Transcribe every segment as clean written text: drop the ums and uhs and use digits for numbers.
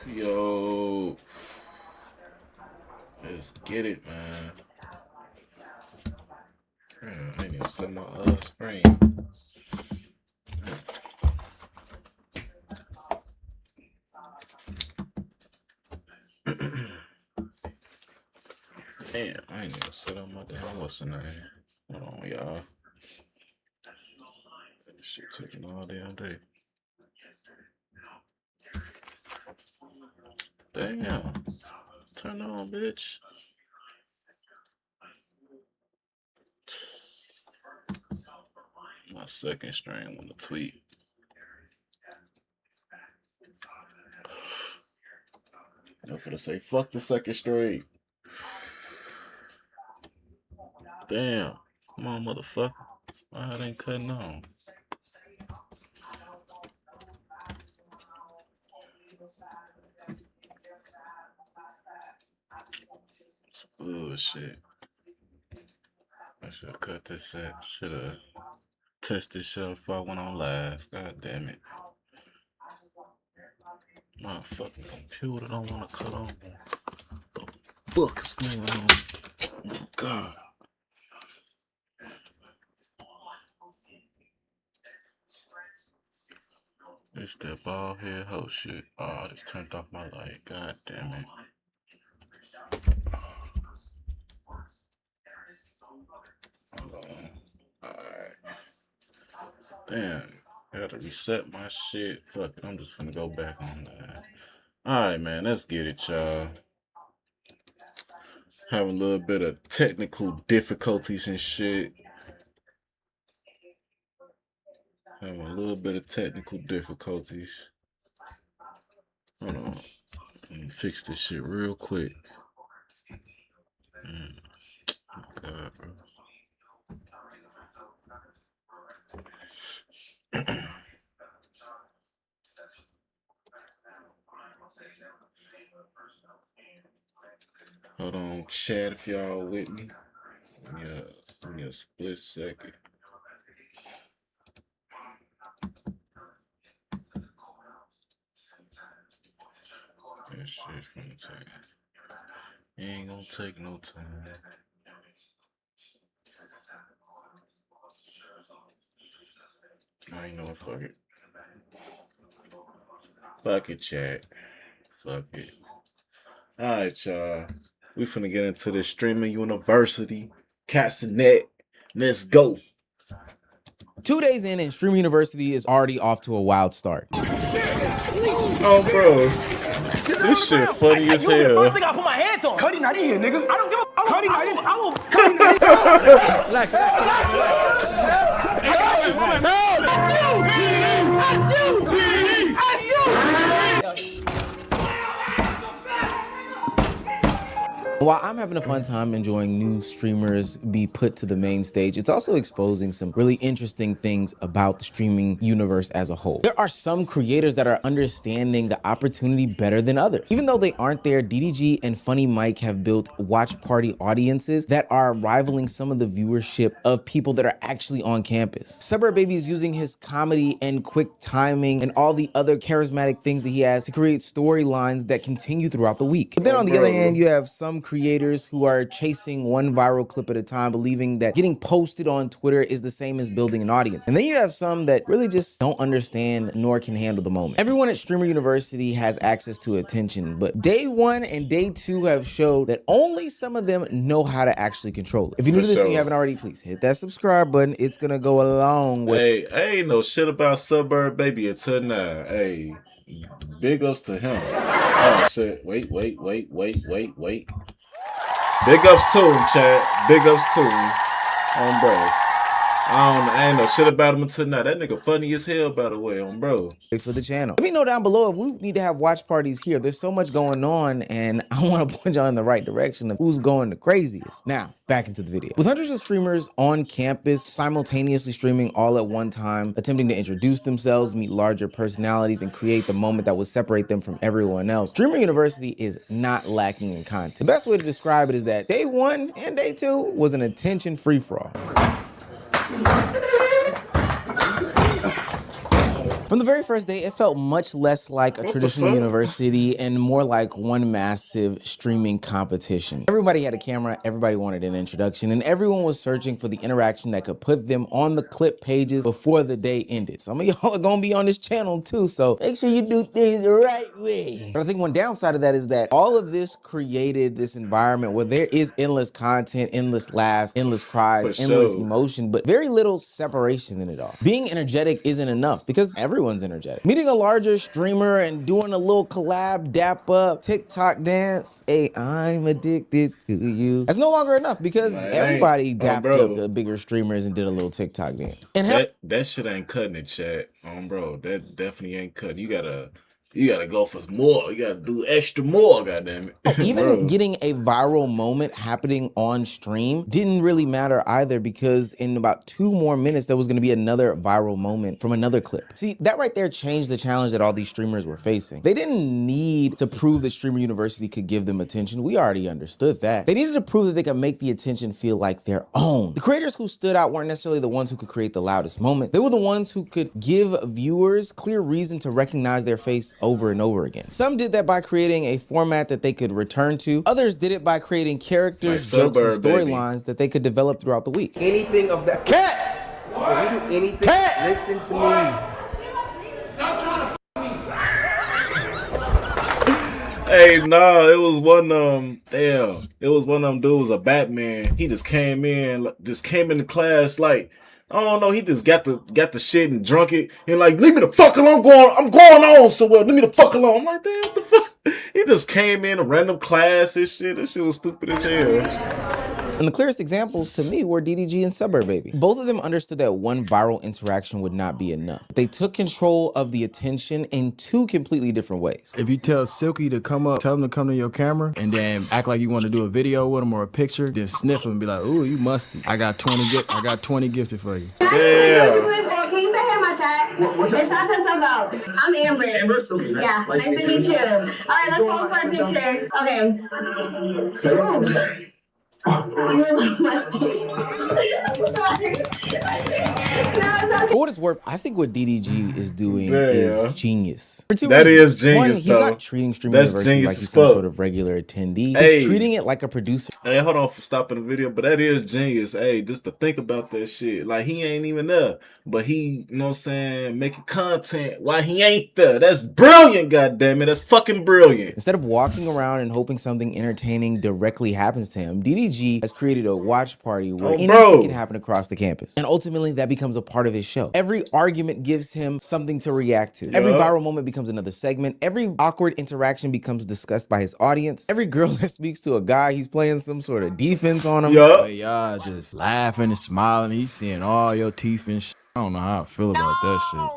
Yo, let's get it, man. I ain't even set my screen. Damn, I ain't even set up my damn what's the name. Hold on, y'all. This shit taking all damn day. Damn. Turn on, bitch. My second string on the tweet. I'm finna say fuck the second string. Damn. Come on, motherfucker. Why it ain't cutting on? It's bullshit. I should have cut this shit. Should have tested this shit before I went on live. God damn it. My fucking computer don't want to cut on. What the fuck is going on? Oh my God. It's that bald head hoe shit. Oh, I just turned off my light. God damn it. Hold on. Alright. Damn. I gotta reset my shit. Fuck it. I'm just gonna go back on that. Alright, man. Let's get it, y'all. Have a little bit of technical difficulties and shit. Having a little bit of technical difficulties. Hold on. Let me fix this shit real quick. Oh God, bro. Hold on, chat, if y'all with me. Give me a split second. That shit's gonna take. It ain't gonna take no time. I ain't know, fuck it. Fuck it, chat. Fuck it. Alright, y'all. We finna get into this streaming university. Cenat. Let's go. 2 days in and Stream University is already off to a wild start. Oh, bro. This shit funny as hell. The first thing I put my hands on. Cuddy not in here, nigga. I don't give a Cuddy not in here. I will Cuddy not in here. Relax. While I'm having a fun time enjoying new streamers be put to the main stage, it's also exposing some really interesting things about the streaming universe as a whole. There are some creators that are understanding the opportunity better than others. Even though they aren't there, DDG and Funny Mike have built watch party audiences that are rivaling some of the viewership of people that are actually on campus. Suburb Baby is using his comedy and quick timing and all the other charismatic things that he has to create storylines that continue throughout the week. But then on the other hand, you have some creators who are chasing one viral clip at a time, believing that getting posted on Twitter is the same as building an audience. And then you have some that really just don't understand nor can handle the moment. Everyone at Streamer University has access to attention, but day 1 and day 2 have showed that only some of them know how to actually control it. If you're new to this and you haven't already, please hit that subscribe button. It's gonna go a long way. Hey, I ain't know shit about Suburb Baby until now. Hey, big ups to him. Oh shit. Wait. Big ups to him, chat. Big ups to him. Bro. I ain't know shit about him until now. That nigga funny as hell, by the way, bro. For the channel. Let me know down below if we need to have watch parties here. There's so much going on, and I want to point y'all in the right direction of who's going the craziest. Now, back into the video. With hundreds of streamers on campus simultaneously streaming all at one time, attempting to introduce themselves, meet larger personalities, and create the moment that will separate them from everyone else, Streamer University is not lacking in content. The best way to describe it is that day 1 and day 2 was an attention free-for-all. From the very first day, it felt much less like a traditional university and more like one massive streaming competition. Everybody had a camera, everybody wanted an introduction, and everyone was searching for the interaction that could put them on the clip pages before the day ended. Some of y'all are gonna be on this channel too, so make sure you do things the right way. But I think one downside of that is that all of this created this environment where there is endless content, endless laughs, endless cries, endless emotion, but very little separation in it all. Being energetic isn't enough because everyone's energetic. Meeting a larger streamer and doing a little collab, dap up, TikTok dance, hey, I'm addicted to you. That's no longer enough because everybody dapped up the bigger streamers and did a little TikTok dance. And that shit ain't cutting it, chat. Bro, that definitely ain't cutting. You gotta go for some more. You gotta do extra more, goddamn it. Even getting a viral moment happening on stream didn't really matter either because in about 2 more minutes, there was gonna be another viral moment from another clip. See, that right there changed the challenge that all these streamers were facing. They didn't need to prove that Streamer University could give them attention. We already understood that. They needed to prove that they could make the attention feel like their own. The creators who stood out weren't necessarily the ones who could create the loudest moment. They were the ones who could give viewers clear reason to recognize their face over and over again. Some did that by creating a format that they could return to. Others did it by creating characters, jokes, and storylines that they could develop throughout the week. Anything of that. Cat! If you do anything, listen to me. Stop trying to. Hey, nah, it was one it was one of them dudes, a Batman. He just came into class like, I don't know, he just got the shit and drunk it and like, leave me the fuck alone, I'm going on somewhere, leave me the fuck alone. I'm like, damn, what the fuck? He just came in a random class and shit. That shit was stupid as hell. And the clearest examples to me were DDG and Suburb Baby. Both of them understood that one viral interaction would not be enough. They took control of the attention in 2 completely different ways. If you tell Silky to come up, tell him to come to your camera, and then act like you want to do a video with him or a picture, then sniff him and be like, ooh, you musty. I got 20 gifted for you. Yeah. Can you say hey to my chat? And shout yourself out. I'm Amber. Amber, Silky. Yeah, nice to meet you. All right, let's pose for a picture. Okay. For what it's worth, I think what DDG is doing is genius. For 2 that reasons. Is genius. One, he's not treating Streamer University like he's some sort of regular attendee. He's treating it like a producer. Hey, hold on for stopping the video, but that is genius. Hey, just to think about that shit. Like, he ain't even there, but he, you know what I'm saying, making content while he ain't there. That's brilliant, goddammit. That's fucking brilliant. Instead of walking around and hoping something entertaining directly happens to him, DDG has created a watch party where anything can happen across the campus. And ultimately, that becomes a part of his show. Every argument gives him something to react to. Every viral moment becomes another segment. Every awkward interaction becomes discussed by his audience. Every girl that speaks to a guy, he's playing some sort of defense on him. Y'all just laughing and smiling. He's seeing all your teeth and shit. I don't know how I feel about that shit.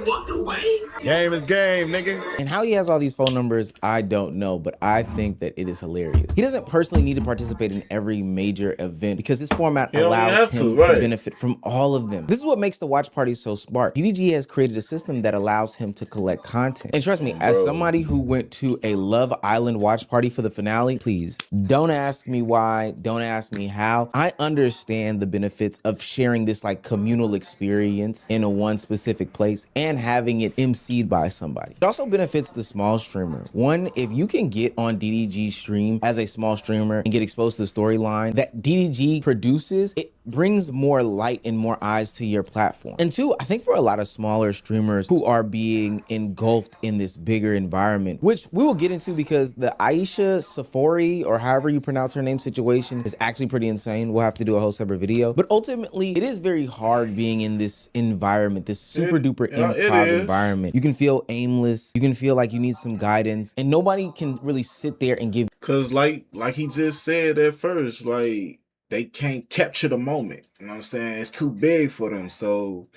Walked away. Game is game, nigga. And how he has all these phone numbers, I don't know, but I think that it is hilarious. He doesn't personally need to participate in every major event because this format allows him to benefit from all of them. This is what makes the watch party so smart. DDG has created a system that allows him to collect content. And trust me, as somebody who went to a Love Island watch party for the finale, please don't ask me why, don't ask me how. I understand the benefits of sharing this like communal experience in a one specific place and having it emceed by somebody. It also benefits the small streamer. One, if you can get on DDG's stream as a small streamer and get exposed to the storyline that DDG produces, it brings more light and more eyes to your platform. And 2, I think for a lot of smaller streamers who are being engulfed in this bigger environment, which we will get into because the Aisha Safori, or however you pronounce her name, situation is actually pretty insane. We'll have to do a whole separate video. But ultimately, it is very hard being in this environment, this super duper improv environment. You can feel aimless. You can feel like you need some guidance, and nobody can really sit there and give. Cause like he just said at first, like, they can't capture the moment. You know what I'm saying? It's too big for them. So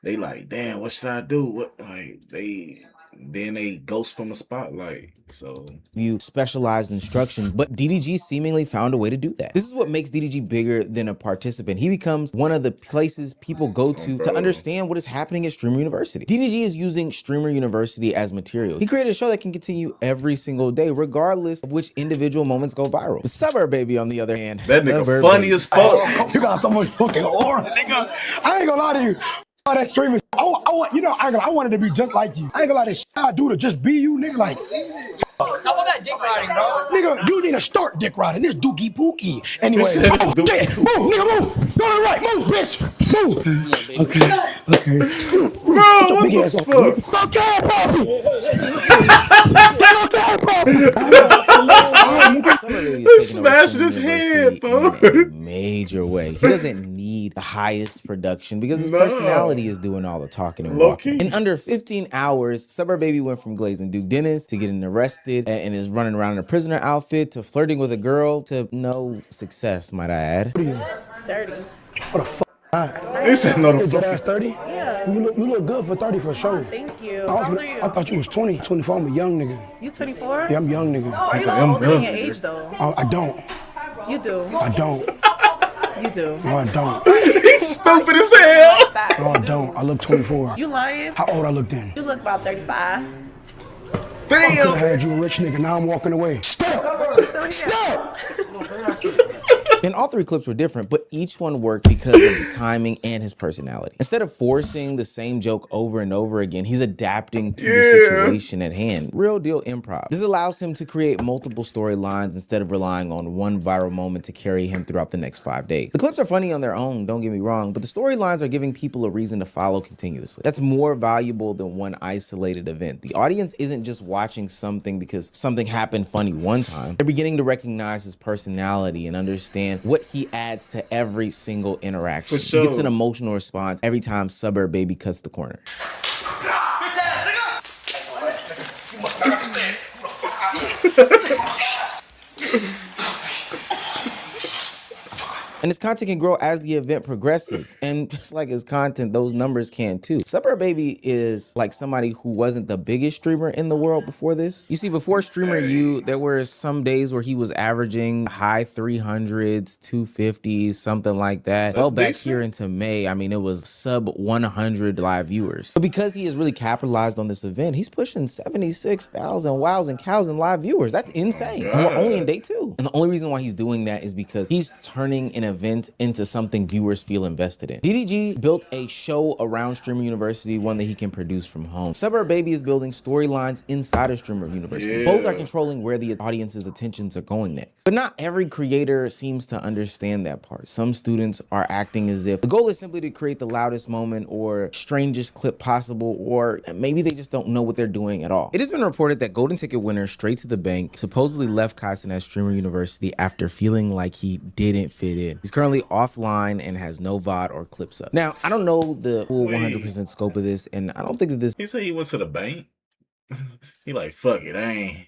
they like, damn, what should I do? What, like, they then they ghost from the spotlight. So you specialized instruction, but DDG seemingly found a way to do that. This is what makes DDG bigger than a participant. He becomes one of the places people go to understand what is happening at Streamer University. DDG is using Streamer University as material. He created a show that can continue every single day, regardless of which individual moments go viral. But Suburb Baby, on the other hand, that nigga funny as fuck. You got so much fucking aura, nigga. I ain't gonna lie to you. All that streaming, I want, you know, I wanted to be just like you. I ain't gonna lie, this shit I do to just be you, nigga. Like, Some of that dick riding, bro. nigga, you need to start dick riding. This dookie pookie. Anyway, This is move, nigga, move. Go to the right, move, bitch. Move. Okay. Bro, what the fuck? Okay, Poppy. He's smashing his head, bro. in a major way. He doesn't need the highest production because his personality is doing all the talking and walking. In under 15 hours, Suburb Baby went from glazing Duke Dennis to getting arrested and is running around in a prisoner outfit to flirting with a girl to no success, might I add. 30. What the fuck? He said no the Dead fuck. ass 30? Yeah. You look good for 30 for sure. Thank you. How old are you? I thought you was 20, 24. I'm a young nigga. You 24? Yeah, I'm young nigga. Oh, you look older than your age, though. I don't. You do. I don't. You do. No, I don't. He's stupid as hell. No, I don't. I look 24. You lying? How old I look then? You look about 35. I could have Damn. had you a rich nigga. Now I'm walking away. Stop! Stop! And all three clips were different, but each one worked because of the timing and his personality. Instead of forcing the same joke over and over again, he's adapting to the situation at hand. Real deal improv. This allows him to create multiple storylines instead of relying on one viral moment to carry him throughout the next 5 days. The clips are funny on their own, don't get me wrong, but the storylines are giving people a reason to follow continuously. That's more valuable than one isolated event. The audience isn't just watching something because something happened funny one time. They're beginning to recognize his personality and understand what he adds to every single interaction. For sure. He gets an emotional response every time Suburb Baby cuts the corner. And his content can grow as the event progresses. And just like his content, those numbers can too. Suburb Baby is like somebody who wasn't the biggest streamer in the world before this. You see, before Streamer U, there were some days where he was averaging high 300s, 250s, something like that. Well, back here into May, I mean, it was sub 100 live viewers. But because he has really capitalized on this event, he's pushing 76,000 wows and cows and live viewers. That's insane. And we're only in day 2. And the only reason why he's doing that is because he's turning an event into something viewers feel invested in. DDG built a show around Streamer University, one that he can produce from home. Suburb Baby is building storylines inside of Streamer University. Both are controlling where the audience's attentions are going next. But not every creator seems to understand that part. Some students are acting as if the goal is simply to create the loudest moment or strangest clip possible, or maybe they just don't know what they're doing at all. It has been reported that Golden Ticket winner Straight to the Bank supposedly left Kaisen at Streamer University after feeling like he didn't fit in. He's currently offline and has no VOD or clips up. Now, I don't know the full 100% scope of this, and I don't think that this... He said he went to the bank. He like, fuck it, I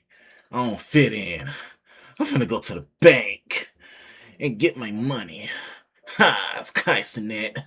don't fit in. I'm finna go to the bank and get my money. Ha, it's Cenat.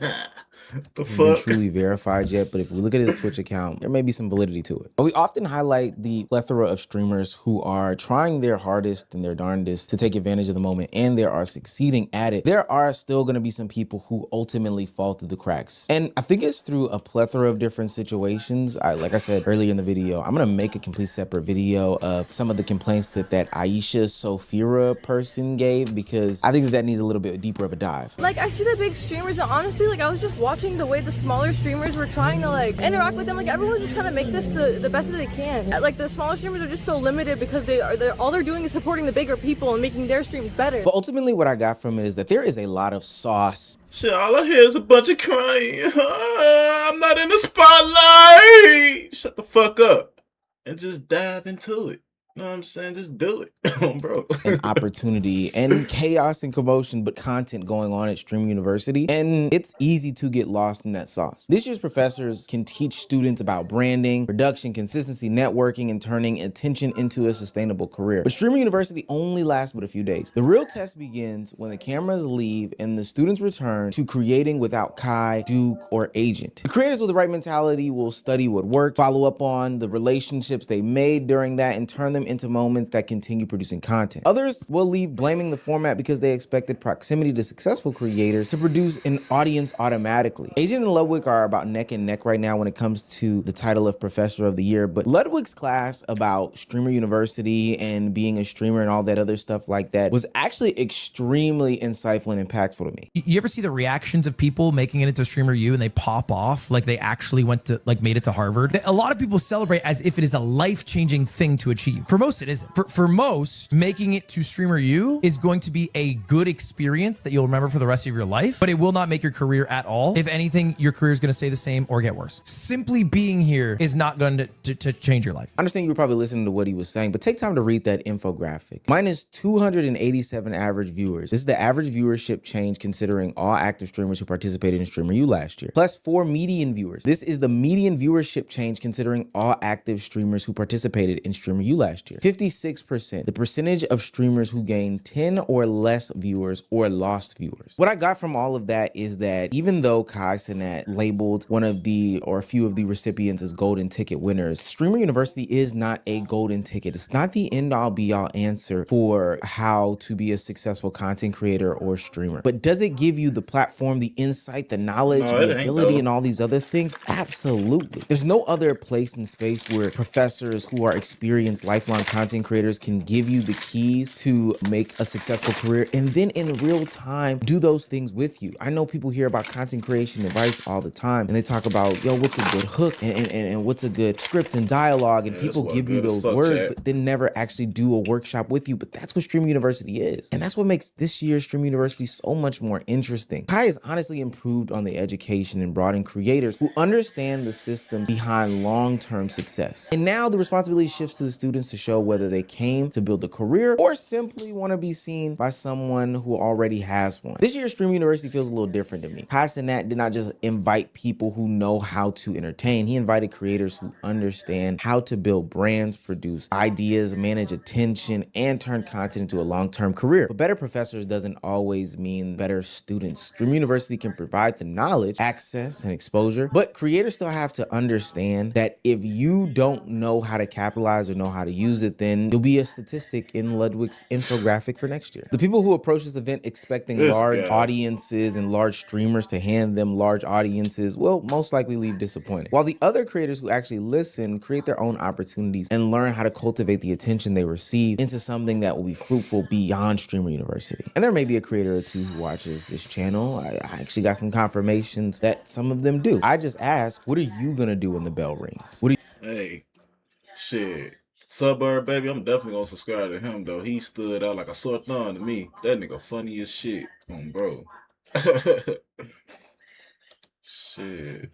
The fuck? Truly verified yet, but if we look at his Twitch account, there may be some validity to it. But we often highlight the plethora of streamers who are trying their hardest and their darndest to take advantage of the moment, and they are succeeding at it. There are still going to be some people who ultimately fall through the cracks, and I think it's through a plethora of different situations. Like I said earlier in the video, I'm gonna make a complete separate video of some of the complaints that Aisha Sophira person gave, because I think that needs a little bit deeper of a dive. Like, I see the big streamers, and honestly, like, I was just watching the way the smaller streamers were trying to like interact with them. Like, everyone's just trying to make this the best that they can. Like, the smaller streamers are just so limited because all they're doing is supporting the bigger people and making their streams better. But ultimately what I got from it is that there is a lot of sauce. Shit, all I hear is a bunch of crying. I'm not in the spotlight. Shut the fuck up and just dive into it. You know what I'm saying? Just do it, bro. An opportunity and chaos and commotion, but content going on at Stream University. And it's easy to get lost in that sauce. This year's professors can teach students about branding, production, consistency, networking, and turning attention into a sustainable career. But Stream University only lasts but a few days. The real test begins when the cameras leave and the students return to creating without Kai, Duke, or Agent. The creators with the right mentality will study what worked, follow up on the relationships they made during that, and turn them into moments that continue producing content. Others will leave blaming the format because they expected proximity to successful creators to produce an audience automatically. Agent and Ludwig are about neck and neck right now when it comes to the title of Professor of the Year, but Ludwig's class about Streamer University and being a streamer and all that other stuff like that was actually extremely insightful and impactful to me. You ever see the reactions of people making it into Streamer U and they pop off like they actually went to, like, made it to Harvard? A lot of people celebrate as if it is a life-changing thing to achieve. For most, it isn't. For most, making it to Streamer U is going to be a good experience that you'll remember for the rest of your life, but it will not make your career at all. If anything, your career is going to stay the same or get worse. Simply being here is not going to change your life. I understand you were probably listening to what he was saying, but take time to read that infographic. Mine is 287 average viewers. This is the average viewership change considering all active streamers who participated in Streamer U last year, plus 4 median viewers. This is the median viewership change considering all active streamers who participated in Streamer U last year. 56%, the percentage of streamers who gained 10 or less viewers or lost viewers. What I got from all of that is that even though Kai Cenat labeled one of the, or a few of the recipients as golden ticket winners, Streamer University is not a golden ticket. It's not the end all be all answer for how to be a successful content creator or streamer. But does it give you the platform, the insight, the knowledge, the ability, and all these other things? Absolutely. There's no other place and space where professors who are experienced lifelong content creators can give you the keys to make a successful career and then in real time do those things with you. I know people hear about content creation advice all the time and they talk about, yo, what's a good hook and what's a good script and dialogue, and people give you those words but then never actually do a workshop with you. But that's what Stream University is, and that's what makes this year's Stream University so much more interesting. Kai has honestly improved on the education and brought in creators who understand the system behind long-term success. And now the responsibility shifts to the students to show whether they came to build a career or simply want to be seen by someone who already has one. This year's Stream University feels a little different to me. Kai Cenat did not just invite people who know how to entertain. He invited creators who understand how to build brands, produce ideas, manage attention, and turn content into a long-term career. But better professors doesn't always mean better students. Stream University can provide the knowledge, access, and exposure, but creators still have to understand that if you don't know how to capitalize or know how to use it, then you'll be a statistic in Ludwig's infographic for next year. The people who approach this event expecting large audiences and large streamers to hand them large audiences will most likely leave disappointed, while the other creators who actually listen create their own opportunities and learn how to cultivate the attention they receive into something that will be fruitful beyond Streamer University. And there may be a creator or two who watches this channel. I actually got some confirmations that some of them do. I just asked, what are you gonna do when the bell rings? What do you— Hey, shit. Suburb, baby, I'm definitely gonna subscribe to him, though. He stood out like a sore thumb to me. That nigga funny as shit. Bro. Shit.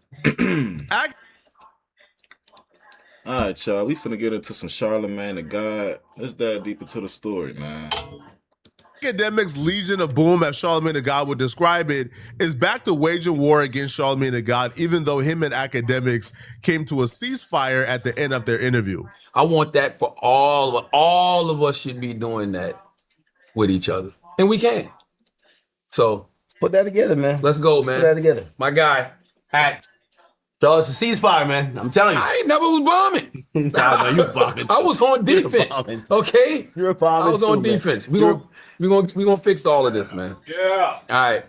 Alright, y'all. We finna get into some Charlamagne the God. Let's dive deep into the story, man. Academics' Legion of Boom, as Charlamagne the God would describe it, is back to waging war against Charlamagne the God, even though him and academics came to a ceasefire at the end of their interview. I want that for all of us. All of us should be doing that with each other. And we can. So put that together, man. Let's go, man. Put that together. My guy. Hat. So it's a ceasefire, man. I'm telling you. I ain't never was bombing. No, you bombing. I was on defense. Okay? You're bombing. I was on defense. We gonna fix all of this, man. Yeah. All right.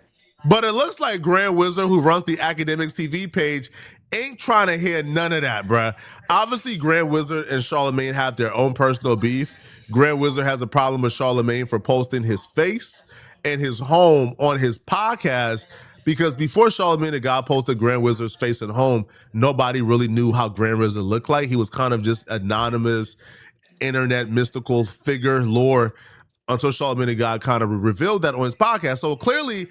But it looks like Grand Wizard, who runs the Academics TV page, ain't trying to hear none of that, bruh. Obviously, Grand Wizard and Charlamagne have their own personal beef. Grand Wizard has a problem with Charlamagne for posting his face and his home on his podcast, because before Charlamagne the God posted Grand Wizard's face and home, nobody really knew how Grand Wizard looked like. He was kind of just anonymous, internet mystical figure lore until Charlamagne the God kind of revealed that on his podcast. So clearly,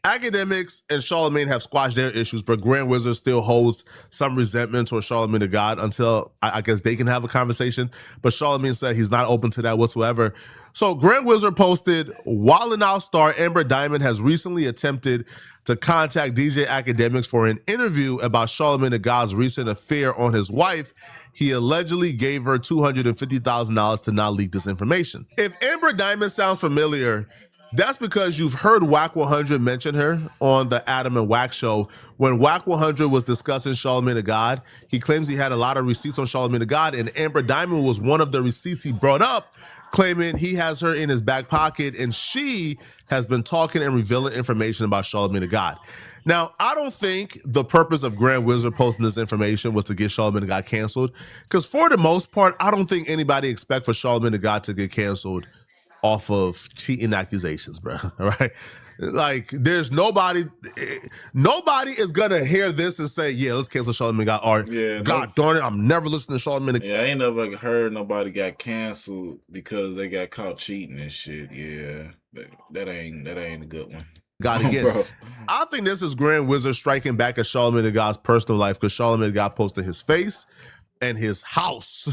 Academics and Charlamagne have squashed their issues, but Grand Wizard still holds some resentment towards Charlamagne the God until I guess they can have a conversation. But Charlamagne said he's not open to that whatsoever. So Grand Wizard posted, Wildin' Out star Amber Diamond has recently attempted to contact DJ Academics for an interview about Charlamagne the God's recent affair on his wife. He allegedly gave her $250,000 to not leak this information. If Amber Diamond sounds familiar, that's because you've heard Wack 100 mention her on the Adam and Wack show. When Wack 100 was discussing Charlamagne the God, he claims he had a lot of receipts on Charlamagne the God, and Amber Diamond was one of the receipts he brought up, claiming he has her in his back pocket, and she has been talking and revealing information about Charlamagne the God. Now, I don't think the purpose of Grand Wizard posting this information was to get Charlamagne the God canceled, because for the most part, I don't think anybody expect for Charlamagne the God to get canceled off of cheating accusations, bro. All right. Like, there's nobody is gonna hear this and say, yeah, let's cancel Charlamagne the God. Or, yeah, God darn it, I'm never listening to Charlamagne. Yeah, I ain't never heard nobody got canceled because they got caught cheating and shit. Yeah, that ain't a good one. God again. Bro. I think this is Grand Wizard striking back at Charlamagne the God's personal life, because Charlamagne the God posted his face and his house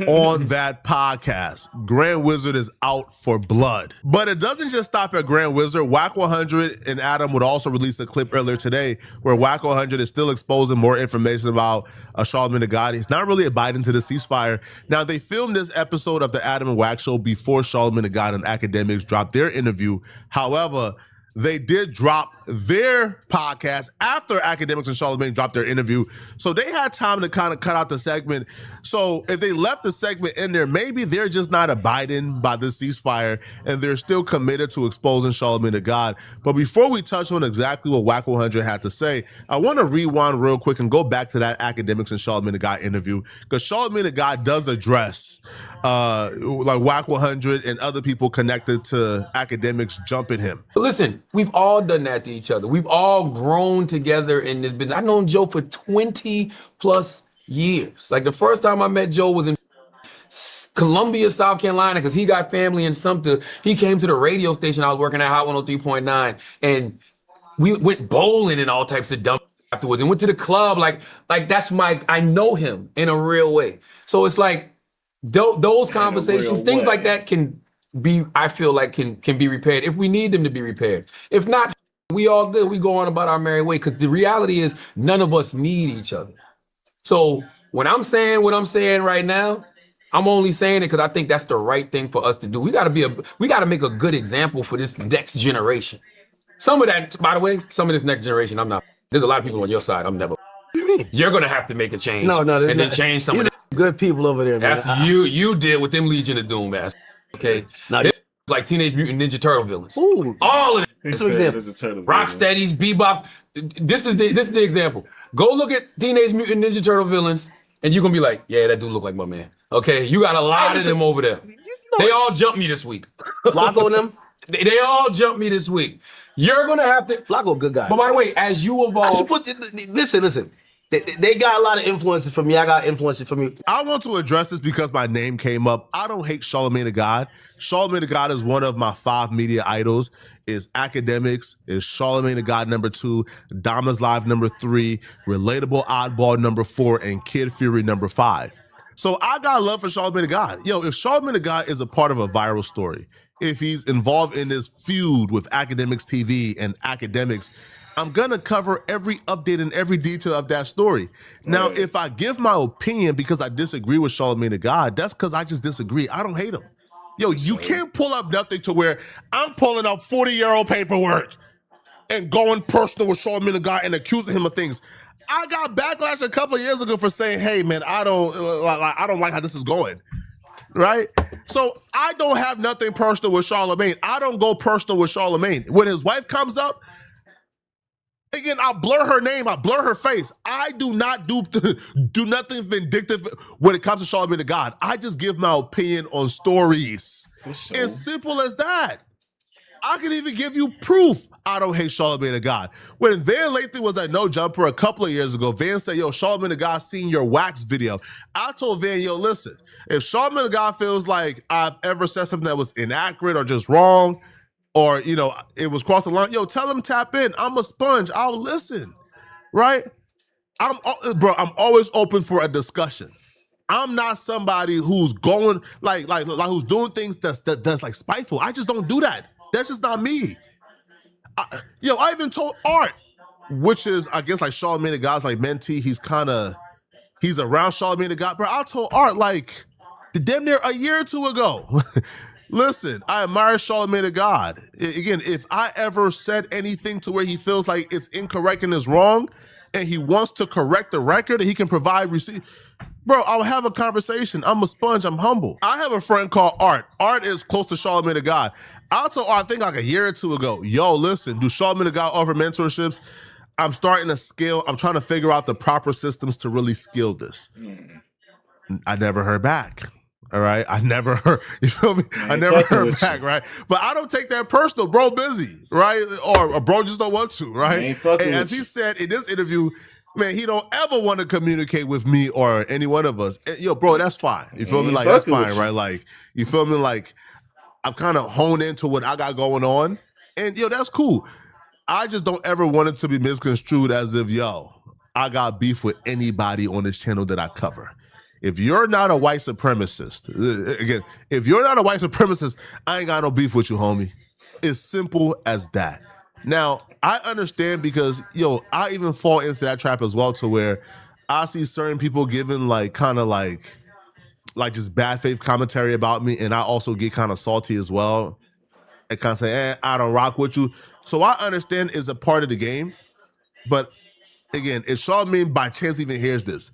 on that podcast. Grand Wizard is out for blood. But it doesn't just stop at Grand Wizard. Wack 100 and Adam would also release a clip earlier today where Wack 100 is still exposing more information about Charlamagne the God. He's not really abiding to the ceasefire. Now, they filmed this episode of the Adam and Wack show before Charlamagne the God and Academics dropped their interview. However, they did drop their podcast after Academics and Charlamagne dropped their interview. So they had time to kind of cut out the segment. So if they left the segment in there, maybe they're just not abiding by the ceasefire and they're still committed to exposing Charlamagne the God. But before we touch on exactly what Wack 100 had to say, I want to rewind real quick and go back to that Academics and Charlamagne the God interview, because Charlamagne the God does address like Wack 100 and other people connected to Academics jumping him. But listen, we've all done that to each other. We've all grown together in this business. I've known Joe for 20 plus years. Like, the first time I met Joe was in Columbia, South Carolina, because he got family in Sumter. He came to the radio station I was working at, Hot 103.9, and we went bowling and all types of dumb afterwards and went to the club. Like that's I know him in a real way. So it's like those conversations, things like that can be, I feel like can be repaired if we need them to be repaired. If not, we all good. We go on about our merry way, because the reality is none of us need each other. So when I'm saying what I'm saying right now, I'm only saying it because I think that's the right thing for us to do. We got to make a good example for this next generation. Some of that, by the way, some of this next generation, I'm not. There's a lot of people on your side. I'm never. You're gonna have to make a change. No, and then change some of them. Good people over there, man. That's you did with them Legion of Doom, man. Okay. Now, like Teenage Mutant Ninja Turtle villains. Ooh. All of them. That's an example. Rocksteadies, Bebop. This is the example. Go look at Teenage Mutant Ninja Turtle villains, and you're gonna be like, yeah, that dude look like my man. Okay, you got a lot of them over there. They all jumped me this week. Flacco and them? They all jumped me this week. You're gonna have to. Flacco, good guy. But by the way, as you evolve, listen. They got a lot of influences from me. I got influences from you. I want to address this because my name came up. I don't hate Charlamagne the God. Charlamagne the God is one of my 5 media idols. Is Academics, is Charlamagne the God #2, Dama's Live #3, Relatable Oddball #4, and Kid Fury #5. So I got love for Charlamagne the God. Yo, if Charlamagne the God is a part of a viral story, if he's involved in this feud with Academics TV and Academics, I'm gonna cover every update and every detail of that story. Now, if I give my opinion because I disagree with Charlamagne the God, that's because I just disagree. I don't hate him. Yo, you can't pull up nothing to where I'm pulling up 40-year-old paperwork and going personal with Charlamagne the God and accusing him of things. I got backlash a couple of years ago for saying, hey man, I don't like how this is going. Right? So I don't have nothing personal with Charlamagne. I don't go personal with Charlamagne. When his wife comes up, again, I'll blur her name, I'll blur her face. I do not do nothing vindictive when it comes to Charlamagne the God. I just give my opinion on stories. Sure. As simple as that. I can even give you proof I don't hate Charlamagne the God. When Van Lathan was at No Jumper a couple of years ago, Van said, yo, Charlamagne the God seen your wax video. I told Van, yo, listen, if Charlamagne the God feels like I've ever said something that was inaccurate or just wrong, or you know, it was crossing the line. Yo, tell him tap in. I'm a sponge. I'll listen. Right? I'm always open for a discussion. I'm not somebody who's going like who's doing things that's like spiteful. I just don't do that. That's just not me. I even told Art, which is I guess like Charlamagne the God's like mentee. He's around Charlamagne the God, bro. I told Art like damn near a year or two ago. Listen, I admire Charlamagne the God. Again, if I ever said anything to where he feels like it's incorrect and is wrong, and he wants to correct the record and he can provide receipt, bro, I'll have a conversation. I'm a sponge. I'm humble. I have a friend called Art. Art is close to Charlamagne the God. I told Art, I think like a year or two ago, yo, listen, do Charlamagne the God offer mentorships? I'm starting to scale. I'm trying to figure out the proper systems to really scale this. I never heard back. All right. I never heard, you feel me? I never heard back, right? But I don't take that personal. Bro busy, right? Or bro just don't want to, right? And as he said in this interview, man, he don't ever want to communicate with me or any one of us. Yo, bro, that's fine. You feel me? Like, that's fine, right? Like, you feel me? Like, I've kind of honed into what I got going on. And, yo, that's cool. I just don't ever want it to be misconstrued as if, yo, I got beef with anybody on this channel that I cover. If you're not a white supremacist, again, if you're not a white supremacist, I ain't got no beef with you, homie. It's simple as that. Now, I understand because, yo, I even fall into that trap as well to where I see certain people giving like kind of like just bad faith commentary about me, and I also get kind of salty as well and kind of say, I don't rock with you. So I understand it's a part of the game, but again, if Charlamagne by chance even hears this,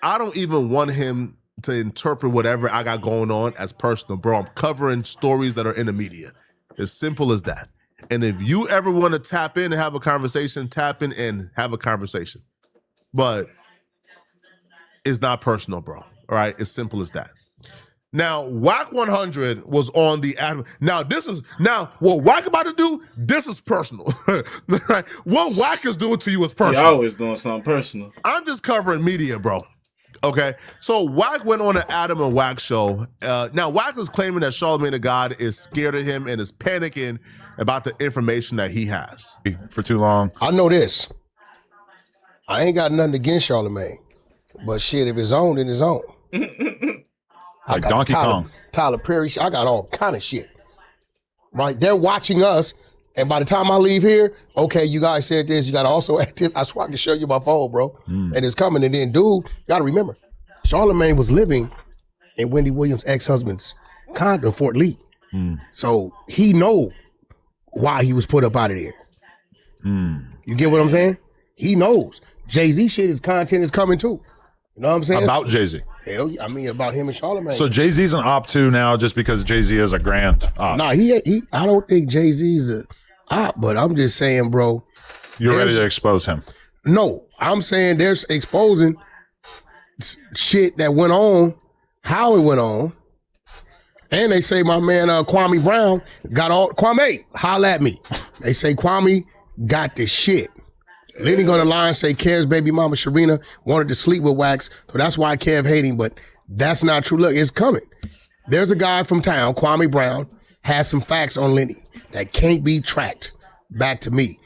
I don't even want him to interpret whatever I got going on as personal, bro. I'm covering stories that are in the media. As simple as that. And if you ever want to tap in and have a conversation, tap in and have a conversation. But it's not personal, bro. All right? It's simple as that. Now, Wack 100 was on the admin. Now, what Wack about to do, this is personal. Right? What Wack is doing to you is personal. You're always doing something personal. I'm just covering media, bro. Okay, so Wack went on an Adam and Wack show. Now, Wack is claiming that Charlamagne the God is scared of him and is panicking about the information that he has. For too long. I know this. I ain't got nothing against Charlamagne. But shit, if it's on, then it's on. Like Donkey Kong. Tyler Perry, I got all kind of shit. Right? They're watching us. And by the time I leave here, okay, you guys said this, you got to also add this. I swear I can show you my phone, bro. And it's coming. And then, dude, you got to remember, Charlamagne was living in Wendy Williams' ex-husband's condo in Fort Lee. So he know why he was put up out of there. You get what I'm saying? He knows. Jay-Z shit, his content is coming too. You know what I'm saying? About Jay-Z. Hell, I mean, about him and Charlamagne. So Jay-Z's an op too now just because Jay-Z is a grand op. Nah, I don't think Jay-Z's a op, but I'm just saying, bro. You're ready to expose him. No, I'm saying there's exposing shit that went on, how it went on. And they say my man Kwame Brown got all, Kwame, holla at me. They say Kwame got the shit. Lenny on the line say Kev's baby mama Sharina wanted to sleep with Wax, so that's why Kev hating, but that's not true. Look, it's coming. There's a guy from town, Kwame Brown, has some facts on Lenny that can't be tracked back to me.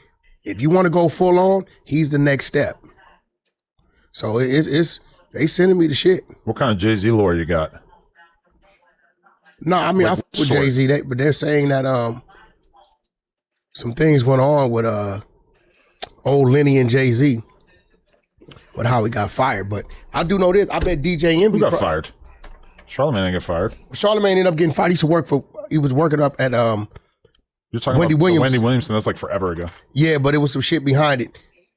If you want to go full on, he's the next step. So it's they sending me the shit. What kind of Jay-Z lore you got? No, I mean, I fuck with Jay-Z, but they're saying that some things went on with old Lenny and Jay-Z, with how he got fired. But I do know this. I bet DJ Envy got fired. Charlamagne didn't get fired. Charlamagne ended up getting fired. He was working up at You're talking Wendy about Williams. Wendy Williamson. That's like forever ago. Yeah, but it was some shit behind it,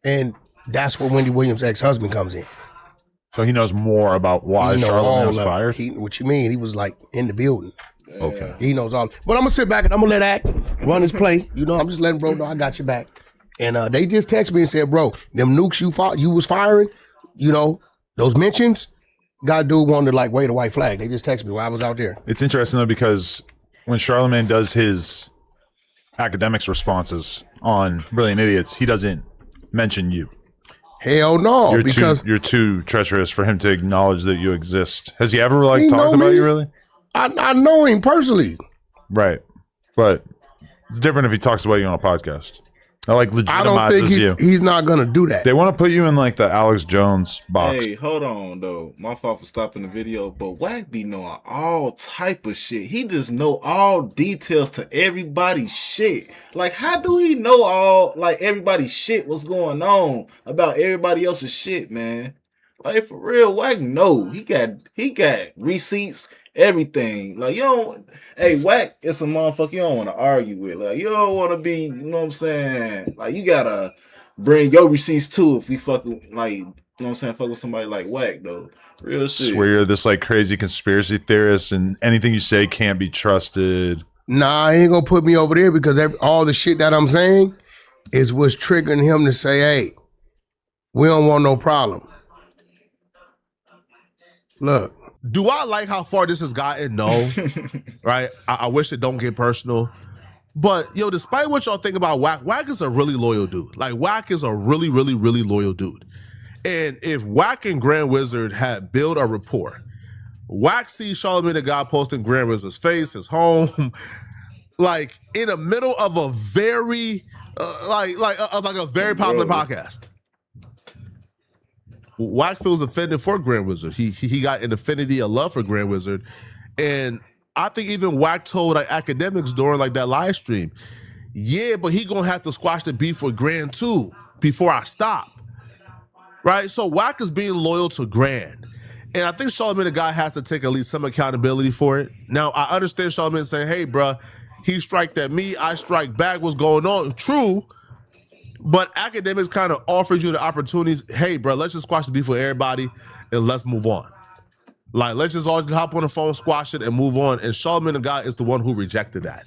and that's where Wendy Williams' ex-husband comes in. So he knows more about why Charlamagne was fired. What you mean? He was like in the building. Okay. He knows all. But I'm gonna sit back and I'm gonna let Act run his play. You know, I'm just letting bro know I got your back. And they just text me and said, bro, them nukes you was firing, you know, those mentions, God dude wanted to like wave a white flag. They just text me while I was out there. It's interesting though, because when Charlamagne does his academics responses on Brilliant Idiots, he doesn't mention you. Hell no, you're too treacherous for him to acknowledge that you exist. Has he ever talked about you really? I know him personally. Right. But It's different if he talks about you on a podcast. That like I don't think legitimizes you. he's not gonna do that. They want to put you in like the Alex Jones box. Hey, hold on though. My fault for stopping the video, but Wack be knowing all type of shit. He just know all details to everybody's shit. Like, how do he know all like everybody's shit? What's going on about everybody else's shit, man? Like for real, Wack know he got receipts. Everything. Like, you don't, hey, Wack is a motherfucker you don't want to argue with. Like, you don't want to be, you know what I'm saying? Like, you gotta bring your receipts too if we fucking, like, you know what I'm saying? Fuck with somebody like Wack, though. Real shit. Swear you're this like crazy conspiracy theorist and anything you say can't be trusted. Nah, he ain't gonna put me over there because all the shit that I'm saying is what's triggering him to say, hey, we don't want no problem. Look. Do I like how far this has gotten? No. Right? I wish it don't get personal. But, yo, despite what y'all think about Wack, Wack is a really loyal dude. Like, Wack is a really, really, really loyal dude. And if Wack and Grand Wizard had built a rapport, Wack sees Charlamagne the God posting Grand Wizard's face, his home, like, in the middle of a very, a very popular podcast. Wack feels offended for Grand Wizard. He got an affinity, a love for Grand Wizard. And I think even Wack told like academics during like that live stream, yeah, but he gonna have to squash the beef with Grand too before I stop. Right? So Wack is being loyal to Grand. And I think Charlamagne the God has to take at least some accountability for it. Now, I understand Charlamagne saying, hey, bruh, he striked at me, I strike back, what's going on? True. But academics kind of offers you the opportunities. Hey, bro, let's just squash the beef with everybody and let's move on. Like, let's just all just hop on the phone, squash it, and move on. And Charlamagne the God is the one who rejected that.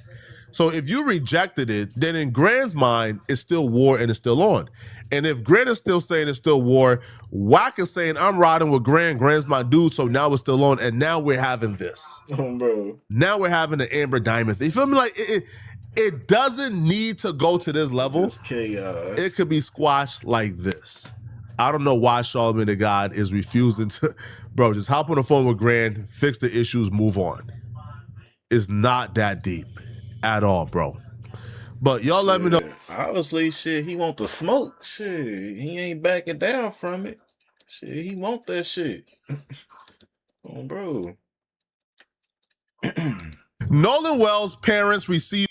So if you rejected it, then in Grand's mind, it's still war and it's still on. And if Grand is still saying it's still war, Wack is saying, I'm riding with Grand. Grand's my dude, so now it's still on. And now we're having this. Oh, bro. Now we're having the Amber Diamond thing. You feel me? Like, it doesn't need to go to this level. It's chaos. It could be squashed like this. I don't know why Charlamagne the God is refusing to, bro, just hop on the phone with Grand, fix the issues, move on. It's not that deep at all, bro. But y'all let me know. Obviously, shit, he want the smoke. Shit, he ain't backing down from it. Shit, he want that shit. Oh, bro. Nolan Wells' parents received.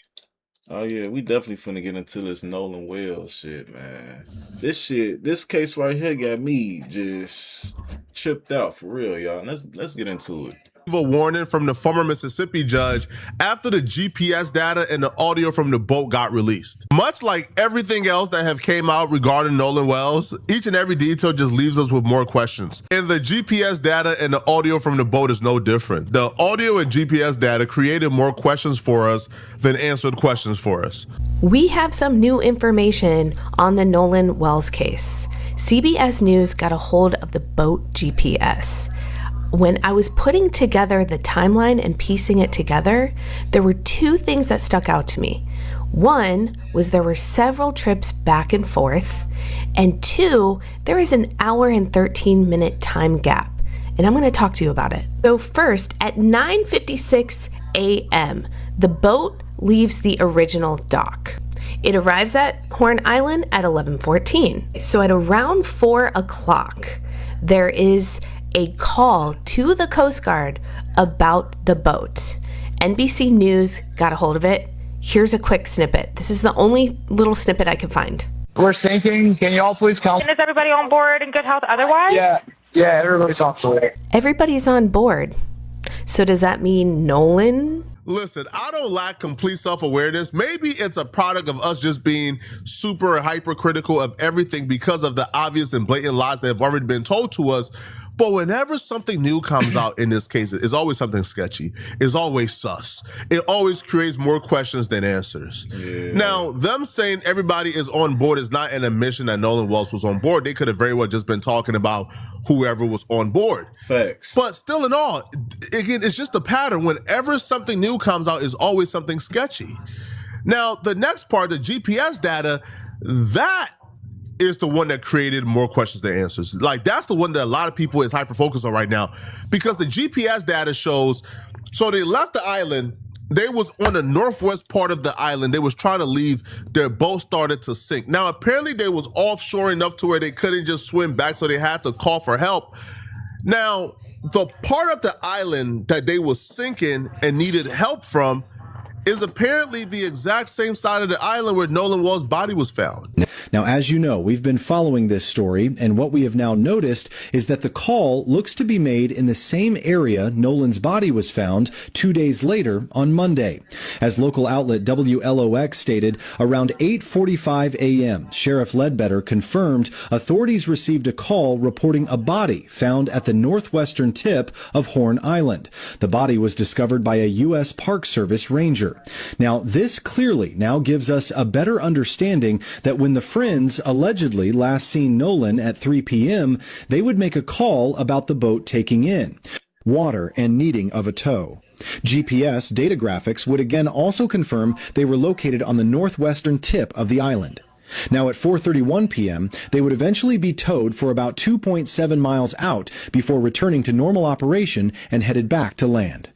Oh yeah, we definitely finna get into this Nolan Wells shit, man. This case right here got me just tripped out for real, y'all. Let's get into it. A warning from the former Mississippi judge after the GPS data and the audio from the boat got released. Much like everything else that have came out regarding Nolan Wells, each and every detail just leaves us with more questions. And the GPS data and the audio from the boat is no different. The audio and GPS data created more questions for us than answered questions for us. We have some new information on the Nolan Wells case. CBS News got a hold of the boat GPS. When I was putting together the timeline and piecing it together, there were two things that stuck out to me. One was there were several trips back and forth, and two, there is an hour and 13-minute time gap, and I'm going to talk to you about it. So first, at 9:56 a.m., the boat leaves the original dock. It arrives at Horn Island at 11:14. So at around 4 o'clock, there is a call to the Coast Guard about the boat. NBC News got a hold of it. Here's a quick snippet. This is the only little snippet I can find. We're sinking. Can y'all please come? And is everybody on board in good health otherwise? Yeah, everybody's on board. Everybody's on board. So does that mean Nolan? Listen, I don't lack complete self-awareness. Maybe it's a product of us just being super hypercritical of everything because of the obvious and blatant lies that have already been told to us. But whenever something new comes out in this case, it's always something sketchy. It's always sus. It always creates more questions than answers. Yeah. Now, them saying everybody is on board is not an admission that Nolan Wells was on board. They could have very well just been talking about whoever was on board. Facts. But still in all, again, it's just a pattern. Whenever something new comes out, is always something sketchy. Now, the next part, the GPS data, that is the one that created more questions than answers. Like, that's the one that a lot of people is hyper-focused on right now, because the GPS data shows, so they left the island They was on the northwest part of the island. They was trying to leave. Their boat started to sink. Now, apparently they was offshore enough to where they couldn't just swim back, so they had to call for help. Now, the part of the island that they was sinking and needed help from is apparently the exact same side of the island where Nolan Well's body was found. Now, as you know, we've been following this story, and what we have now noticed is that the call looks to be made in the same area Nolan's body was found 2 days later on Monday. As local outlet WLOX stated, around 8:45 a.m., Sheriff Ledbetter confirmed authorities received a call reporting a body found at the northwestern tip of Horn Island. The body was discovered by a U.S. Park Service ranger. Now, this clearly now gives us a better understanding that when the friends allegedly last seen Nolan at 3 p.m., they would make a call about the boat taking in water and needing of a tow. GPS data graphics would again also confirm they were located on the northwestern tip of the island. Now, at 4:31 p.m., they would eventually be towed for about 2.7 miles out before returning to normal operation and headed back to land.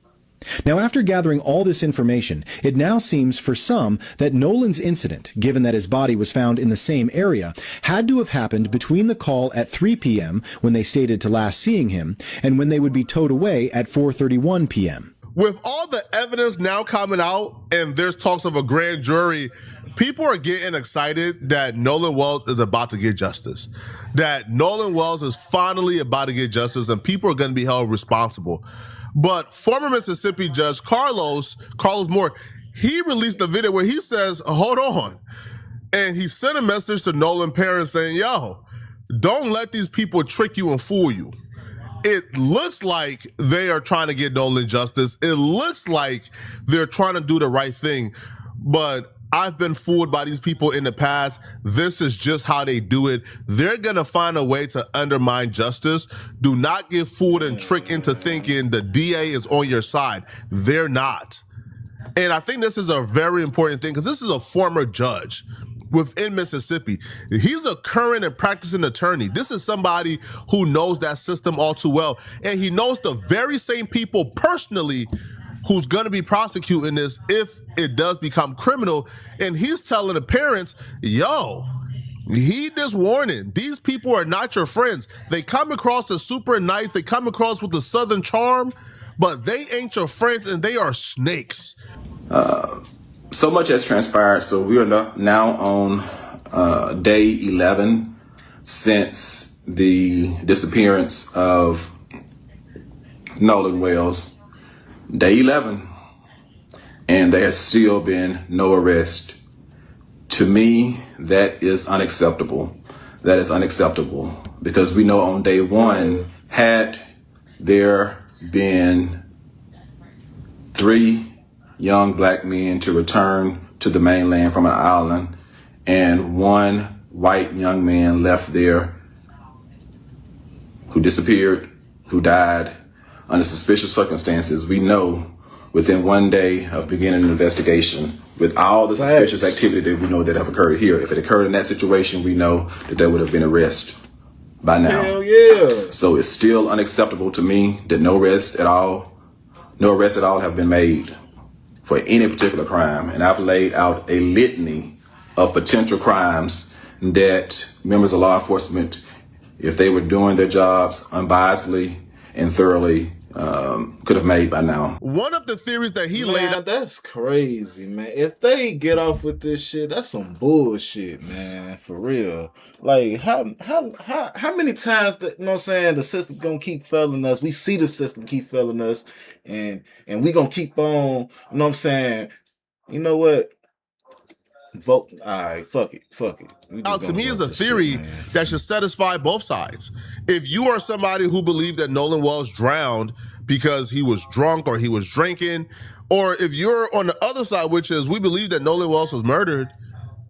Now, after gathering all this information, it now seems for some that Nolan's incident, given that his body was found in the same area, had to have happened between the call at 3 p.m., when they stated to last seeing him, and when they would be towed away at 4:31 p.m. With all the evidence now coming out and there's talks of a grand jury, people are getting excited that Nolan Wells is about to get justice. That Nolan Wells is finally about to get justice and people are going to be held responsible. But former Mississippi Judge Carlos Moore, he released a video where he says, hold on. And he sent a message to Nolan parents saying, yo, don't let these people trick you and fool you. It looks like they are trying to get Nolan justice. It looks like they're trying to do the right thing. But I've been fooled by these people in the past. This is just how they do it. They're going to find a way to undermine justice. Do not get fooled and tricked into thinking the DA is on your side. They're not. And I think this is a very important thing because this is a former judge within Mississippi. He's a current and practicing attorney. This is somebody who knows that system all too well. And he knows the very same people personally who's going to be prosecuting this if it does become criminal. And he's telling the parents, yo, heed this warning. These people are not your friends. They come across as super nice. They come across with a Southern charm, but they ain't your friends and they are snakes. So much has transpired. So we are now on day 11 since the disappearance of Nolan Wells. Day 11, and there has still been no arrest. To me, that is unacceptable. That is unacceptable because we know on day 1, had there been 3 young black men to return to the mainland from an island and 1 white young man left there who disappeared, who died, under suspicious circumstances, we know within 1 day of beginning an investigation, with all the suspicious activity that we know that have occurred here, if it occurred in that situation, we know that there would have been arrest by now. Hell yeah. So it's still unacceptable to me that no arrests at all have been made for any particular crime. And I've laid out a litany of potential crimes that members of law enforcement, if they were doing their jobs unbiasedly and thoroughly, could have made by now. One of the theories that he laid out. That's crazy, man. If they get off with this shit, that's some bullshit, man. For real. Like, how many times that, you know what I'm saying, the system gonna keep failing us? We see the system keep failing us, and we gonna keep on, you know what I'm saying? You know what? Vote. All right, fuck it. To me, is a theory that should satisfy both sides. If you are somebody who believed that Nolan Wells drowned because he was drunk or he was drinking, or if you're on the other side, which is we believe that Nolan Wells was murdered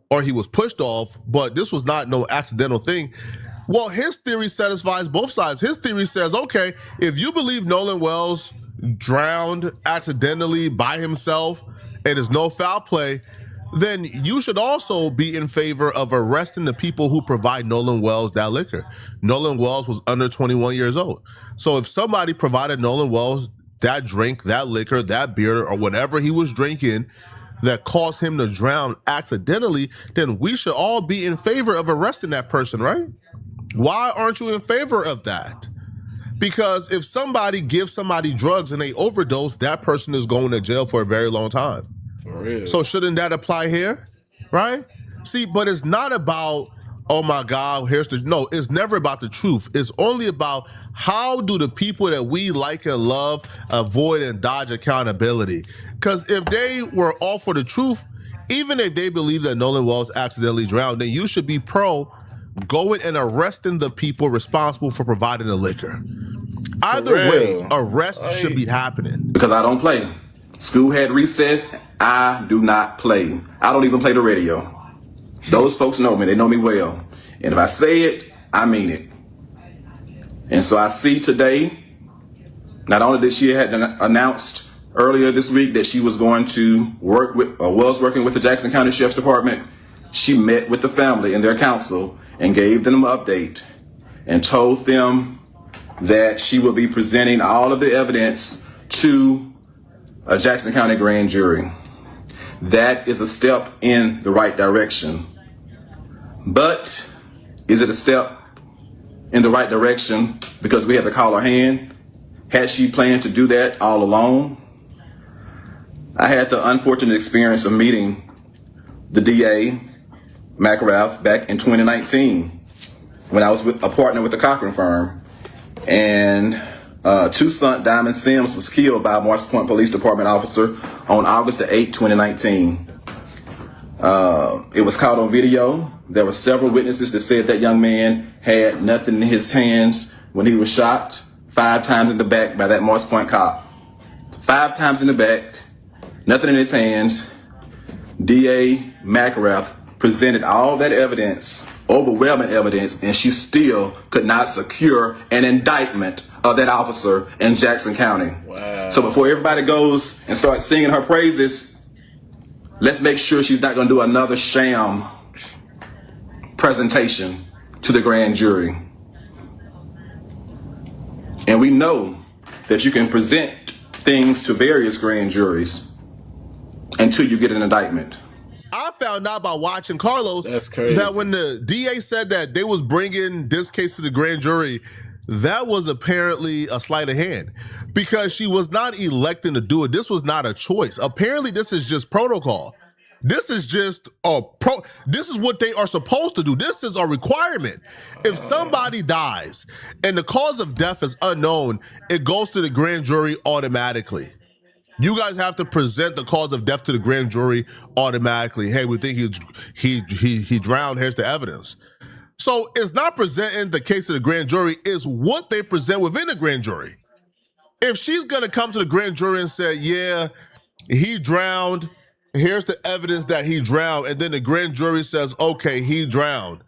or he was pushed off, but this was not no accidental thing. Well, his theory satisfies both sides. His theory says, okay, if you believe Nolan Wells drowned accidentally by himself and there's no foul play, then you should also be in favor of arresting the people who provide Nolan Wells that liquor. Nolan Wells was under 21 years old. So if somebody provided Nolan Wells that drink, that liquor, that beer, or whatever he was drinking that caused him to drown accidentally, then we should all be in favor of arresting that person, right? Why aren't you in favor of that? Because if somebody gives somebody drugs and they overdose, that person is going to jail for a very long time. For real. So shouldn't that apply here? Right? See, but it's not about, oh my God, no, it's never about the truth. It's only about how do the people that we like and love avoid and dodge accountability? Because if they were all for the truth, even if they believe that Nolan Wells accidentally drowned, then you should be pro going and arresting the people responsible for providing the liquor. Either way, arrest should be happening. Because I don't play. School had recess. I do not play. I don't even play the radio. Those folks know me. They know me well. And if I say it, I mean it. And so I see today, not only did she had announced earlier this week that she was going to work with, or was working with the Jackson County Sheriff's Department, she met with the family and their counsel and gave them an update and told them that she will be presenting all of the evidence to a Jackson County grand jury. That is a step in the right direction. But is it a step in the right direction because we had to call her hand? Had she planned to do that all alone? I had the unfortunate experience of meeting the DA, McGrath, back in 2019 when I was a partner with the Cochran firm. And Toussaint Diamond Sims was killed by a Morris Point Police Department officer on August the 8th, 2019. It was caught on video. There were several witnesses that said that young man had nothing in his hands when he was shot 5 times in the back by that Morris Point cop. 5 times in the back, nothing in his hands. DA McGrath presented all that evidence, overwhelming evidence, and she still could not secure an indictment of that officer in Jackson County. Wow. So before everybody goes and starts singing her praises, let's make sure she's not going to do another sham presentation to the grand jury. And we know that you can present things to various grand juries until you get an indictment. I found out by watching Carlos That's crazy. that when the DA said that they was bringing this case to the grand jury, that was apparently a sleight of hand because she was not electing to do it. This was not a choice. Apparently, this is just protocol. This is just this is what they are supposed to do. This is a requirement. If somebody dies and the cause of death is unknown, it goes to the grand jury automatically. You guys have to present the cause of death to the grand jury automatically. Hey, we think he drowned. Here's the evidence. So it's not presenting the case to the grand jury, it's what they present within the grand jury. If she's gonna come to the grand jury and say, yeah, he drowned, here's the evidence that he drowned, and then the grand jury says, okay, he drowned,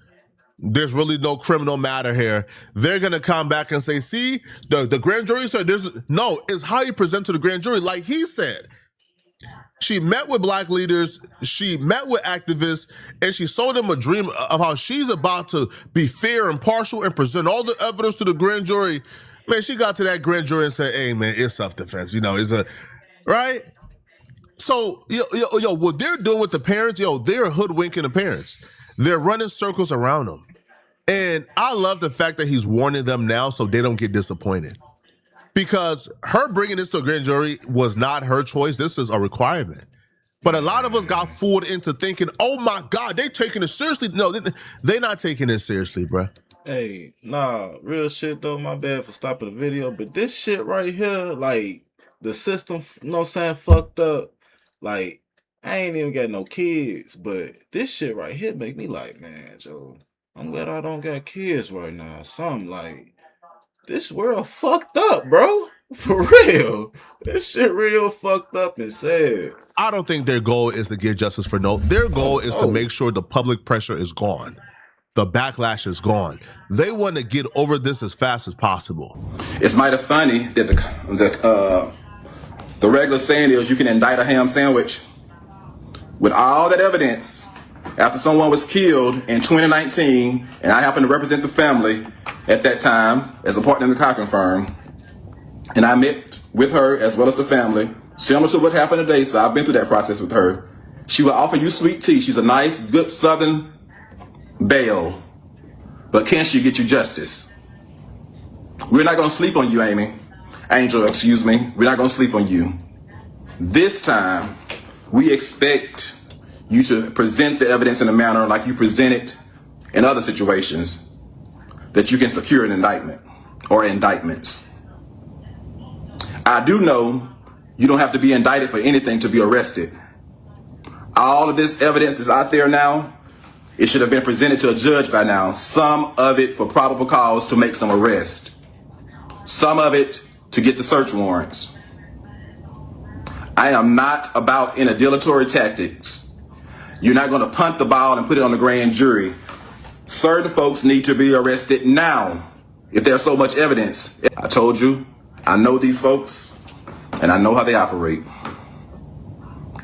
there's really no criminal matter here, they're gonna come back and say, see, the grand jury said no, it's how you present to the grand jury. Like he said, she met with black leaders, she met with activists, and she sold them a dream of how she's about to be fair and impartial and present all the evidence to the grand jury. Man, she got to that grand jury and said, hey man, it's self-defense, right? So, yo, what they're doing with the parents, they're hoodwinking the parents. They're running circles around them. And I love the fact that he's warning them now so they don't get disappointed. Because her bringing this to a grand jury was not her choice. This is a requirement. But a lot of us got fooled into thinking, oh my God, they taking it seriously. No, they're not taking it seriously, bruh. Hey, nah, real shit though, my bad for stopping the video, but this shit right here, like, the system, you know what I'm saying, fucked up. Like, I ain't even got no kids, but this shit right here make me like, man, Joe, I'm glad I don't got kids right now. Something like, this world fucked up, bro. For real. This shit real fucked up and sad. I don't think their goal is to get justice for no. Their goal is to make sure the public pressure is gone. The backlash is gone. They want to get over this as fast as possible. It's mighty funny that the regular saying is you can indict a ham sandwich. With all that evidence, after someone was killed in 2019, and I happened to represent the family at that time as a partner in the Cochran firm, And I met with her as well as the family, similar to what happened today. So I've been through that process with her. She will offer you sweet tea. She's a nice, good Southern belle. But can she get you justice? We're not going to sleep on you, Angel, excuse me. We're not going to sleep on you. This time, we expect you to present the evidence in a manner like you present it in other situations, that you can secure an indictment or indictments. I do know you don't have to be indicted for anything to be arrested. All of this evidence is out there now. It should have been presented to a judge by now. Some of it for probable cause to make some arrest. Some of it to get the search warrants. I am not about any dilatory tactics. You're not going to punt the ball and put it on the grand jury. Certain folks need to be arrested now if there's so much evidence. I told you, I know these folks and I know how they operate.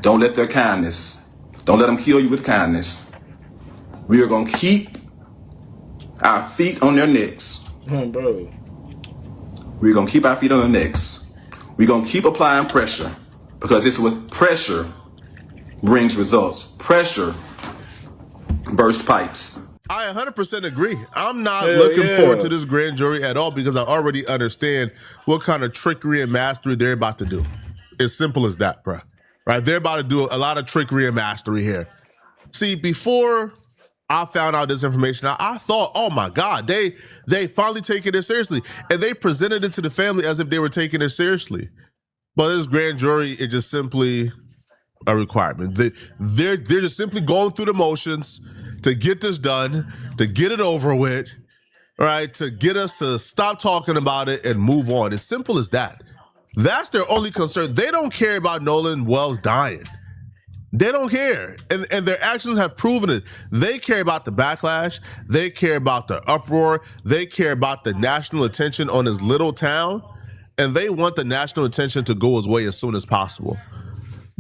Don't let their kindness, don't let them kill you with kindness. We are going to keep our feet on their necks. Bro. We're going to keep our feet on their necks. We're going to keep applying pressure because it's what pressure brings results. Pressure bursts pipes. I 100% agree. I'm not Hell looking yeah. forward to this grand jury at all because I already understand what kind of trickery and mastery they're about to do. As simple as that, bro. Right? They're about to do a lot of trickery and mastery here. See, before I found out this information, I thought, oh my God, they finally taking it seriously. And they presented it to the family as if they were taking it seriously. But this grand jury is just simply a requirement. They're just simply going through the motions to get this done, to get it over with, right? To get us to stop talking about it and move on. As simple as that. That's their only concern. They don't care about Nolan Wells dying. They don't care. And their actions have proven it. They care about the backlash. They care about the uproar. They care about the national attention on his little town. And they want the national attention to go his way as soon as possible.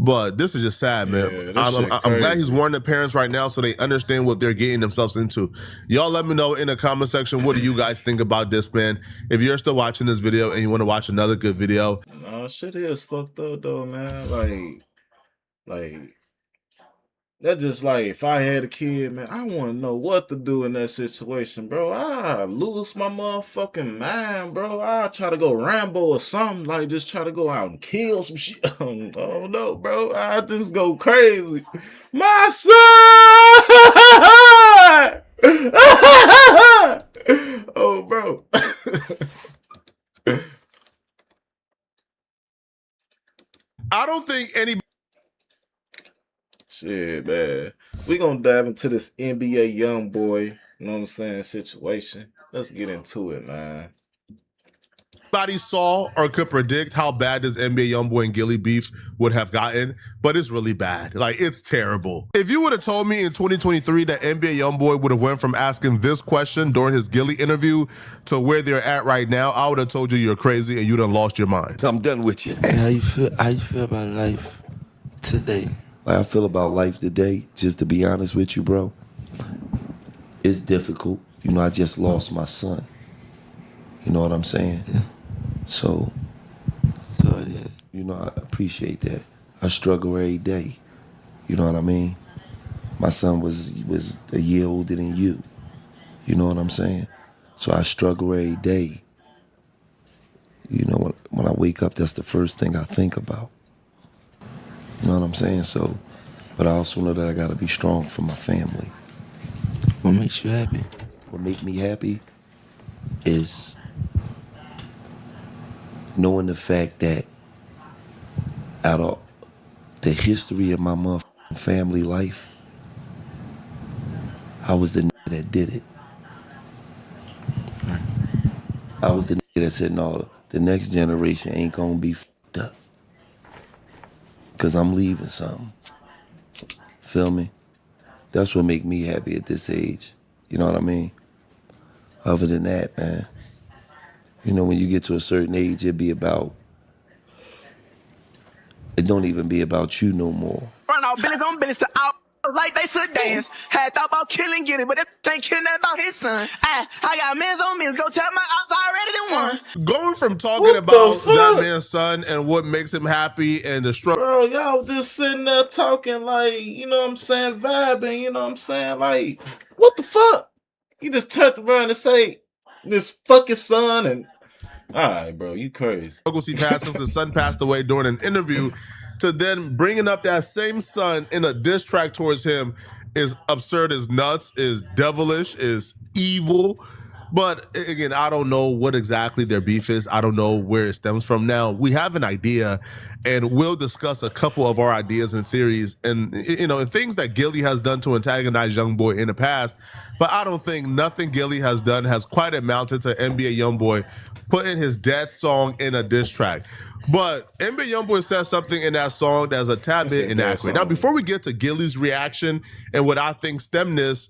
But this is just sad, man. I'm glad he's warning the parents right now so they understand what they're getting themselves into. Y'all let me know in the comment section, what do you guys think about this, man? If you're still watching this video and you want to watch another good video. Nah, shit is fucked up though, man. Like that's just like if I had a kid, man, I want to know what to do in that situation, bro. I lose my motherfucking mind, bro. I try to go Rambo or something, like just try to go out and kill some shit. I don't know, bro. I just go crazy. My son! Oh, bro. I don't think anybody. Shit, man. We gonna dive into this NBA YoungBoy, you know what I'm saying, situation. Let's get into it, man. Nobody saw or could predict how bad this NBA YoungBoy and Gilly beef would have gotten, but it's really bad. Like, it's terrible. If you would have told me in 2023 that NBA YoungBoy would have went from asking this question during his Gilly interview to where they're at right now, I would have told you you're crazy and you done lost your mind. I'm done with you. Hey, how you feel about life today? How I feel about life today, just to be honest with you, bro, it's difficult. You know, I just lost my son. You know what I'm saying? Yeah. So you know, I appreciate that. I struggle every day. You know what I mean? My son was a year older than you. You know what I'm saying? So I struggle every day. You know, when I wake up, that's the first thing I think about. You know what I'm saying? So, but I also know that I gotta be strong for my family. What makes you happy? What makes me happy is knowing the fact that out of the history of my motherfucking family life, I was the nigga that did it. I was the nigga that said, no, the next generation ain't gonna be fucked up. Cause I'm leaving something. Feel me? That's what make me happy at this age. You know what I mean? Other than that, man, you know, when you get to a certain age, it don't even be about you no more. Run all business on business to out like they should dance. Had thought about killing, get it, but that ain't killing about his son. I got men's on men's. Go tell my ops I already done Going from talking about that man's son and what makes him happy and the struggle. Bro, y'all just sitting there talking like, you know what I'm saying, vibing, you know what I'm saying? Like, what the fuck? You just turned around and say, this fucking son and... Alright, bro, you crazy. Struggles he passed since his son passed away during an interview to then bringing up that same son in a diss track towards him is absurd, is nuts, is devilish, is evil. But again, I don't know what exactly their beef is. I don't know where it stems from. Now, we have an idea, and we'll discuss a couple of our ideas and theories and, you know, and things that Gilly has done to antagonize YoungBoy in the past. But I don't think nothing Gilly has done has quite amounted to NBA YoungBoy putting his dead song in a diss track. But NBA YoungBoy says something in that song that's a tad bit inaccurate. Now, before we get to Gilly's reaction and what I think stemmed this,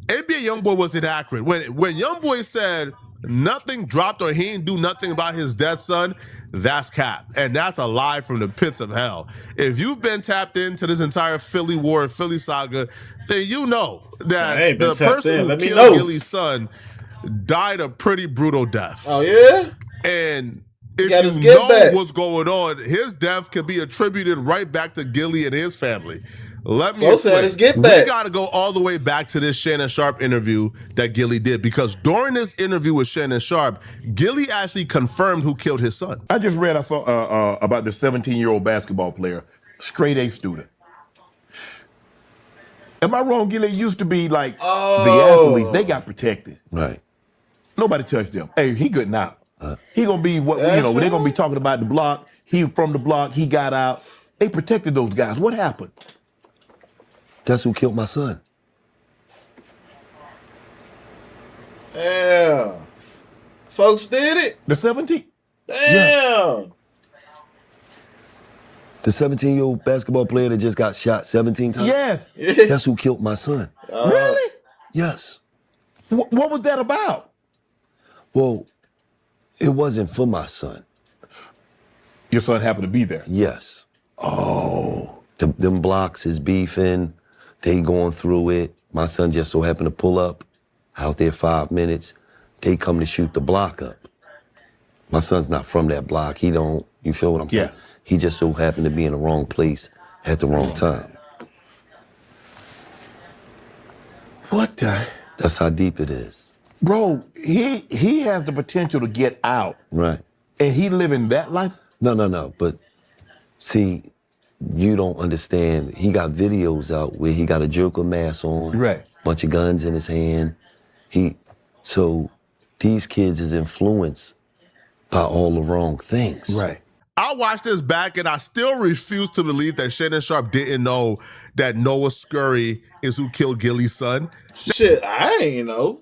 NBA YoungBoy was inaccurate. When YoungBoy said nothing dropped or he ain't do nothing about his dead son, that's cap. And that's a lie from the pits of hell. If you've been tapped into this entire Philly war, Philly saga, then you know that the person who killed Gilly's son died a pretty brutal death. Oh, yeah? And if you know what's going on, his death could be attributed right back to Gilly and his family. Let me explain. We got to go all the way back to this Shannon Sharp interview that Gilly did, because during this interview with Shannon Sharp, Gilly actually confirmed who killed his son. I just read, I saw about the 17-year-old basketball player, straight A student. Am I wrong, Gilly? It used to be like the athletes, they got protected. Right. Nobody touched them. Hey, he good now. He gonna be what, you know, they're gonna be talking about the block. He from the block, he got out. They protected those guys. What happened? That's who killed my son. Damn. Folks did it? The 17? Damn. Yeah. The 17-year-old basketball player that just got shot 17 times? Yes. That's who killed my son. Really? Yes. What was that about? Well, it wasn't for my son. Your son happened to be there? Yes. Oh. Them blocks is beefing. They going through it. My son just so happened to pull up out there 5 minutes. They come to shoot the block up. My son's not from that block. He don't, you feel what I'm saying? Yeah. He just so happened to be in the wrong place at the wrong time. What the? That's how deep it is. Bro, he has the potential to get out. Right. And he living that life? No. But see, you don't understand. He got videos out where he got a jerk mask on. Right. Bunch of guns in his hand. So these kids is influenced by all the wrong things. Right. I watched this back and I still refuse to believe that Shannon Sharp didn't know that Noah Scurry is who killed Gilly's son. Shit, I ain't know.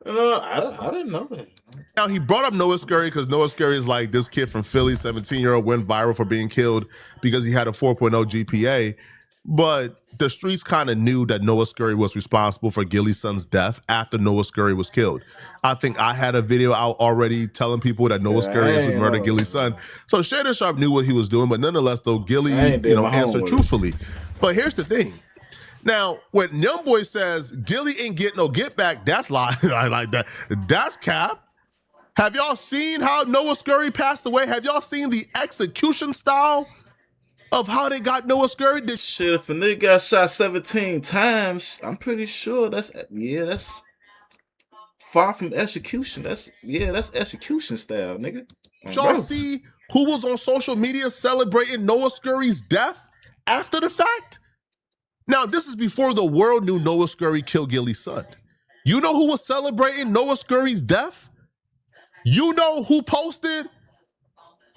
I didn't know that. Now, he brought up Noah Scurry because Noah Scurry is like this kid from Philly, 17-year-old, went viral for being killed because he had a 4.0 GPA. But the streets kind of knew that Noah Scurry was responsible for Gilly's son's death after Noah Scurry was killed. I think I had a video out already telling people that Noah Scurry is who murdered Gilly's son. So Shannon Sharp knew what he was doing, but nonetheless, though, Gilly, answered truthfully. But here's the thing. Now, when YoungBoy says Gilly ain't get no get back, that's lie. I like that. That's cap. Have y'all seen how Noah Scurry passed away? Have y'all seen the execution style of how they got Noah Scurry? Shit, if a nigga got shot 17 times, I'm pretty sure that's far from execution. That's execution style, nigga. Did y'all see who was on social media celebrating Noah Scurry's death after the fact? Now, this is before the world knew Noah Scurry killed Gilly's son. You know who was celebrating Noah Scurry's death? You know who posted,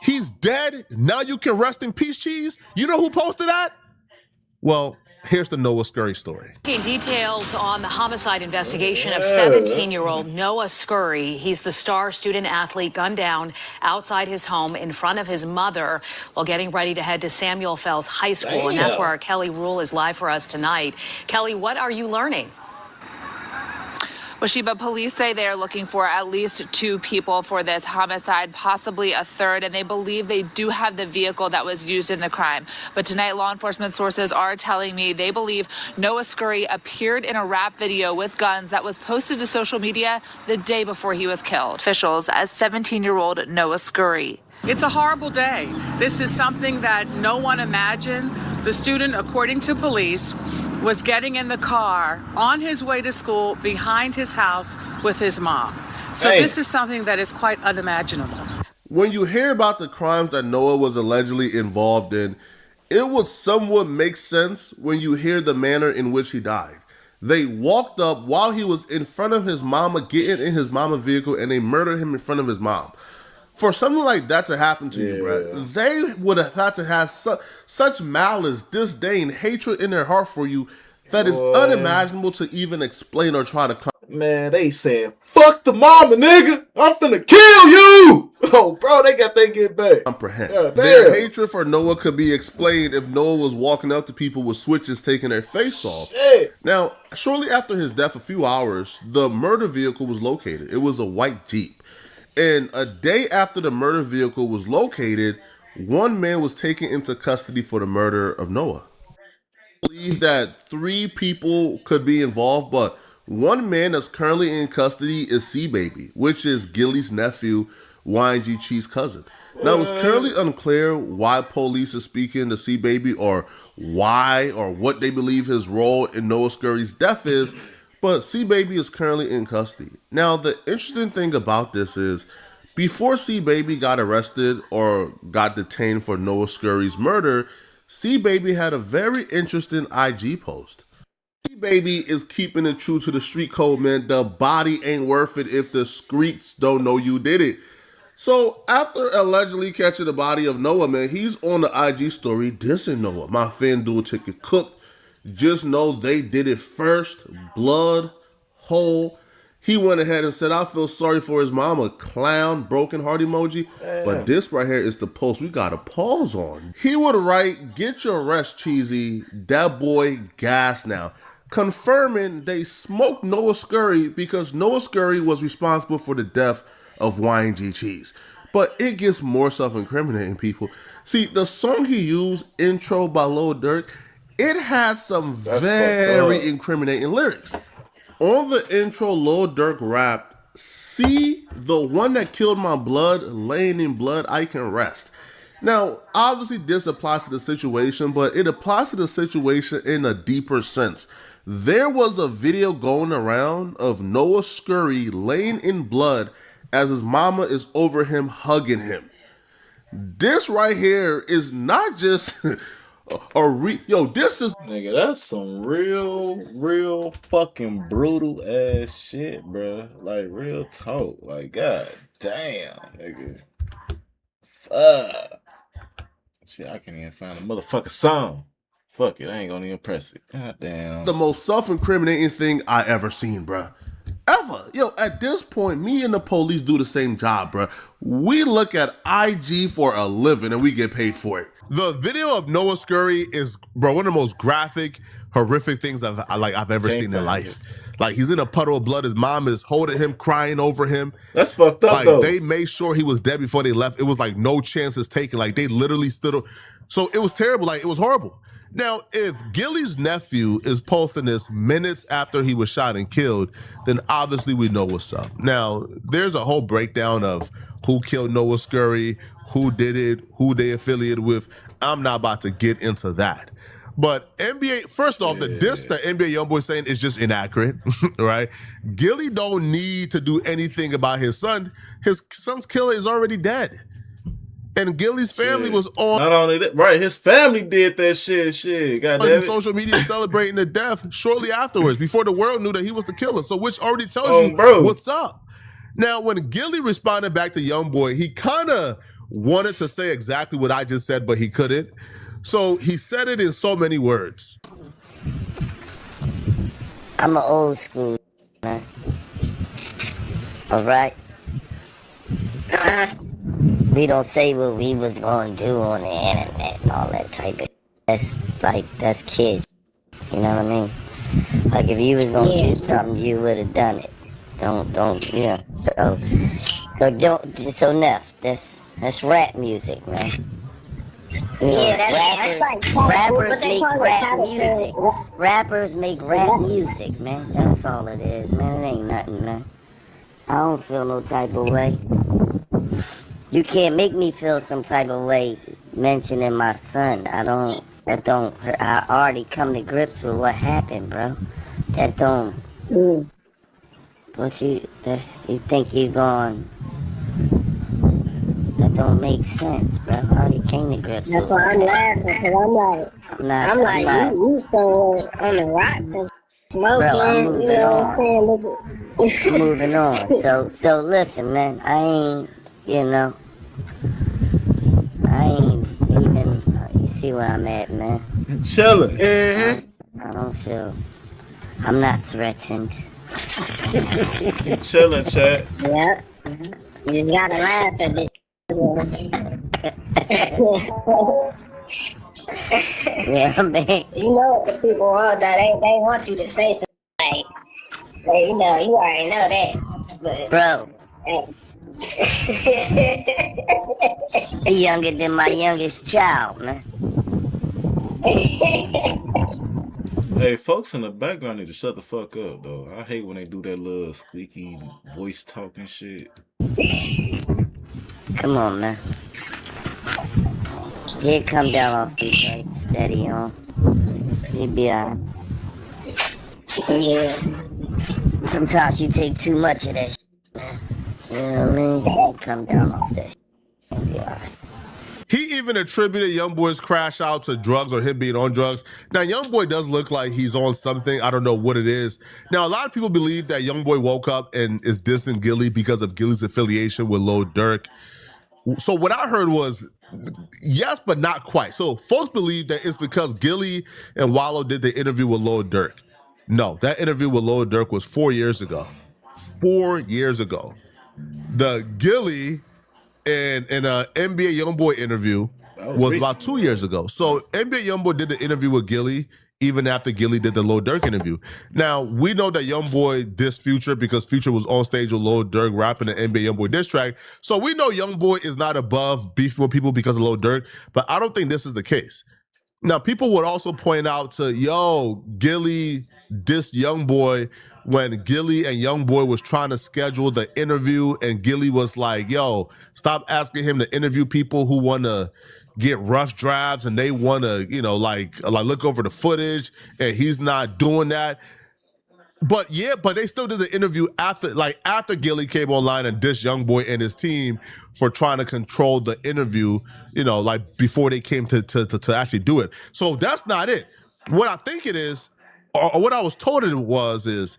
"He's dead, now you can rest in peace, cheese"? You know who posted that? Well, here's the Noah Scurry story. Details on the homicide investigation of 17-year-old Noah Scurry. He's the star student athlete gunned down outside his home in front of his mother while getting ready to head to Samuel Fells High School. And that's where our Kelly Rule is live for us tonight. Kelly, what are you learning? Well, Sheba, police say they are looking for at least 2 people for this homicide, possibly a third, and they believe they do have the vehicle that was used in the crime. But tonight, law enforcement sources are telling me they believe Noah Scurry appeared in a rap video with guns that was posted to social media the day before he was killed. Officials as 17-year-old Noah Scurry. It's a horrible day. This is something that no one imagined. The student, according to police, was getting in the car on his way to school behind his house with his mom. So this is something that is quite unimaginable. When you hear about the crimes that Noah was allegedly involved in, it would somewhat make sense when you hear the manner in which he died. They walked up while he was in front of his mama, getting in his mama vehicle, and they murdered him in front of his mom. For something like that to happen to you, bro, they would have had to have such malice, disdain, hatred in their heart for you that is unimaginable to even explain or try to come. Man, they said, fuck the mama, nigga. I'm finna kill you. Oh, bro, they got that get back. Comprehend. Yeah, their hatred for Noah could be explained if Noah was walking up to people with switches taking their face off. Shit. Now, shortly after his death, a few hours, the murder vehicle was located. It was a white Jeep. And a day after the murder vehicle was located, one man was taken into custody for the murder of Noah. I believe that 3 people could be involved, but one man that's currently in custody is C-Baby, which is Gilly's nephew, YG Chee's cousin. Now, it's currently unclear why police is speaking to C-Baby or why or what they believe his role in Noah Scurry's death is, but C-Baby is currently in custody. Now, the interesting thing about this is, before C-Baby got arrested or got detained for Noah Scurry's murder, C-Baby had a very interesting IG post. C-Baby is keeping it true to the street code, man. The body ain't worth it if the streets don't know you did it. So, after allegedly catching the body of Noah, man, he's on the IG story dissing Noah. My FanDuel ticket cooked. Just know they did it first, blood, whole. He went ahead and said, I feel sorry for his mama, clown, broken heart emoji. But this right here is the post we got to pause on. He would write, get your rest, Cheesy, that boy gas now. Confirming they smoked Noah Scurry because Noah Scurry was responsible for the death of YG Cheese. But it gets more self-incriminating, people. See, the song he used, Intro by Lil Durk, it had some very incriminating lyrics. On the intro, Lil Durk rapped, see, the one that killed my blood, laying in blood, I can rest. Now, obviously this applies to the situation, but it applies to the situation in a deeper sense. There was a video going around of Noah Scurry laying in blood as his mama is over him hugging him. This right here is not just... this is nigga, that's some real fucking brutal ass shit, bro. Like real talk. Like god damn, nigga. Fuck. Shit, I can't even find a motherfucking song. Fuck it, I ain't gonna even press it. God damn. The most self-incriminating thing I ever seen, bro. Ever. Yo, at this point, me and the police do the same job, bro. We look at IG for a living and we get paid for it. The video of Noah Scurry is, bro, one of the most graphic, horrific things I've ever seen in life. Like, he's in a puddle of blood. His mom is holding him, crying over him. That's fucked up, though. They made sure he was dead before they left. It was like no chances taken. Like, they literally stood. So it was terrible. Like, it was horrible. Now, if Gilly's nephew is posting this minutes after he was shot and killed, then obviously we know what's up. Now, there's a whole breakdown of who killed Noah Scurry, who did it, who they affiliated with. I'm not about to get into that. But NBA, first off, the diss that NBA YoungBoy saying is just inaccurate, right? Gilly don't need to do anything about his son. His son's killer is already dead. And Gilly's family was on. Not only that, right? His family did that shit. God damn it. Social media celebrating the death shortly afterwards, before the world knew that he was the killer. So, which already tells you what's up. Now, when Gilly responded back to YoungBoy, he kind of wanted to say exactly what I just said, but he couldn't. So he said it in so many words. I'm an old school man. All right. We don't say what we was going to do on the internet and all that type of. That's kids. You know what I mean? Like if you was going to do something, you would have done it. Yeah. So Neff, that's rap music, man. Yeah, that's like rappers what they make call rap it, music. Rappers make rap music, man. That's all it is, man. It ain't nothing, man. I don't feel no type of way. You can't make me feel some type of way mentioning my son. That don't hurt. I already come to grips with what happened, bro. That don't. You think you going? That don't make sense, bro. I already came to grips. That's why I'm laughing, because I'm like, you somewhere on the rocks and smoking. Bro, I'm moving on. What I'm saying? Moving on. So listen, man. I ain't even. You see where I'm at, man. Chilling. I don't feel. I'm not threatened. Chilling, chat. Yep. You gotta laugh at this. Yeah, man. You know what the people want, that they want you to say something like, you already know that. But, bro. You're younger than my youngest child, man. Hey, folks in the background need to shut the fuck up, though. I hate when they do that little squeaky voice talking shit. Come on, man. He'll come down off these right, steady on. He'll be alright. Yeah. Sometimes you take too much of that shit, man. You know what I mean? He'll come down off that shit. He'll be alright. He even attributed YoungBoy's crash out to drugs or him being on drugs. Now, YoungBoy does look like he's on something. I don't know what it is. Now, a lot of people believe that YoungBoy woke up and is dissing Gilly because of Gilly's affiliation with Lil Durk. So what I heard was, yes, but not quite. So folks believe that it's because Gilly and Wallow did the interview with Lil Durk. No, that interview with Lil Durk was 4 years ago. 4 years ago. The Gilly and NBA YoungBoy interview was about 2 years ago. So NBA YoungBoy did the interview with Gilly even after Gilly did the Lil Durk interview. Now, we know that YoungBoy dissed Future because Future was on stage with Lil Durk rapping the NBA YoungBoy diss track. So we know YoungBoy is not above beefing with people because of Lil Durk, but I don't think this is the case. Now, people would also point out to, Gilly dissed YoungBoy when Gilly and YoungBoy was trying to schedule the interview, and Gilly was like, stop asking him to interview people who want to get rough drafts and they want to, like look over the footage, and he's not doing that. But they still did the interview after Gilly came online and dissed YoungBoy and his team for trying to control the interview, before they came to actually do it. So that's not it. What I think it is, or what I was told it was, is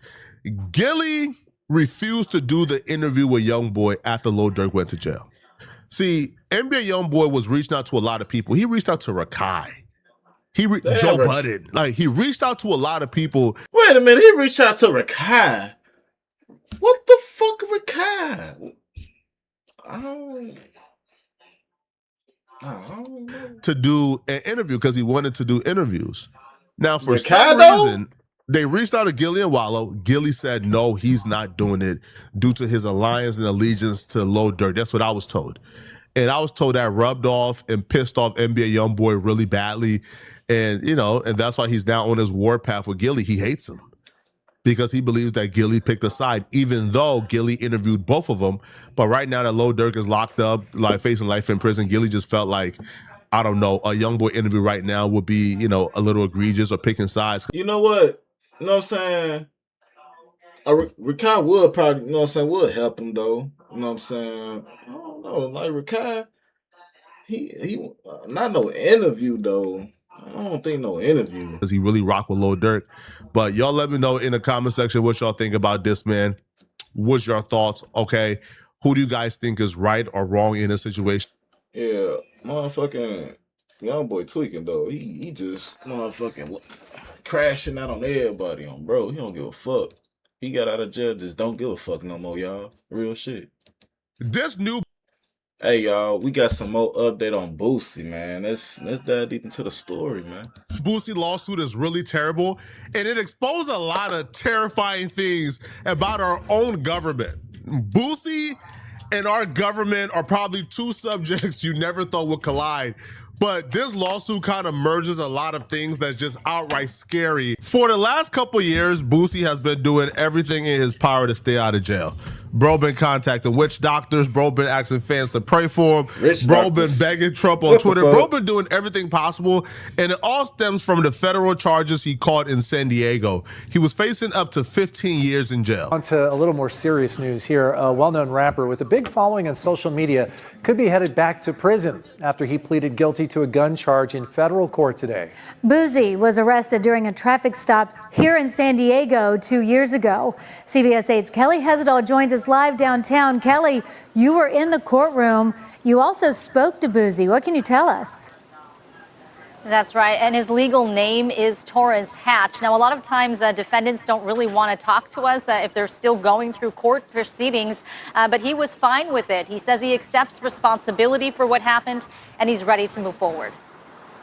Gilly refused to do the interview with YoungBoy after Lil Durk went to jail. See, NBA YoungBoy was reaching out to a lot of people. He reached out to Rakai. Joe Budden. He reached out to a lot of people. Wait a minute, he reached out to Rakai. What the fuck, Rakai? I don't know. To do an interview because he wanted to do interviews. Now, for some reason, they reached out to Gilly and Wallow. Gilly said no, he's not doing it due to his alliance and allegiance to Lil Durk. That's what I was told. And I was told that rubbed off and pissed off NBA YoungBoy really badly. And, and that's why he's now on his warpath with Gilly. He hates him because he believes that Gilly picked a side, even though Gilly interviewed both of them. But right now that Lil Durk is locked up, facing life in prison, Gilly just felt like, I don't know, a YoungBoy interview right now would be, a little egregious or picking sides. You know what? You know what I'm saying? Rakai would probably, would help him though. You know what I'm saying? I don't know. Like Rakai, he not no interview though. I don't think no interview. Because he really rock with Lil Durk. But y'all let me know in the comment section what y'all think about this, man. What's your thoughts? Okay. Who do you guys think is right or wrong in this situation? Yeah, motherfucking YoungBoy tweaking though. He just motherfucking crashing out on everybody bro. He don't give a fuck. He got out of jail, just don't give a fuck no more, y'all. Real shit. This new Hey y'all, we got some more update on Boosie, man. Let's dive deep into the story, man. Boosie lawsuit is really terrible, and it exposed a lot of terrifying things about our own government. Boosie and our government are probably two subjects you never thought would collide. But this lawsuit kind of merges a lot of things that's just outright scary. For the last couple years, Boosie has been doing everything in his power to stay out of jail. Bro been contacting witch doctors. Bro been asking fans to pray for him. Bro been begging Trump on Twitter. Bro been doing everything possible. And it all stems from the federal charges he caught in San Diego. He was facing up to 15 years in jail. On to a little more serious news here. A well-known rapper with a big following on social media could be headed back to prison after he pleaded guilty to a gun charge in federal court today. Boosie was arrested during a traffic stop here in San Diego 2 years ago. CBS 8's Kelly Hesdahl joins us live downtown. Kelly, you were in the courtroom. You also spoke to Boosie. What can you tell us? That's right, and his legal name is Torrance Hatch. Now, a lot of times defendants don't really want to talk to us if they're still going through court proceedings, but he was fine with it. He says he accepts responsibility for what happened, and he's ready to move forward.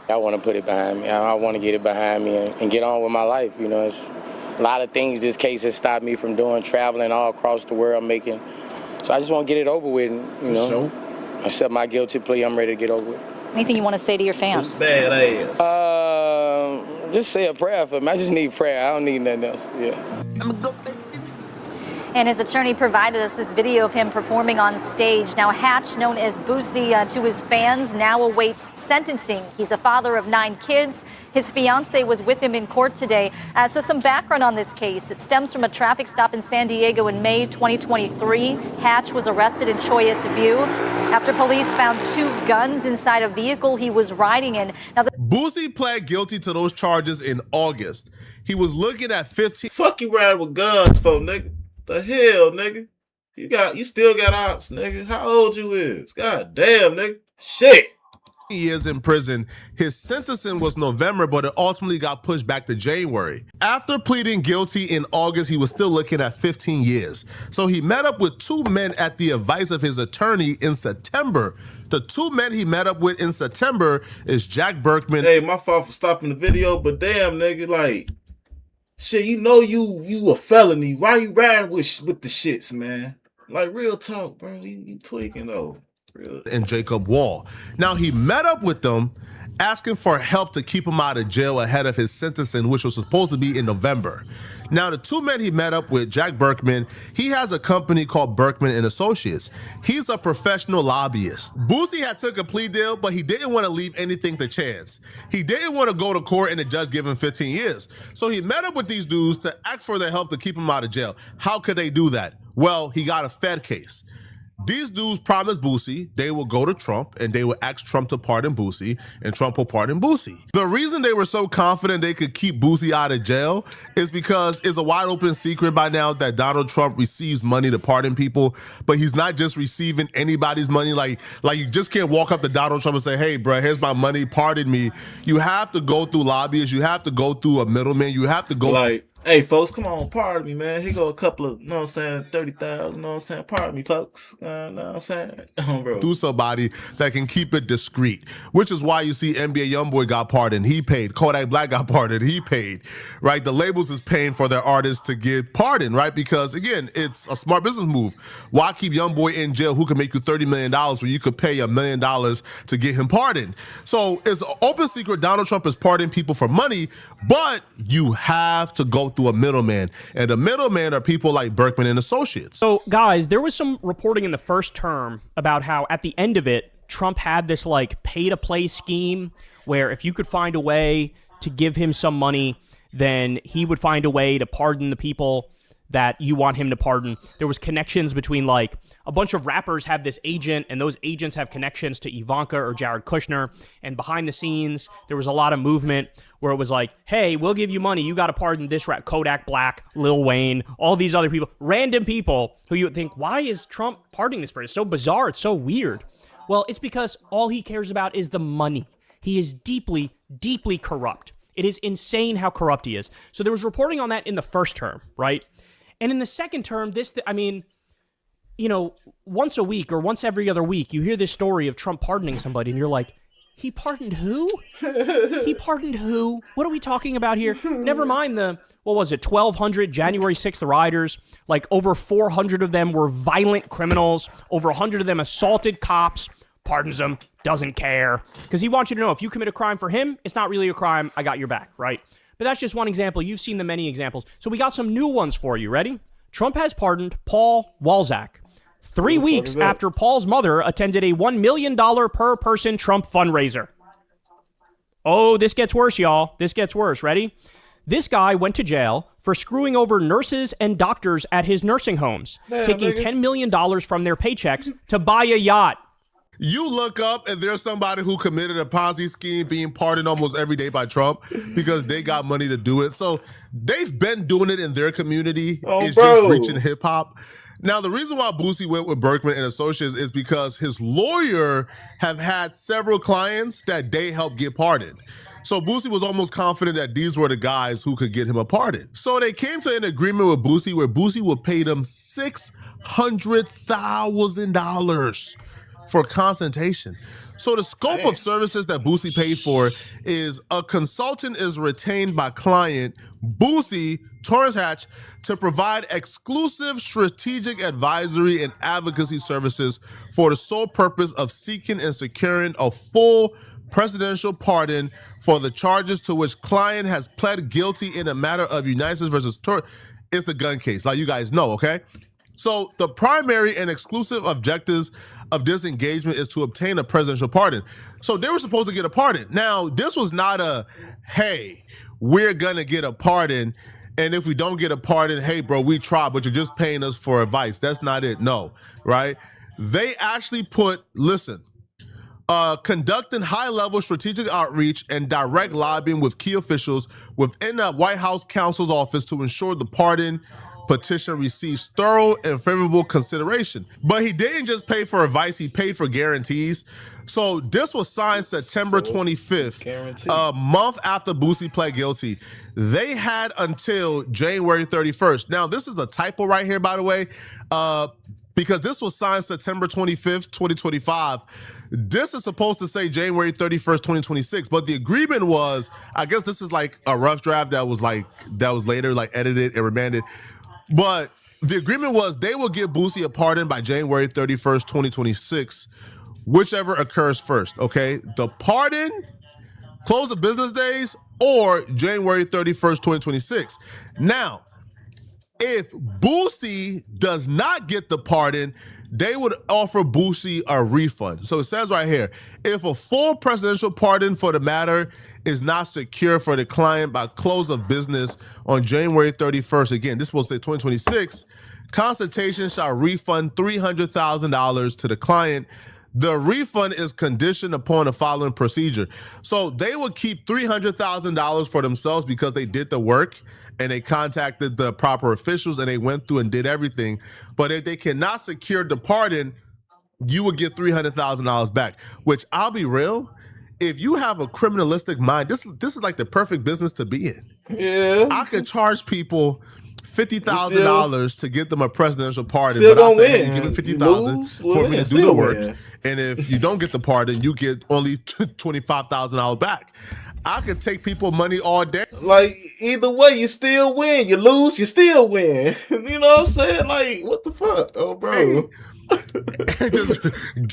I want to put it behind me. I want to get it behind me and get on with my life. You know, it's a lot of things this case has stopped me from doing, traveling all across the world, making. So I just want to get it over with, and, you know, accept my guilty plea. I'm ready to get over with. Anything you want to say to your fans? Badass. Just say a prayer for me. I just need prayer. I don't need nothing else. Yeah. And his attorney provided us this video of him performing on stage. Now, Hatch, known as Boosie to his fans, now awaits sentencing. He's a father of 9 kids. His fiance was with him in court today. So some background on this case. It stems from a traffic stop in San Diego in May 2023. Hatch was arrested in Choias View after police found 2 guns inside a vehicle he was riding in. Now, Boosie pled guilty to those charges in August. He was looking at 15. Fuck you riding with guns for, nigga. The hell, nigga? You still got ops, nigga. How old you is? God damn, nigga. Shit. Years in prison. His sentencing was November, but it ultimately got pushed back to January. After pleading guilty in August, he was still looking at 15 years. So he met up with 2 men at the advice of his attorney in September. The 2 men he met up with in September is Jack Berkman. Hey, my fault for stopping the video, but damn, nigga, like, shit, you know you a felony. Why you riding with the shits, man? Like, real talk, bro. You tweaking, though. And Jacob Wall. Now, he met up with them asking for help to keep him out of jail ahead of his sentencing, which was supposed to be in November. Now, the 2 men he met up with, Jack Berkman, he has a company called Berkman and Associates. He's a professional lobbyist. Boosie had took a plea deal, but he didn't want to leave anything to chance. He didn't want to go to court and the judge give him 15 years. So he met up with these dudes to ask for their help to keep him out of jail. How could they do that? Well, he got a Fed case. These dudes promised Boosie they will go to Trump and they will ask Trump to pardon Boosie, and Trump will pardon Boosie. The reason they were so confident they could keep Boosie out of jail is because it's a wide open secret by now that Donald Trump receives money to pardon people, but he's not just receiving anybody's money. Like you just can't walk up to Donald Trump and say, hey, bro, here's my money, pardon me. You have to go through lobbyists. You have to go through a middleman. You have to go like, hey, folks, come on, pardon me, man. Here go a couple of, you know what I'm saying, 30,000, you know what I'm saying? Pardon me, folks. You know what I'm saying? Bro. Through somebody that can keep it discreet, which is why you see NBA YoungBoy got pardoned. He paid. Kodak Black got pardoned. He paid, right? The labels is paying for their artists to get pardoned, right? Because, again, it's a smart business move. Why keep YoungBoy in jail who can make you $30 million when you could pay $1 million to get him pardoned? So it's an open secret. Donald Trump is pardoning people for money, but you have to go through a middleman, and the middleman are people like Berkman and Associates. So guys, there was some reporting in the first term about how at the end of it, Trump had this like pay to play scheme where if you could find a way to give him some money, then he would find a way to pardon the people that you want him to pardon. There was connections between like a bunch of rappers have this agent and those agents have connections to Ivanka or Jared Kushner. And behind the scenes, there was a lot of movement where it was like, hey, we'll give you money. You got to pardon this rap, Kodak Black, Lil Wayne, all these other people, random people who you would think, why is Trump pardoning this person? It's so bizarre. It's so weird. Well, it's because all he cares about is the money. He is deeply, deeply corrupt. It is insane how corrupt he is. So there was reporting on that in the first term, right? And in the second term, once a week or once every other week, you hear this story of Trump pardoning somebody, and you're like, he pardoned who? He pardoned who? What are we talking about here? Never mind the, 1,200 January 6th rioters. Like over 400 of them were violent criminals. Over 100 of them assaulted cops. Pardons them, doesn't care. Because he wants you to know, if you commit a crime for him, it's not really a crime. I got your back, right? But that's just one example. You've seen the many examples. So we got some new ones for you. Ready? Trump has pardoned Paul Walzak 3 weeks after Paul's mother attended a $1 million per person Trump fundraiser. Oh, this gets worse, y'all. This gets worse. Ready? This guy went to jail for screwing over nurses and doctors at his nursing homes, taking $10 million from their paychecks to buy a yacht. You look up and there's somebody who committed a Ponzi scheme being pardoned almost every day by Trump because they got money to do it. So they've been doing it in their community. It's just reaching hip hop. Now, the reason why Boosie went with Berkman and Associates is because his lawyer have had several clients that they helped get pardoned. So Boosie was almost confident that these were the guys who could get him a pardon. So they came to an agreement with Boosie where Boosie would pay them $600,000 for consultation. So the scope of services that Boosie paid for is a consultant is retained by client Boosie, Torrance Hatch, to provide exclusive strategic advisory and advocacy services for the sole purpose of seeking and securing a full presidential pardon for the charges to which client has pled guilty in a matter of United States versus Torrance. It's the gun case, like you guys know, okay? So the primary and exclusive objectives of this engagement is to obtain a presidential pardon. So they were supposed to get a pardon. Now, this was not a, hey, we're gonna get a pardon, and if we don't get a pardon, hey, bro, we tried, but you're just paying us for advice. That's not it, no, right? They actually put, listen, conducting high-level strategic outreach and direct lobbying with key officials within the White House counsel's office to ensure the pardon petition receives thorough and favorable consideration. But he didn't just pay for advice, he paid for guarantees. So this was signed September 25th, a month after Boosie pled guilty. They had until January 31st. Now, this is a typo right here, by the way, because this was signed September 25th, 2025. This is supposed to say January 31st, 2026, but the agreement was, I guess this is like a rough draft that was later like edited and remanded. But the agreement was they will give Boosie a pardon by January 31st, 2026, whichever occurs first, okay? The pardon, close of business days, or January 31st, 2026. Now, if Boosie does not get the pardon, they would offer Boosie a refund. So it says right here, if a full presidential pardon for the matter is not secure for the client by close of business on January 31st, again, this will say 2026, consultation shall refund $300,000 to the client. The refund is conditioned upon the following procedure. So they would keep $300,000 for themselves because they did the work and they contacted the proper officials and they went through and did everything. But if they cannot secure the pardon, you would get $300,000 back, which I'll be real, if you have a criminalistic mind, this is like the perfect business to be in. Yeah. I could charge people $50,000 to get them a presidential pardon, but I say, hey, give me $50,000 for me to do the work. And if you don't get the pardon, you get only $25,000 back. I could take people money all day. Like, either way, you still win. You lose, you still win. You know what I'm saying? Like, what the fuck? Oh, bro. Just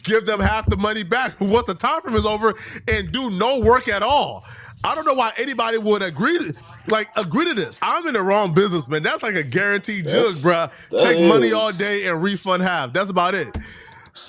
give them half the money back once the time frame is over and do no work at all. I don't know why anybody would agree to this. I'm in the wrong business, man. That's like a guaranteed jug, bruh. Take money all day and refund half. That's about it.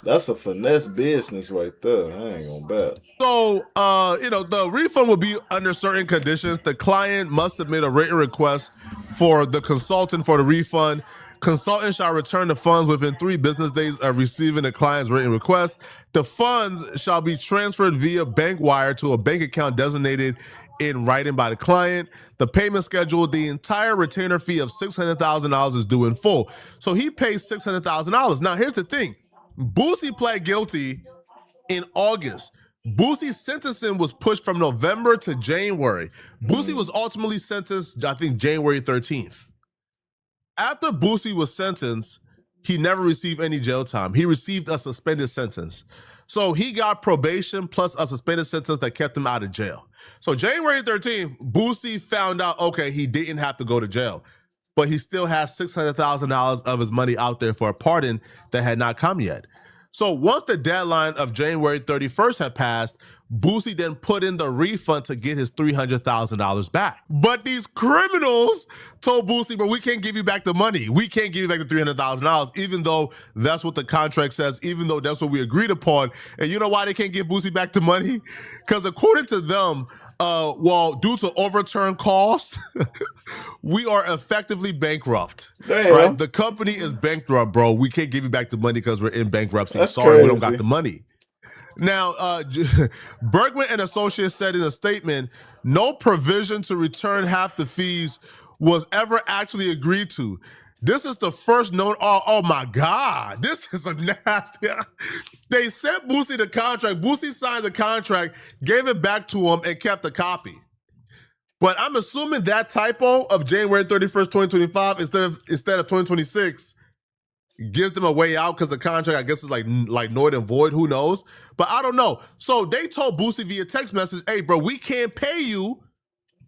That's a finesse business right there. I ain't gonna bet. So, the refund will be under certain conditions. The client must submit a written request for the consultant for the refund. Consultant shall return the funds within 3 business days of receiving the client's written request. The funds shall be transferred via bank wire to a bank account designated in writing by the client. The payment schedule, the entire retainer fee of $600,000 is due in full. So he pays $600,000. Now, here's the thing. Boosie pled guilty in August. Boosie's sentencing was pushed from November to January. Boosie was ultimately sentenced, I think, January 13th. After Boosie was sentenced, He never received any jail time. He received a suspended sentence. So he got probation plus a suspended sentence that kept him out of jail. So January 13th, Boosie found out, okay, he didn't have to go to jail, but he still has $600,000 of his money out there for a pardon that had not come yet. So once the deadline of January 31st had passed, Boosie then put in the refund to get his $300,000 back. But these criminals told Boosie, but we can't give you back the money. We can't give you back the $300,000, even though that's what the contract says, even though that's what we agreed upon. And you know why they can't give Boosie back the money? Because according to them, due to overturned costs, we are effectively bankrupt. Damn. Right? The company is bankrupt, bro. We can't give you back the money because we're in bankruptcy. That's Sorry, we don't crazy. got the money. Now, Bergman and Associates said in a statement, no provision to return half the fees was ever actually agreed to. This is the first known, oh my God, this is a nasty. They sent Boosie the contract. Boosie signed the contract, gave it back to him, and kept a copy. But I'm assuming that typo of January 31st, 2025, instead of 2026, gives them a way out because the contract, I guess, is like void and void. Who knows? But I don't know. So they told Boosie via text message, hey, bro, we can't pay you,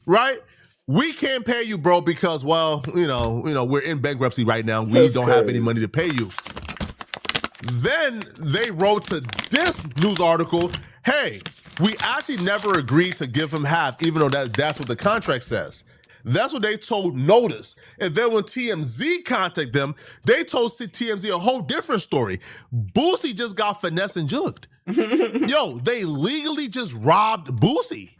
right? We can't pay you, bro, because, well, you know, we're in bankruptcy right now. We don't have any money to pay you. Then they wrote to this news article, hey, we actually never agreed to give him half, even though that's what the contract says. That's what they told Notice. And then when TMZ contacted them, they told TMZ a whole different story. Boosie just got finessed and jugged. Yo, they legally just robbed Boosie.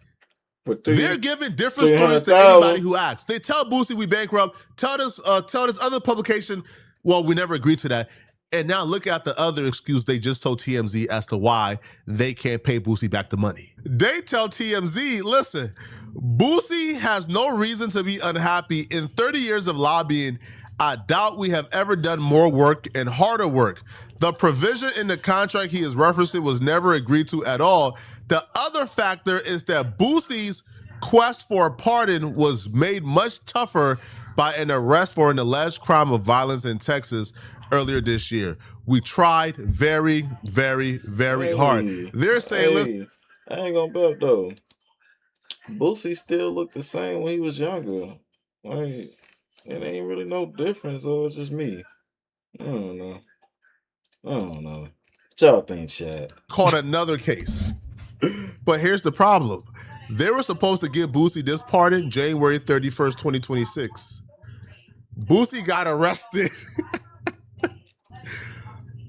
They're giving different stories to anybody who asks. They tell Boosie we bankrupt. Tell this other publication, well, we never agreed to that. And now look at the other excuse they just told TMZ as to why they can't pay Boosie back the money. They tell TMZ, listen, Boosie has no reason to be unhappy. In 30 years of lobbying, I doubt we have ever done more work and harder work. The provision in the contract he is referencing was never agreed to at all. The other factor is that Boosie's quest for a pardon was made much tougher by an arrest for an alleged crime of violence in Texas earlier this year. We tried very, very, very hard. They're saying, I ain't gonna bet though. Boosie still looked the same when he was younger. Like, it ain't really no difference, or it's just me. I don't know. What y'all think, Chad? Caught another case. But here's the problem. They were supposed to give Boosie this pardon January 31st, 2026. Boosie got arrested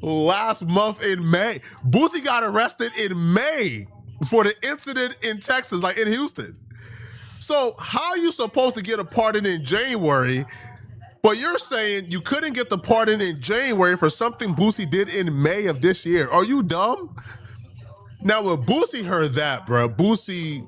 last month in May. Boosie got arrested in May for the incident in Texas, like in Houston. So how are you supposed to get a pardon in January, but you're saying you couldn't get the pardon in January for something Boosie did in May of this year? Are you dumb? Now, when Boosie heard that, bro, Boosie,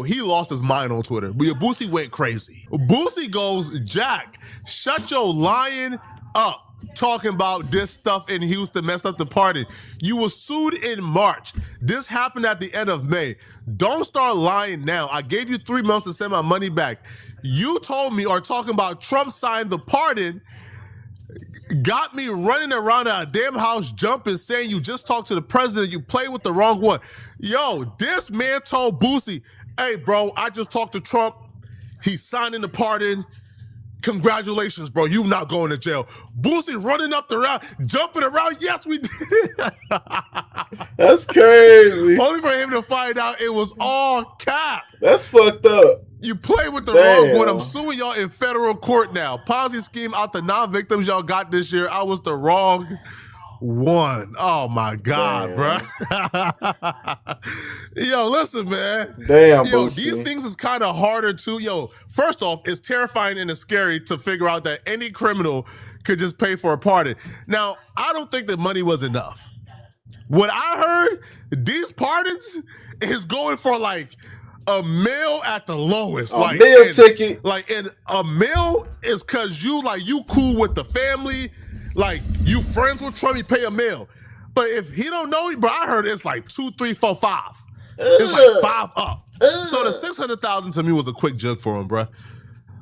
he lost his mind on Twitter. Boosie went crazy. Boosie goes, Jack, shut your lying up. Talking about this stuff in Houston messed up the party. You were sued in March. This happened at the end of May. Don't start lying now. I gave you 3 months to send my money back. You told me, or talking about Trump signed the pardon, got me running around a damn house jumping, saying you just talked to the president, you played with the wrong one. Yo, this man told Boosie, hey, bro, I just talked to Trump. He's signing the pardon. Congratulations, bro. You not going to jail. Boosie running up the route, jumping around. Yes, we did. That's crazy. Only for him to find out it was all cap. That's fucked up. You play with the wrong one. I'm suing y'all in federal court now. Ponzi scheme out the non-victims y'all got this year. I was the wrong one. Oh my God, bro. Yo, listen, man. Damn, yo, Boosie. These things is kind of harder to, first off, it's terrifying and it's scary to figure out that any criminal could just pay for a pardon. Now, I don't think the money was enough. What I heard, these pardons is going for like a meal at the lowest. A meal ticket. Like, and a meal is cause you cool with the family. Like, you friends with Trump, you pay a meal. But if he don't know you, bro, I heard it's like 2, 3, 4, 5. It's like 5 up. So the $600,000 to me was a quick jug for him, bro.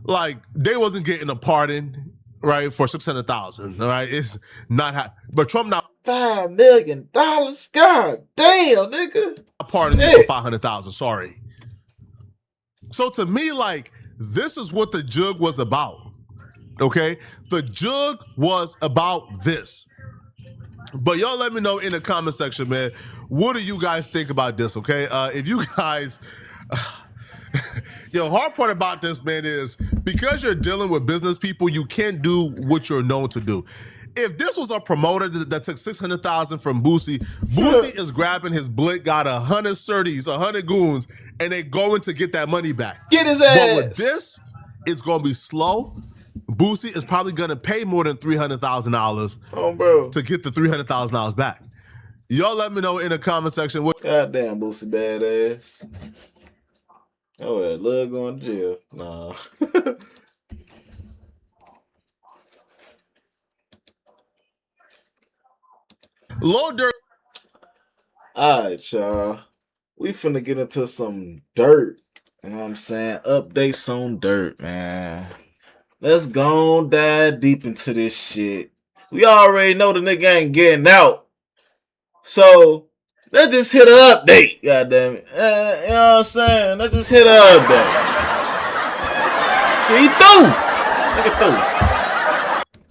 Like, they wasn't getting a pardon. right, for $600,000. All right, it's not. But Trump not $5 million. God damn, nigga. pardoning you for $500,000. Sorry. So to me, like, this is what the jug was about. Okay, the jug was about this. But y'all let me know in the comment section, man. What do you guys think about this? Okay, if you guys. Hard part about this, man, is because you're dealing with business people, you can't do what you're known to do. If this was a promoter that took $600,000 from Boosie is grabbing his blick, got 100 surdies, 100 goons, and they going to get that money back. Get his ass. But with this, it's going to be slow. Boosie is probably going to pay more than $300,000 to get the $300,000 back. Y'all let me know in the comment section. Goddamn, Boosie badass. Oh, yeah, love going to jail. Nah. Lil Durk. All right, y'all. We finna get into some dirt. You know what I'm saying? Updates on dirt, man. Let's go and dive deep into this shit. We already know the nigga ain't getting out. So, let's just hit an update, goddammit. You know what I'm saying? Let's just hit an update. See, he through. Nigga through.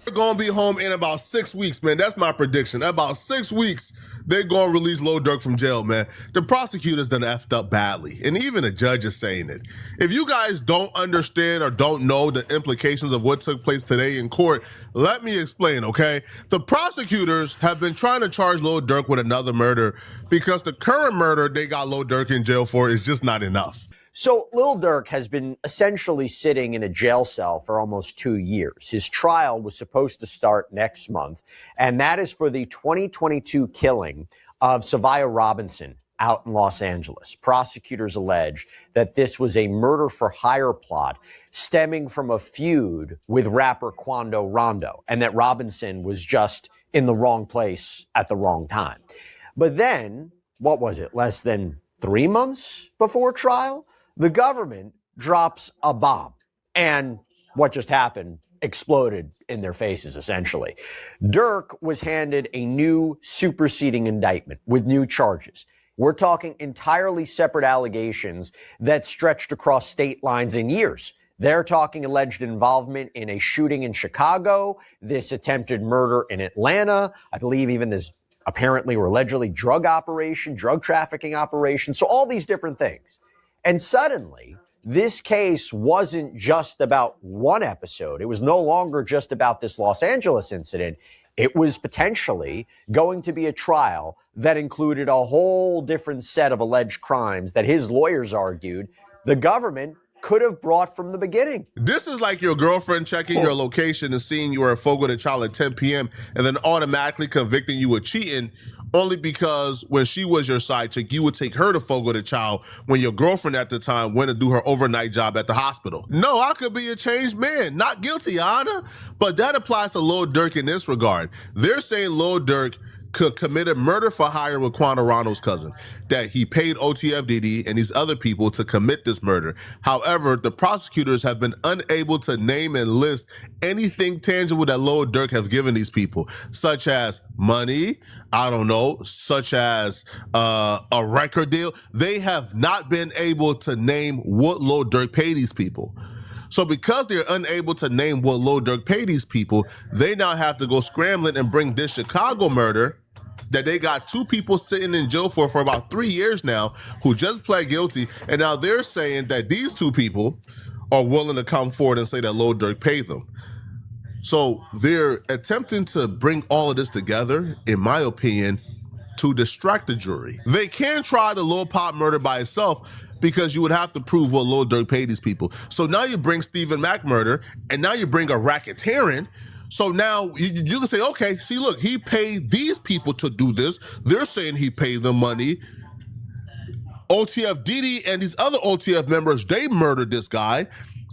They're going to be home in about 6 weeks, man. That's my prediction. About 6 weeks, they're going to release Lil Durk from jail, man. The prosecutors done effed up badly, and even the judge is saying it. If you guys don't understand or don't know the implications of what took place today in court, let me explain, okay? The prosecutors have been trying to charge Lil Durk with another murder because the current murder they got Lil Durk in jail for is just not enough. So Lil Durk has been essentially sitting in a jail cell for almost 2 years. His trial was supposed to start next month, and that is for the 2022 killing of Savia Robinson out in Los Angeles. Prosecutors allege that this was a murder-for-hire plot stemming from a feud with rapper Quando Rondo, and that Robinson was just in the wrong place at the wrong time. But then, what was it, less than 3 months before trial? The government drops a bomb, and what just happened exploded in their faces, essentially. Durk was handed a new superseding indictment with new charges. We're talking entirely separate allegations that stretched across state lines in years. They're talking alleged involvement in a shooting in Chicago, this attempted murder in Atlanta, I believe even this apparently or allegedly drug trafficking operation, so all these different things. And suddenly, this case wasn't just about one episode. It was no longer just about this Los Angeles incident. It was potentially going to be a trial that included a whole different set of alleged crimes that his lawyers argued the government could have brought from the beginning. This is like your girlfriend checking your location and seeing you were at Fogo de Chao at 10 p.m. and then automatically convicting you of cheating only because when she was your side chick, you would take her to Fogo de Chao when your girlfriend at the time went to do her overnight job at the hospital. No, I could be a changed man. Not guilty, Your Honor. But that applies to Lil Durk in this regard. They're saying Lil Durk committed murder for hire with Quando Rondo's cousin, that he paid OTF Diddy and these other people to commit this murder. However, the prosecutors have been unable to name and list anything tangible that Lil Durk has given these people, such as money, I don't know, such as a record deal. They have not been able to name what Lil Durk paid these people. So because they're unable to name what Lil Durk paid these people, they now have to go scrambling and bring this Chicago murder that they got 2 people sitting in jail for about 3 years now who just pled guilty. And now they're saying that these 2 people are willing to come forward and say that Lil Durk paid them. So they're attempting to bring all of this together, in my opinion, to distract the jury. They can try the Lil Pop murder by itself, because you would have to prove what Lil Durk paid these people. So now you bring Stephen Mack murder, and now you bring a racketeering. So now you can say, okay, see, look, he paid these people to do this. They're saying he paid them money. OTF Diddy and these other OTF members, they murdered this guy.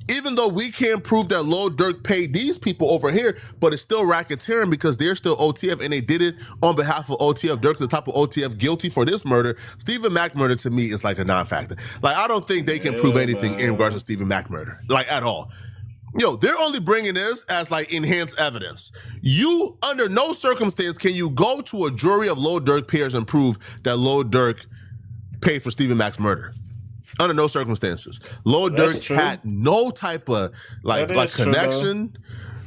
Even though we can't prove that Lil Durk paid these people over here, but it's still racketeering because they're still OTF and they did it on behalf of OTF. Durk's the type of OTF guilty for this murder. Stephen Mack murder to me is like a non-factor. Like, I don't think they can prove anything in regards to Stephen Mack murder, like, at all. Yo, they're only bringing this as like enhanced evidence. You, under no circumstance, can you go to a jury of Lil Durk peers and prove that Lil Durk paid for Stephen Mack's murder. Under no circumstances. Lil Durk had no type of like connection,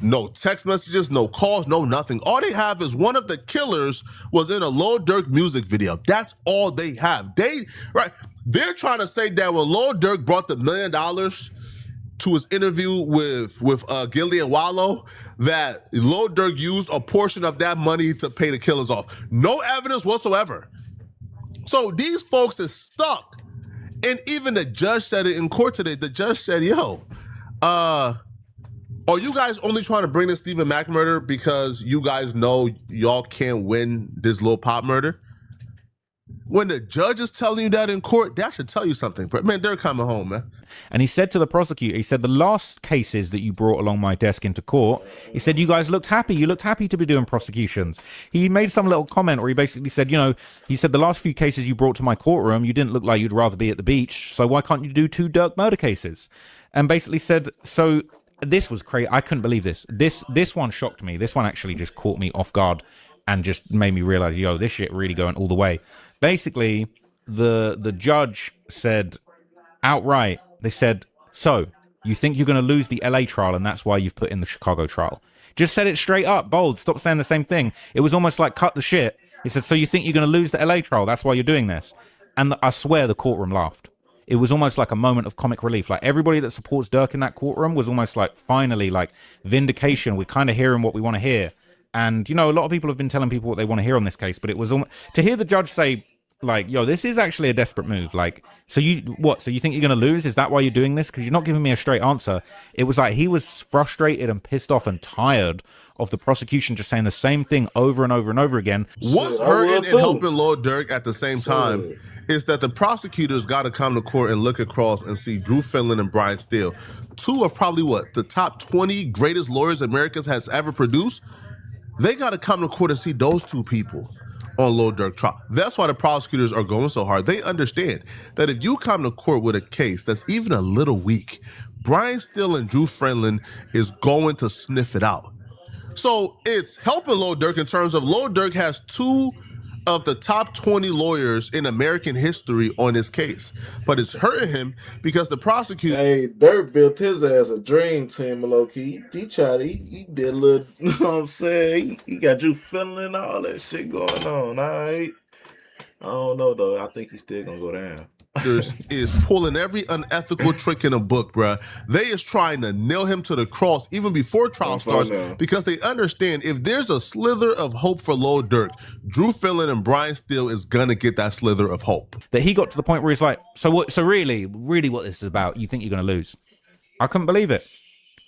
no text messages, no calls, no nothing. All they have is one of the killers was in a Lil Durk music video. That's all they have. They're trying to say that when Lil Durk brought the $1 million to his interview with Gillian Wallow, that Lil Durk used a portion of that money to pay the killers off. No evidence whatsoever. So these folks is stuck. And even the judge said it in court today. The judge said, yo, are you guys only trying to bring this Stephen Mack murder because you guys know y'all can't win this Lil Pop murder? When the judge is telling you that in court, that should tell you something. But man, they're coming home, man. And he said to the prosecutor, he said, the last cases that you brought along my desk into court, he said, you guys looked happy. You looked happy to be doing prosecutions. He made some little comment where he basically said, he said, the last few cases you brought to my courtroom, you didn't look like you'd rather be at the beach. So why can't you do 2 Durk murder cases? And basically said, so this was crazy. I couldn't believe this. This one shocked me. This one actually just caught me off guard and just made me realize, yo, this shit really going all the way. Basically, the judge said outright, they said, so you think you're going to lose the LA trial and that's why you've put in the Chicago trial? Just said it straight up, bold. Stop saying the same thing. It was almost like cut the shit. He said, so you think you're going to lose the LA trial? That's why you're doing this. And I swear the courtroom laughed. It was almost like a moment of comic relief. Like everybody that supports Durk in that courtroom was almost like finally like vindication. We're kind of hearing what we want to hear. And, a lot of people have been telling people what they want to hear on this case, but it was almost to hear the judge say, like, yo, this is actually a desperate move. Like, so you think you're going to lose? Is that why you're doing this? Because you're not giving me a straight answer. It was like he was frustrated and pissed off and tired of the prosecution just saying the same thing over and over and over again. What's hurting and helping Lil Durk at the same time is that the prosecutors got to come to court and look across and see Drew Finland and Brian Steele, 2 of probably the top 20 greatest lawyers America has ever produced. They got to come to court and see those 2 people on Lil Durk trial. That's why the prosecutors are going so hard. They understand that if you come to court with a case that's even a little weak, Brian Steele and Drew Friendland is going to sniff it out. So it's helping Lil Durk in terms of Lil Durk has 2 of the top 20 lawyers in American history on his case. But it's hurting him because the prosecutor... Hey, Durk built his ass a dream team, low-key. He did a little, you know what I'm saying? He got you feeling all that shit going on, all right? I don't know, though. I think he's still going to go down. is pulling every unethical trick in a book, bruh. They is trying to nail him to the cross even before trial starts because they understand if there's a slither of hope for Lil Durk, Drew Finland and Brian Steele is gonna get that slither of hope. That he got to the point where he's like, so really what this is about, you think you're gonna lose? I couldn't believe it.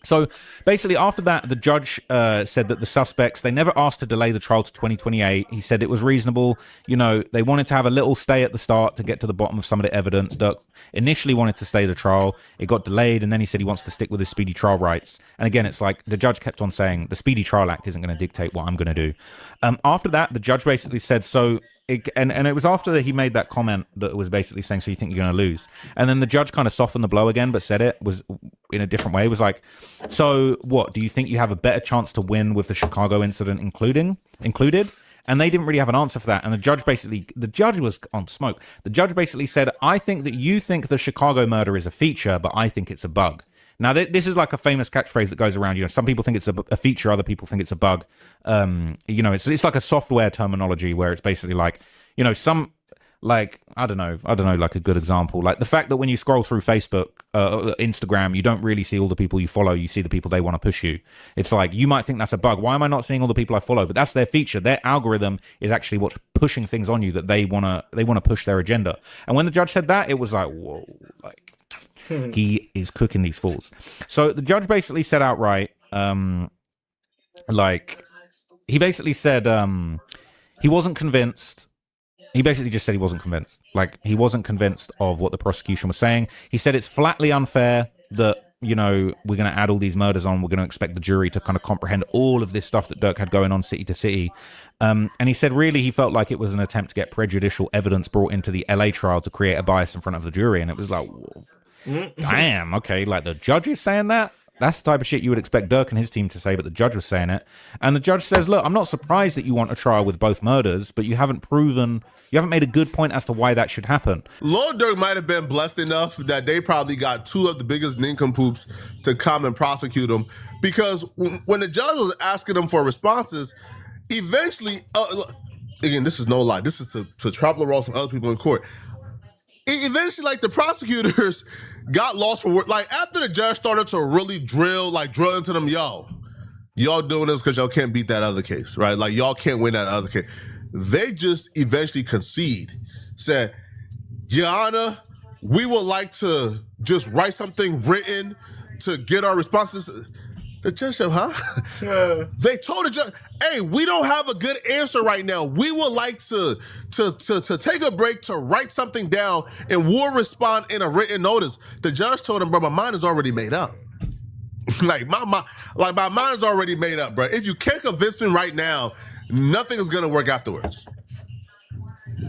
So basically after that, the judge said that the suspects, they never asked to delay the trial to 2028. He said it was reasonable. They wanted to have a little stay at the start to get to the bottom of some of the evidence. Durk initially wanted to stay the trial. It got delayed. And then he said he wants to stick with his speedy trial rights. And again, it's like the judge kept on saying the Speedy Trial Act isn't going to dictate what I'm going to do. After that, the judge basically said, and it was after he made that comment that was basically saying, so you think you're going to lose? And then the judge kind of softened the blow again, but said it was in a different way. It was like, so what, do you think you have a better chance to win with the Chicago incident included? And they didn't really have an answer for that. And the judge was on smoke. The judge basically said, I think that you think the Chicago murder is a feature, but I think it's a bug. Now, this is like a famous catchphrase that goes around. Some people think it's a feature, other people think it's a bug. It's like a software terminology where it's basically like, some, like, I don't know, like a good example. Like the fact that when you scroll through Facebook, Instagram, you don't really see all the people you follow. You see the people they want to push you. It's like, you might think that's a bug. Why am I not seeing all the people I follow? But that's their feature. Their algorithm is actually what's pushing things on you that they want to push their agenda. And when the judge said that, it was like, whoa, like, he is cooking these fools. So the judge basically said outright, he basically said he wasn't convinced. He basically just said he wasn't convinced. Like, he wasn't convinced of what the prosecution was saying. He said it's flatly unfair that, we're going to add all these murders on. We're going to expect the jury to kind of comprehend all of this stuff that Durk had going on city to city. And he said really he felt like it was an attempt to get prejudicial evidence brought into the LA trial to create a bias in front of the jury. And it was like, whoa. Damn, okay, like the judge is saying that? That's the type of shit you would expect Dirk and his team to say, but the judge was saying it. And the judge says, look, I'm not surprised that you want a trial with both murders, but you haven't made a good point as to why that should happen. Lil Durk might have been blessed enough that they probably got two of the biggest nincompoops to come and prosecute him, because when the judge was asking them for responses, eventually, again, this is no lie, this is to Trapler Ross and other people in court. Eventually, like, the prosecutors got lost for work. Like, after the judge started to really drill into them, y'all doing this because y'all can't beat that other case, right? Like, y'all can't win that other case. They just eventually concede, said, Your Honor, we would like to just write something written to get our responses. The judge said, huh? They told the judge, hey, we don't have a good answer right now. We would like to take a break to write something down and we'll respond in a written notice. The judge told him, bro, my mind is already made up. my mind is already made up, bro. If you can't convince me right now, nothing is gonna work afterwards.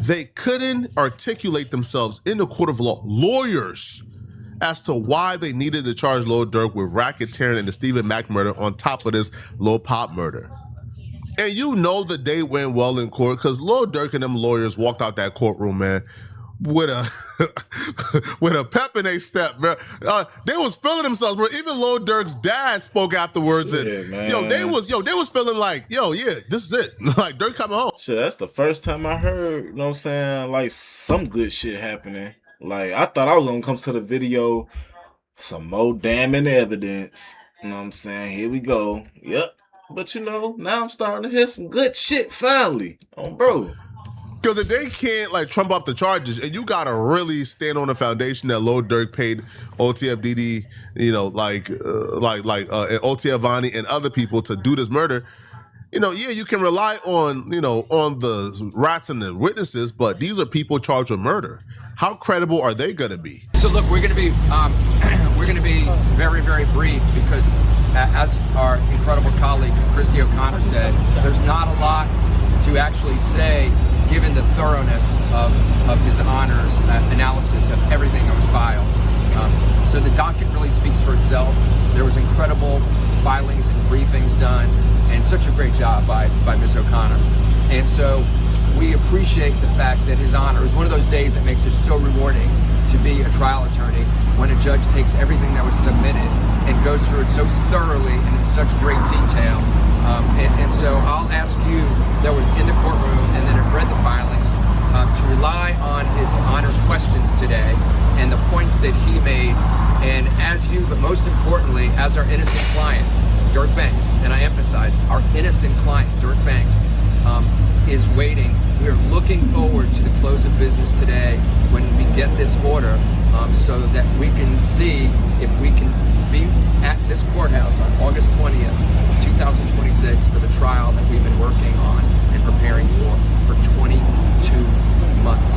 They couldn't articulate themselves in the court of law, lawyers, as to why they needed to charge Lil Durk with racketeering and the Stephen Mack murder on top of this Lil Pop murder. And you know the day went well in court because Lil Durk and them lawyers walked out that courtroom, man, with a pep in their step, bro. They was feeling themselves, bro. Even Lil Durk's dad spoke afterwards, and man. they was feeling like, yeah, this is it. Like, Durk coming home. Shit, that's the first time I heard, you know what I'm saying, like, some good shit happening. Like, I thought I was gonna come to the video, some more damning evidence. You know what I'm saying? Here we go. Yep. But now I'm starting to hear some good shit finally. Bro. Because if they can't, like, trump up the charges, and you gotta really stand on the foundation that Lil Durk paid OTF OTF Vani and other people to do this murder, you can rely on the rats and the witnesses, but these are people charged with murder. How credible are they gonna be? So look, we're gonna be very, very brief because, as our incredible colleague Christy O'Connor said, there's not a lot to actually say given the thoroughness of His Honor's analysis of everything that was filed. So the docket really speaks for itself. There was incredible filings and briefings done, and such a great job by Ms. O'Connor. And so we appreciate the fact that His Honor is one of those days that makes it so rewarding to be a trial attorney when a judge takes everything that was submitted and goes through it so thoroughly and in such great detail. And so I'll ask you that was in the courtroom and then have read the filings to rely on His Honor's questions today and the points that he made. And as you, but most importantly, as our innocent client, Dirk Banks, and I emphasize, our innocent client, Dirk Banks, is waiting. We are looking forward to the close of business today when we get this order so that we can see if we can be at this courthouse on August 20th, 2026 for the trial that we've been working on and preparing for 22 months.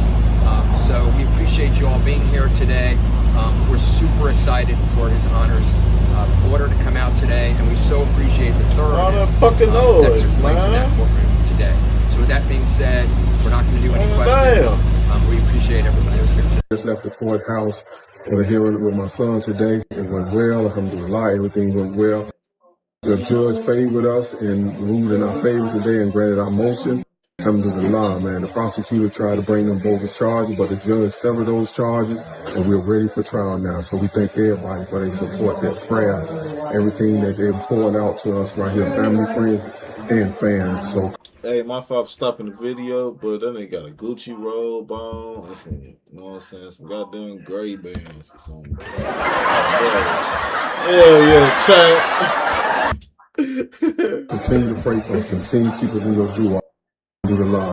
So we appreciate you all being here today. We're super excited for His Honor's order to come out today, and we so appreciate the thoroughness that took place in that courtroom today. So with that being said, we're not going to do any questions. We appreciate everybody who's here today. Just left the courthouse for the hearing with my son today. It went well. Alhamdulillah, everything went well. The judge favored us and ruled in our favor today and granted our motion. Alhamdulillah, man. The prosecutor tried to bring them bogus charges, but the judge severed those charges, and we're ready for trial now. So we thank everybody for their support, their prayers, everything that they're pouring out to us right here, family, friends, and fans. So. Hey, my fault for stopping the video, but then they got a Gucci robe on and some, you know what I'm saying, some goddamn gray bands or something. Hell yeah, chat. Continue to pray for us. Continue to keep us in your dua. Do the lie.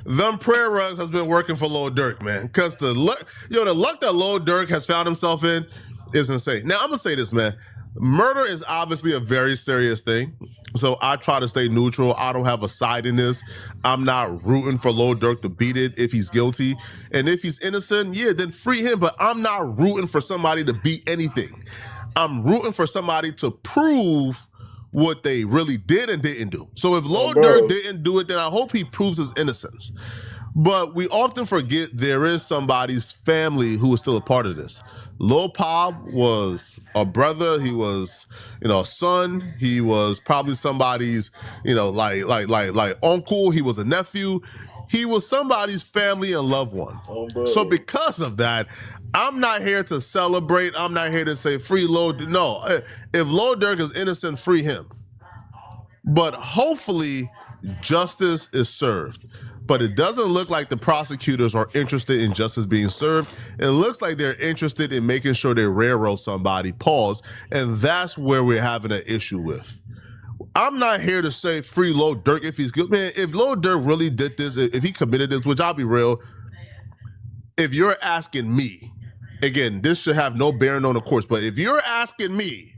Them prayer rugs has been working for Lil Durk, man. Because the luck that Lil Durk has found himself in is insane. Now, I'm going to say this, man. Murder is obviously a very serious thing. So I try to stay neutral. I don't have a side in this. I'm not rooting for Lil Durk to beat it if he's guilty. And if he's innocent, yeah, then free him. But I'm not rooting for somebody to beat anything. I'm rooting for somebody to prove what they really did and didn't do. So if Lil Durk didn't do it, then I hope he proves his innocence. But we often forget there is somebody's family who is still a part of this. Lil Pop was a brother. He was, a son. He was probably somebody's, like uncle. He was a nephew. He was somebody's family and loved one. So because of that, I'm not here to celebrate. I'm not here to say free Lil. No, if Lil Durk is innocent, free him. But hopefully justice is served. But it doesn't look like the prosecutors are interested in justice being served. It looks like they're interested in making sure they railroad somebody, pause, and that's where we're having an issue with. I'm not here to say free Lil Durk if he's good. Man, if Lil Durk really did this, if he committed this, which I'll be real, if you're asking me, again, this should have no bearing on the courts, but if you're asking me,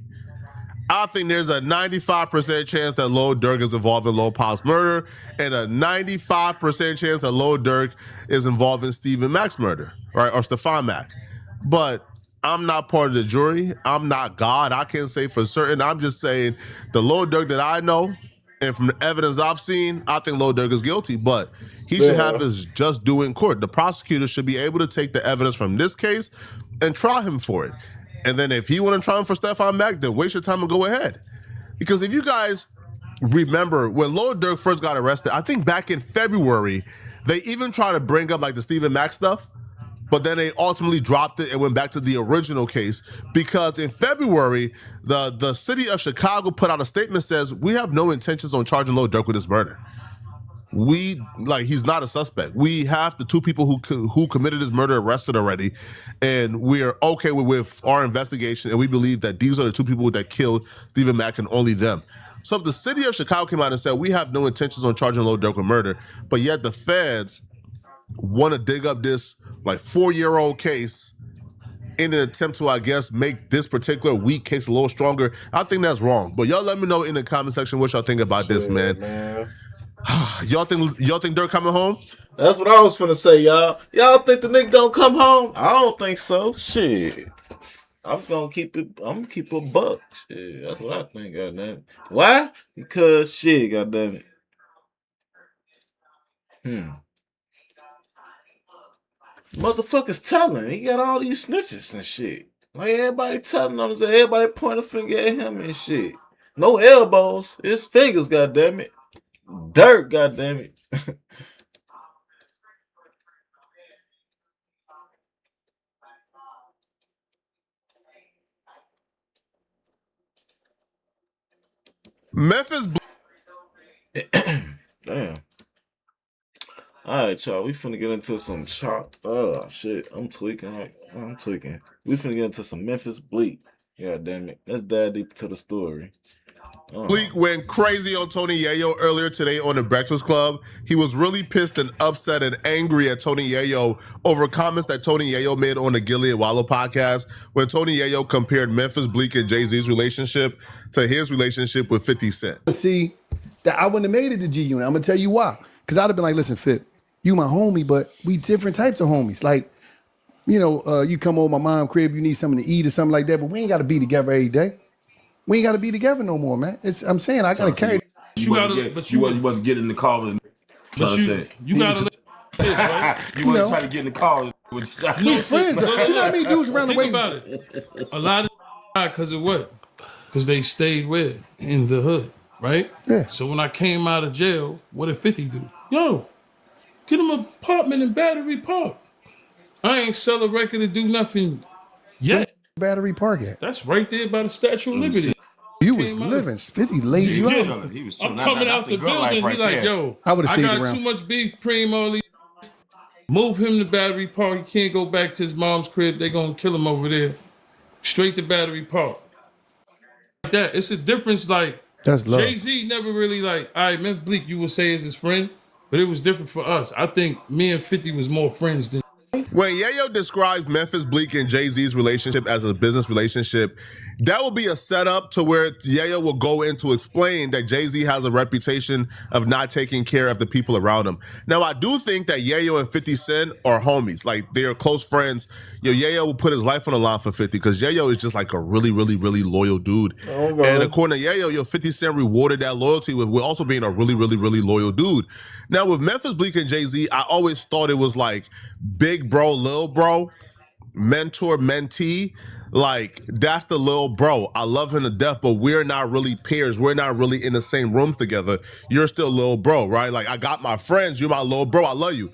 I think there's a 95% chance that Lil Durk is involved in Lil Pop's murder and a 95% chance that Lil Durk is involved in Stephen Mack's murder, right? Or Stefan Mack. But I'm not part of the jury. I'm not God. I can't say for certain. I'm just saying the Lil Durk that I know and from the evidence I've seen, I think Lil Durk is guilty, but he should have his just due in court. The prosecutor should be able to take the evidence from this case and try him for it. And then if he want to try him for Stefan Mack, then waste your time and go ahead. Because if you guys remember when Lil Durk first got arrested, I think back in February, they even tried to bring up like the Stephen Mack stuff, but then they ultimately dropped it and went back to the original case because in February, the city of Chicago put out a statement that says, we have no intentions on charging Lil Durk with this murder. He's not a suspect. We have the two people who committed this murder arrested already, and we're okay with our investigation, and we believe that these are the two people that killed Stephen Mack and only them. So if the city of Chicago came out and said, we have no intentions on charging Lil Durk with murder, but yet the feds want to dig up this 4-year-old case in an attempt to, I guess, make this particular weak case a little stronger, I think that's wrong. But y'all let me know in the comment section what y'all think about this, man. Y'all think Durk coming home? That's what I was finna say, y'all. Y'all think the nigga gonna come home? I don't think so. Shit. I'm gonna keep a buck. Shit, that's what I think, goddamn. Why? Because shit, goddamn it. Motherfuckers telling. He got all these snitches and shit. Like everybody telling him, everybody point a finger at him and shit. No elbows. It's fingers, goddamn it. Dirt, goddamn it. Memphis. Damn. All right, y'all. We finna get into some Oh shit, I'm tweaking. We finna get into some Memphis Bleak. God damn it. Let's dive deep into the story. Bleak went crazy on Tony Yayo earlier today on the Breakfast Club. He was really pissed and upset and angry at Tony Yayo over comments that Tony Yayo made on the Gilly and Wallow podcast when Tony Yayo compared Memphis Bleak and Jay-Z's relationship to his relationship with 50 Cent. See, that I wouldn't have made it to G Unit. I'm gonna tell you why. Because I'd have been like, listen, Fip, you my homie, but we different types of homies. Like, you come over my mom's crib, you need something to eat or something like that, but we ain't gotta be together every day. We ain't gotta be together no more, man. I'm saying I gotta carry. You wasn't getting in the car with. You gotta let right? You wasn't trying to get in the car. We friends. You know how many dudes around the way? Think about it. A lot of because of what? Because they stayed where? In the hood, right? Yeah. So when I came out of jail, what did 50 do? Yo, get him an apartment in Battery Park. I ain't sell a record to do nothing yet. Battery Park at? That's right there by the Statue of Liberty. You was living. 50 laid you out. He was I'm coming out the building. He like, yo, I would've stayed got around. too much beef cream on these. Move him to Battery Park. He can't go back to his mom's crib. They gonna kill him over there. Straight to Battery Park. Like that. It's a difference. Like that's love. Jay-Z never really like. All right, Memphis Bleak, you would say is his friend, but it was different for us. I think me and 50 was more friends than. When Yayo describes Memphis Bleak and Jay-Z's relationship as a business relationship, that will be a setup to where Yayo will go in to explain that Jay-Z has a reputation of not taking care of the people around him. Now, I do think that Yayo and 50 Cent are homies. Like, they are close friends. Yayo will put his life on the line for 50 because Yayo is just like a really, really, really loyal dude. And according to Yayo, 50 Cent rewarded that loyalty with also being a really, really, really loyal dude. Now, with Memphis Bleak and Jay-Z, I always thought it was like big bro, little bro. mentor mentee, like that's the little bro. I love him to death, but we're not really peers. We're not really in the same rooms together. You're still little bro, right? Like I got my friends. You're my little bro. I love you.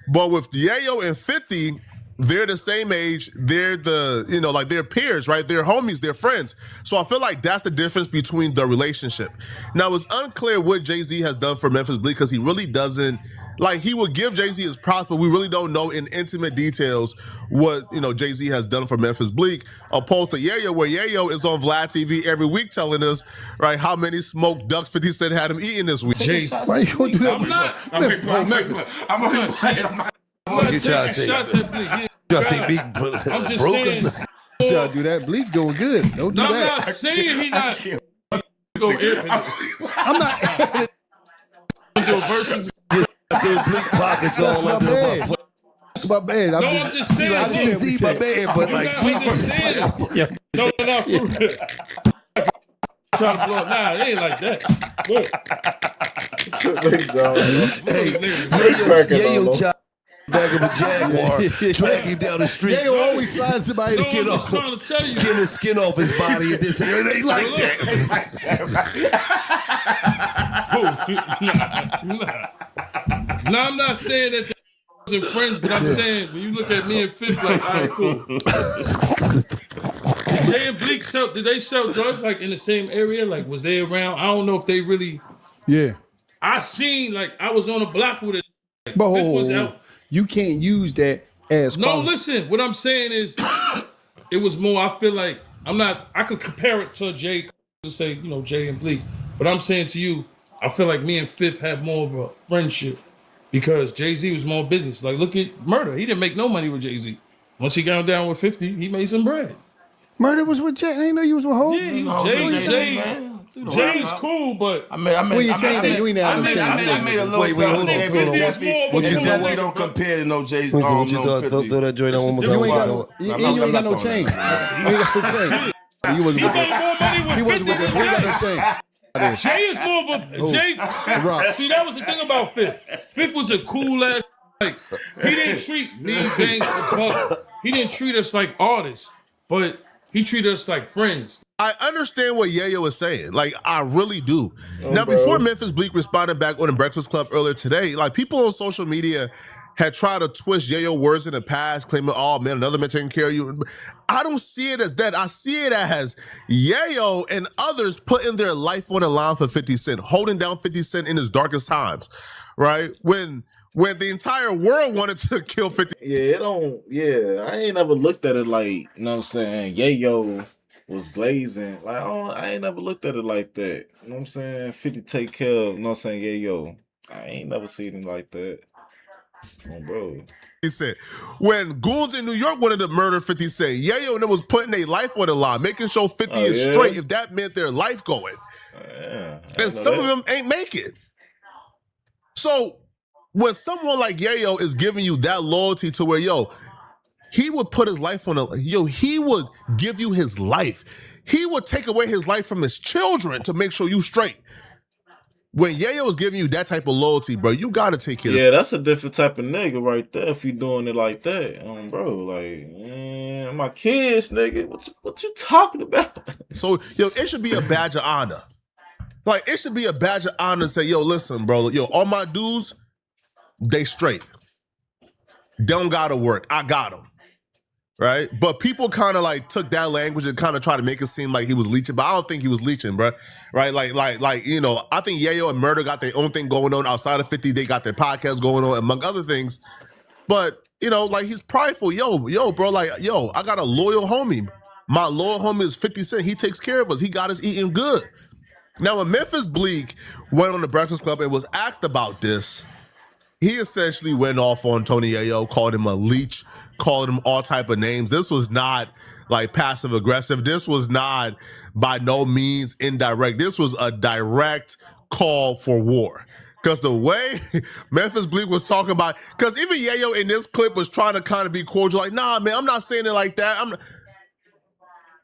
But with Yayo and 50, they're the same age. They're like they're peers, right? They're homies, they're friends. So I feel like that's the difference between the relationship. Now, it's unclear what Jay-Z has done for Memphis Bleek because he really doesn't, like he would give Jay-Z his props, but we really don't know in intimate details what, Jay-Z has done for Memphis Bleek, opposed to Yayo, where Yayo is on Vlad TV every week telling us, right, how many smoked ducks 50 Cent had him eating this week. Why you gonna do that? I'm not saying. You trying to say? Shout to Bleek. Yeah. Trying to say big I'm just broke saying. Y'all do that. Bleak doing good. Don't do No, I'm that. not saying he not. I'm not. Versus. Bleak pockets all That's under my my man. foot. That's my man. No, I'm just saying. Like Jay-Z, my man, but like I'm just saying. No. Trying to blow up. Nah, it ain't like that. Look. Hey, yo, chop back of a Jaguar, drag him down the street. They always slide somebody. Skin off, skin off his body, and this here. It ain't like that. No, I'm not saying that they wasn't friends, but I'm saying when you look at me and Fifth, like, all right, cool. Did Jay and Bleek did they sell drugs like in the same area? Like, was they around? I don't know if they really. Yeah. I seen, like, I was on a block with it. Like, But Fifth was out. you can't use that as No, listen. What I'm saying is, it was more. I feel like I could compare it to Jay to say, Jay and Bleek. But I'm saying to you, I feel like me and Fifth had more of a friendship because Jay-Z was more business. Like, look at Murder. He didn't make no money with Jay-Z. Once he got down with 50, he made some bread. Murder was with Jay. I didn't know you was with Hov. Yeah, Jay's cool, but When you change that, you ain't had no change. I made a little Wait, hold on. What you definitely don't compare to no Jay-Z. What you thought? Throw that joint on one more time. You ain't got no change. You ain't got no change. He wasn't with that. He wasn't with that. He ain't got no change. Jay is more of a Jay. See, that was the thing about Fifth. Fifth was a cool ass. Like, he didn't treat me, Banks, and Puff. He didn't treat us like artists, but he treated us like friends. I understand what Yayo is saying. Like, I really do. Now, before Memphis Bleek responded back on the Breakfast Club earlier today, like, people on social media had tried to twist Yayo words in the past, claiming, oh, man, another man taking care of you. I don't see it as that. I see it as Yayo and others putting their life on the line for 50 Cent, holding down 50 Cent in his darkest times, right? When the entire world wanted to kill 50. I ain't never looked at it like, you know what I'm saying, Yayo was glazing. Like, I ain't never looked at it like that. You know what I'm saying? 50 take care of, you know what I'm saying, Yayo. I ain't never seen him like that. Oh, bro. He said, when goons in New York wanted to murder 50 Cent, Yayo and them was putting their life on the line, making sure 50 is straight if that meant their life going. And some of them ain't make it. So when someone like Yayo is giving you that loyalty to where, he would put his life on he would give you his life. He would take away his life from his children to make sure you straight. When Yayo is giving you that type of loyalty, bro, you gotta take care of Yeah, that's a different type of nigga right there if you doing it like that. Bro, like, my kids, nigga, what you talking about? So, it should be a badge of honor. Like, it should be a badge of honor to say, listen, bro, all my dudes, they straight. Don't gotta work. I got them. Right? But people kind of like took that language and kind of tried to make it seem like he was leeching, but I don't think he was leeching, bro. Right? Like, I think Yayo and Murder got their own thing going on outside of 50. They got their podcast going on, among other things. But, like, he's prideful. Yo, bro, like, I got a loyal homie. My loyal homie is 50 Cent. He takes care of us. He got us eating good. Now, when Memphis Bleek went on the Breakfast Club and was asked about this, he essentially went off on Tony Yayo, called him a leech, called him all type of names. This was not like passive aggressive. This was not by no means indirect. This was a direct call for war. Because the way Memphis Bleek was talking about, because even Yayo in this clip was trying to kind of be cordial, like, nah, man, I'm not saying it like that.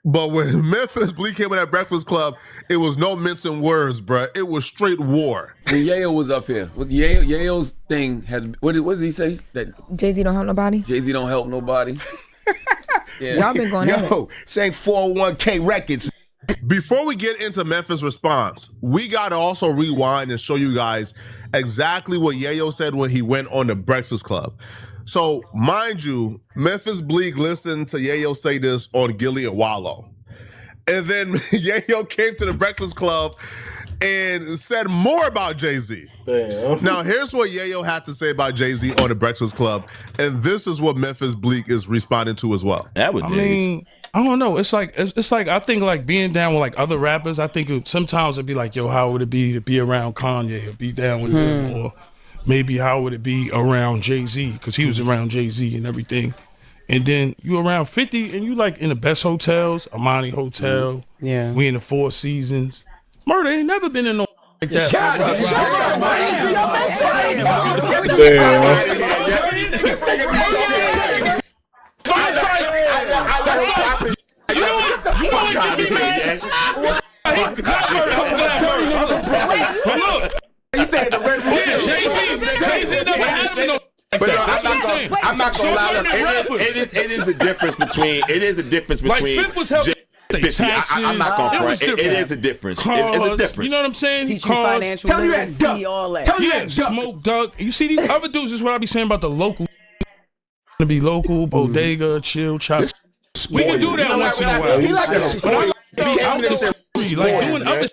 But when Memphis Bleek came in at Breakfast Club, it was no mincing words, bruh. It was straight war. When Yayo was up here, with Yayo's thing had, what did he say? That Jay-Z don't help nobody? Jay-Z don't help nobody. Y'all been going at it. Say 401k records. Before we get into Memphis' response, we got to also rewind and show you guys exactly what Yayo said when he went on the Breakfast Club. So, mind you, Memphis Bleak listened to Yayo say this on Gilly and Wallow. And then Yayo came to the Breakfast Club and said more about Jay-Z. Damn. Now, here's what Yayo had to say about Jay-Z on the Breakfast Club, and this is what Memphis Bleak is responding to as well. That was I mean, I don't know. It's like I think like being down with like other rappers. I think sometimes it'd be like, yo, how would it be to be around Kanye or be down with him, or maybe how would it be around Jay-Z, because he was around Jay-Z and everything. And then you around 50 and you like in the best hotels, Amani Hotel. Yeah. We in the Four Seasons. Murder ain't never been in no like that. You stay in the Red Room. Jay-Z never had no. But no, I'm not gonna lie. It is a difference between. Like Fifth was helping. I'm not gonna front. It is a difference. It's a difference. You know what I'm saying? Teach you financial literacy, all that. Yeah, Smoke Duck. You see these other dudes, is what I be saying about the local. To be local, bodega, chill, chop. We can do that once in a while. He like a spoiled. Like doing other.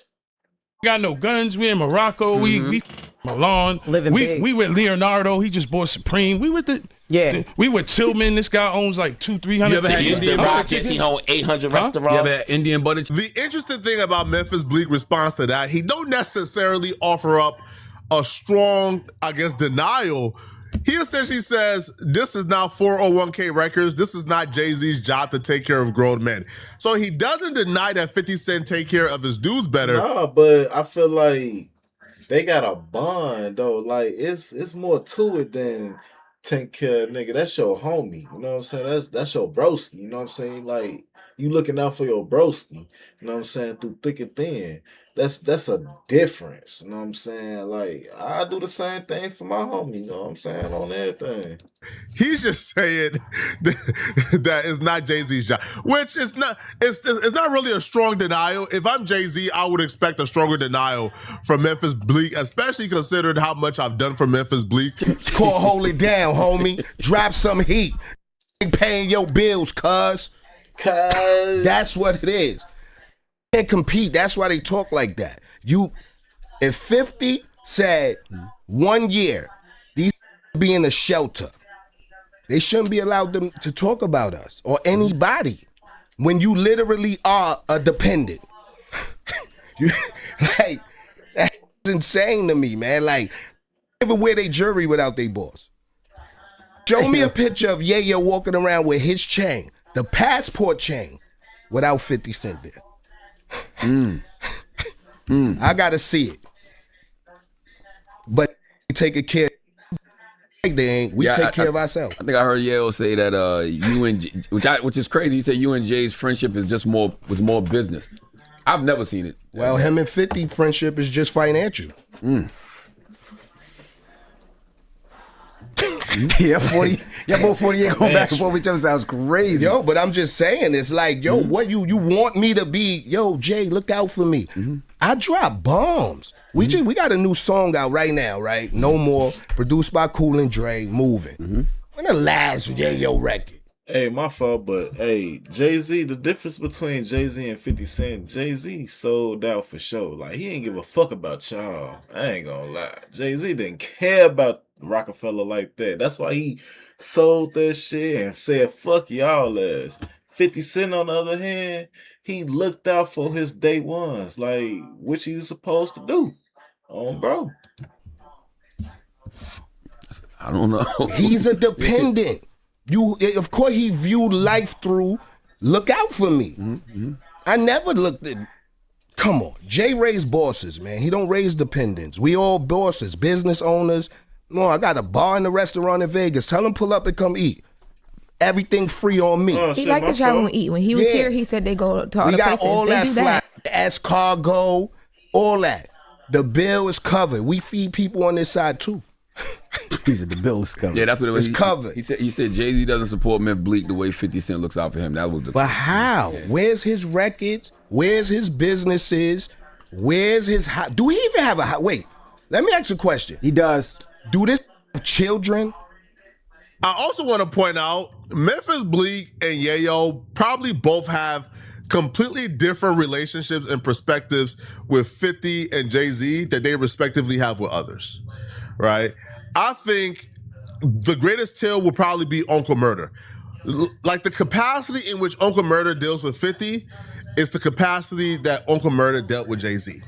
Got no guns. We in Morocco. We Milan. Living big. We with Leonardo. He just bought Supreme. We with the. Yeah. We with Tillman. This guy owns like 200-300. You ever had Indian Rockets? He owned 800 restaurants. You ever had Indian butter? The interesting thing about Memphis Bleak response to that, he don't necessarily offer up a strong, I guess, denial. He essentially says, this is now 401k records. This is not Jay-Z's job to take care of grown men. So he doesn't deny that 50 Cent take care of his dudes better. Nah, but I feel like they got a bond though. Like it's more to it than take care of nigga. That's your homie. You know what I'm saying? That's your broski. You know what I'm saying? Like you looking out for your broski. You know what I'm saying? Through thick and thin. That's a difference. You know what I'm saying? Like I do the same thing for my homie. You know what I'm saying? On everything. He's just saying that it's not Jay-Z's job, which is not. It's not really a strong denial. If I'm Jay-Z, I would expect a stronger denial from Memphis Bleak, especially considering how much I've done for Memphis Bleak. It's called hold it down, homie. Drop some heat. Ain't paying your bills, cuz. That's what it is. Can't compete. That's why they talk like that. If 50 said 1 year, these be in a shelter, they shouldn't be allowed to talk about us or anybody when you literally are a dependent. Like, that's insane to me, man. Like, they even wear their jewelry without their boss. Show me a picture of Yayo walking around with his chain, the passport chain, without 50 Cent there. I gotta see it. But taking care we take care of ourselves. I think I heard Yale say that you and which is crazy. He said you and Jay's friendship is just more business. I've never seen it. Well, him and 50 friendship is just financial. Yeah, 40. Yeah, both 48 going back and forth with each other sounds crazy. Yo, but I'm just saying, it's like, yo, what you want me to be? Yo, Jay, look out for me. I drop bombs. We got a new song out right now, right? No More, produced by Cool and Dre, Moving. When the last Yayo record? Hey, my fault, but hey, Jay-Z, the difference between Jay-Z and 50 Cent, Jay-Z sold out for sure. Like, he ain't give a fuck about y'all. I ain't gonna lie. Jay-Z didn't care about Rockefeller like that. That's why he sold that shit and said, fuck y'all ass. 50 Cent, on the other hand, he looked out for his day ones, like, what you supposed to do. Bro. I don't know. He's a dependent. Of course, he viewed life through, look out for me. I never looked at, come on, Jay raised bosses, man. He don't raise dependents. We all bosses, business owners. No, I got a bar and a restaurant in Vegas. Tell him pull up and come eat. Everything free on me. He liked to travel and eat. When he was here, he said they go to all the places. We got all they that do fly, escargot, all that. The bill is covered. We feed people on this side too. He said the bill is covered. Yeah, that's what it was. It's covered. He said Jay-Z doesn't support Memphis Bleak the way 50 Cent looks out for him. That was the. But how? Yeah. Where's his records? Where's his businesses? Where's his do he even have a wait? Let me ask you a question. He does. Do this children? I also want to point out Memphis Bleak and Yayo probably both have completely different relationships and perspectives with 50 and Jay-Z that they respectively have with others, right? I think the greatest tale will probably be Uncle Murder. Like the capacity in which Uncle Murder deals with 50 is the capacity that Uncle Murder dealt with Jay-Z.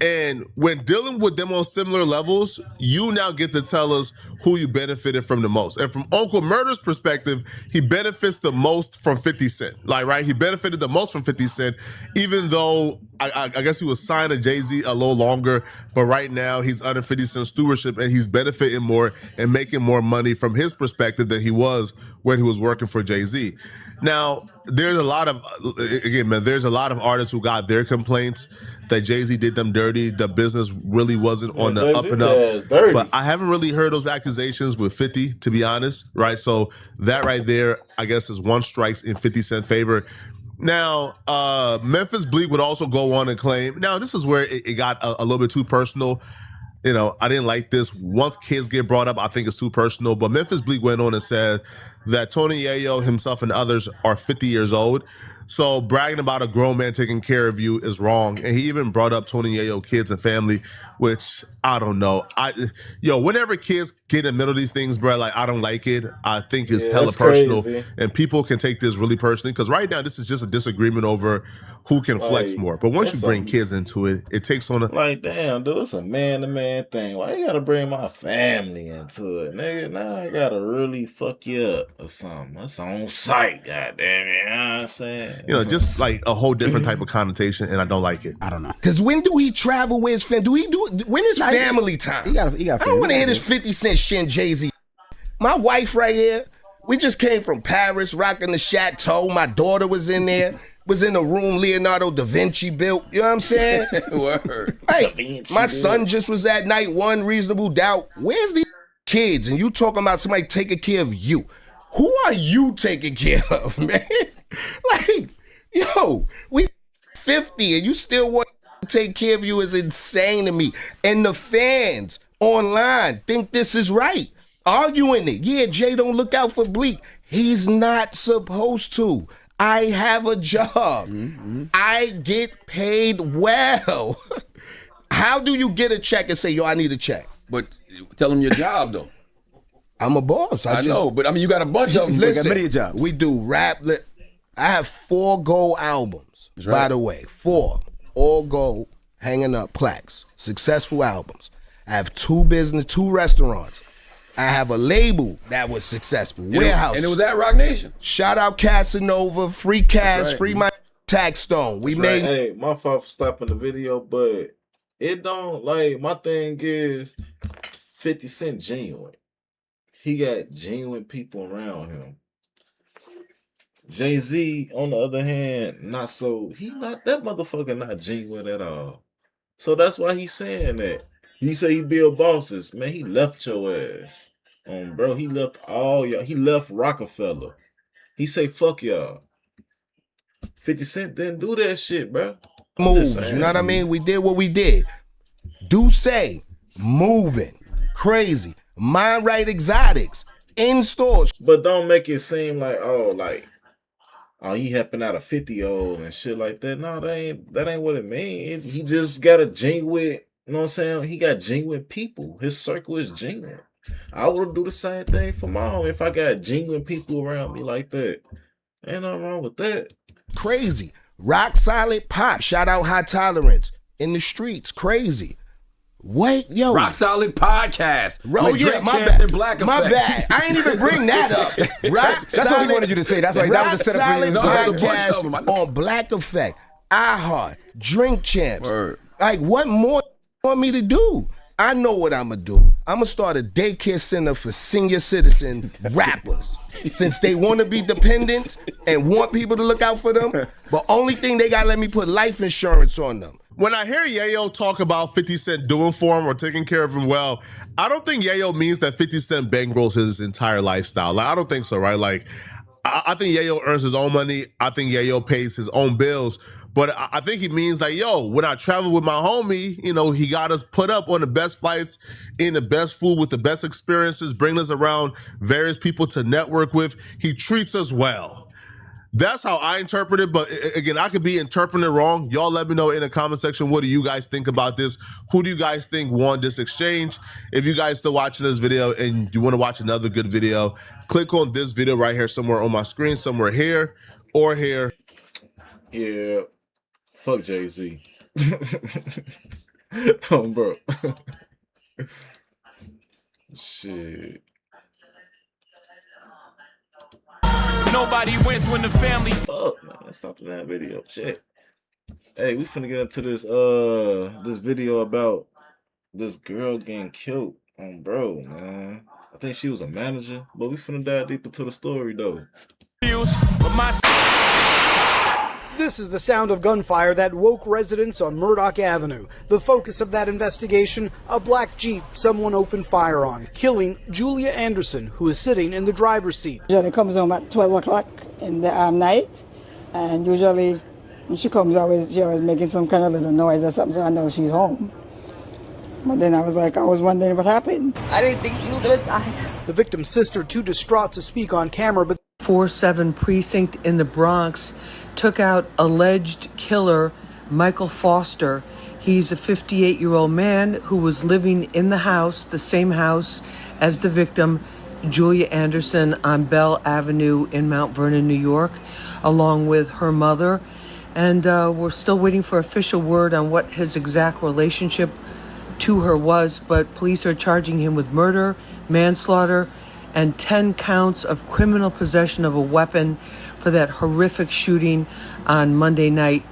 And when dealing with them on similar levels, you now get to tell us who you benefited from the most. And from Uncle Murder's perspective, he benefits the most from 50 Cent. Like, right? He benefited the most from 50 Cent, even though I guess he was signed to Jay-Z a little longer, but right now he's under 50 Cent's stewardship and he's benefiting more and making more money from his perspective than he was when he was working for Jay-Z. Now, there's a lot of, again, man, there's a lot of artists who got their complaints that Jay-Z did them dirty. The business really wasn't on the up and up. But I haven't really heard those accusations with 50, to be honest, right? So that right there, I guess, is one strikes in 50 Cent favor. Now, Memphis Bleak would also go on and claim, now this is where it got a little bit too personal. You know, I didn't like this. Once kids get brought up, I think it's too personal. But Memphis Bleak went on and said that Tony Yayo, himself, and others are 50 years old. So bragging about a grown man taking care of you is wrong. And he even brought up Tony Yayo kids and family, which I don't know. Whenever kids get in the middle of these things, bro, like I don't like it. I think it's hella personal. Crazy. And people can take this really personally. Because right now, this is just a disagreement over who can flex more. But once you bring kids into it, it takes on a... Like, damn, dude, it's a man-to-man thing. Why you gotta bring my family into it, nigga? Now I gotta really fuck you up or something. That's on site, goddamn it. You know what I'm saying? You know, just like a whole different type of connotation, and I don't like it. I don't know. Because when do he travel with his family? When is family time? He got I don't want to hear this 50 Cent shit and Jay-Z. My wife right here, we just came from Paris, rocking the Chateau. My daughter was in there. Was in the room Leonardo da Vinci built. You know what I'm saying? Word. Hey, my son just was at night one, Reasonable Doubt. Where's the kids? And you talking about somebody taking care of you. Who are you taking care of, man? Like, yo, we 50 and you still want to take care of you is insane to me. And the fans online think this is right. Arguing it. Yeah, Jay don't look out for Bleak. He's not supposed to. I have a job. Mm-hmm. I get paid well. How do you get a check and say, yo, I need a check? But tell them your job, though. I'm a boss. I know, but I mean, you got a bunch of them. Listen, got many jobs. We do rap. I have 4 gold albums, right. By the way. 4. All gold, hanging up plaques. Successful albums. I have 2 restaurants. I have a label that was successful. Warehouse. And it was at Rock Nation. Shout out Casanova, free Cass, right. Free my Tax Stone. We made. Right. Hey, my fault for stopping the video, but it don't, like, my thing is 50 Cent genuine. He got genuine people around him. Jay-Z, on the other hand, not so. He not, that motherfucker not genuine at all. So that's why he's saying that. You say he build bosses, man. He left your ass, bro. He left all y'all. He left Rockefeller. He say fuck y'all. 50 Cent didn't do that shit, bro. Moves, you know what I mean? We did what we did. Do say moving, crazy, mind right exotics in stores, but don't make it seem like he helping out a 50-year-old and shit like that. No, that ain't what it means. He just got a genuine. You know what I'm saying? He got genuine people. His circle is genuine. I would do the same thing for my own if I got genuine people around me like that. Ain't nothing wrong with that. Crazy. Rock solid pop. Shout out High Tolerance. In the streets. Crazy. Wait, yo. Rock solid podcast. Oh, yeah, my bad. My bad. I ain't even bring that up. That's what we wanted you to say. That's why that was the setup for you. Podcast on Black Effect. iHeart. Drink Champs. Word. Like, what more want me to do? I know what I'm gonna do. I'm gonna start a daycare center for senior citizens rappers. Since they want to be dependent and want people to look out for them, but only thing they gotta let me put life insurance on them. when I hear Yayo talk about 50 Cent doing for him or taking care of him well, I don't think Yayo means that 50 Cent bankrolls his entire lifestyle. Like, I don't think so, right? Like, I think Yayo earns his own money. I think Yayo pays his own bills. But I think he means like, yo, when I travel with my homie, you know, he got us put up on the best flights, in the best food, with the best experiences, bring us around various people to network with. He treats us well. That's how I interpret it. But again, I could be interpreting it wrong. Y'all let me know in the comment section. What do you guys think about this? Who do you guys think won this exchange? If you guys still watching this video and you want to watch another good video, click on this video right here somewhere on my screen, somewhere here or here. Yeah. Fuck Jay-Z. Oh, bro. Shit. Nobody wins when the family. Fuck, man. Let's stop that video. Shit. Hey, we finna get into this this video about this girl getting killed on bro, man. I think she was a manager, but we finna dive deep into the story though. This is the sound of gunfire that woke residents on Murdoch Avenue. The focus of that investigation, a black Jeep someone opened fire on, killing Julia Anderson, who is sitting in the driver's seat. Usually comes home at 12 o'clock in the night, and usually when she comes, she always making some kind of little noise or something, so I know she's home. But then I was wondering what happened. I didn't think she was gonna die. The victim's sister, too distraught to speak on camera, but 4-7 precinct in the Bronx took out alleged killer Michael Foster. He's a 58-year-old man who was living in the house, the same house as the victim, Julia Anderson, on Bell Avenue in Mount Vernon, New York, along with her mother. And we're still waiting for official word on what his exact relationship to her was, but police are charging him with murder, manslaughter, and 10 counts of criminal possession of a weapon for that horrific shooting on Monday night.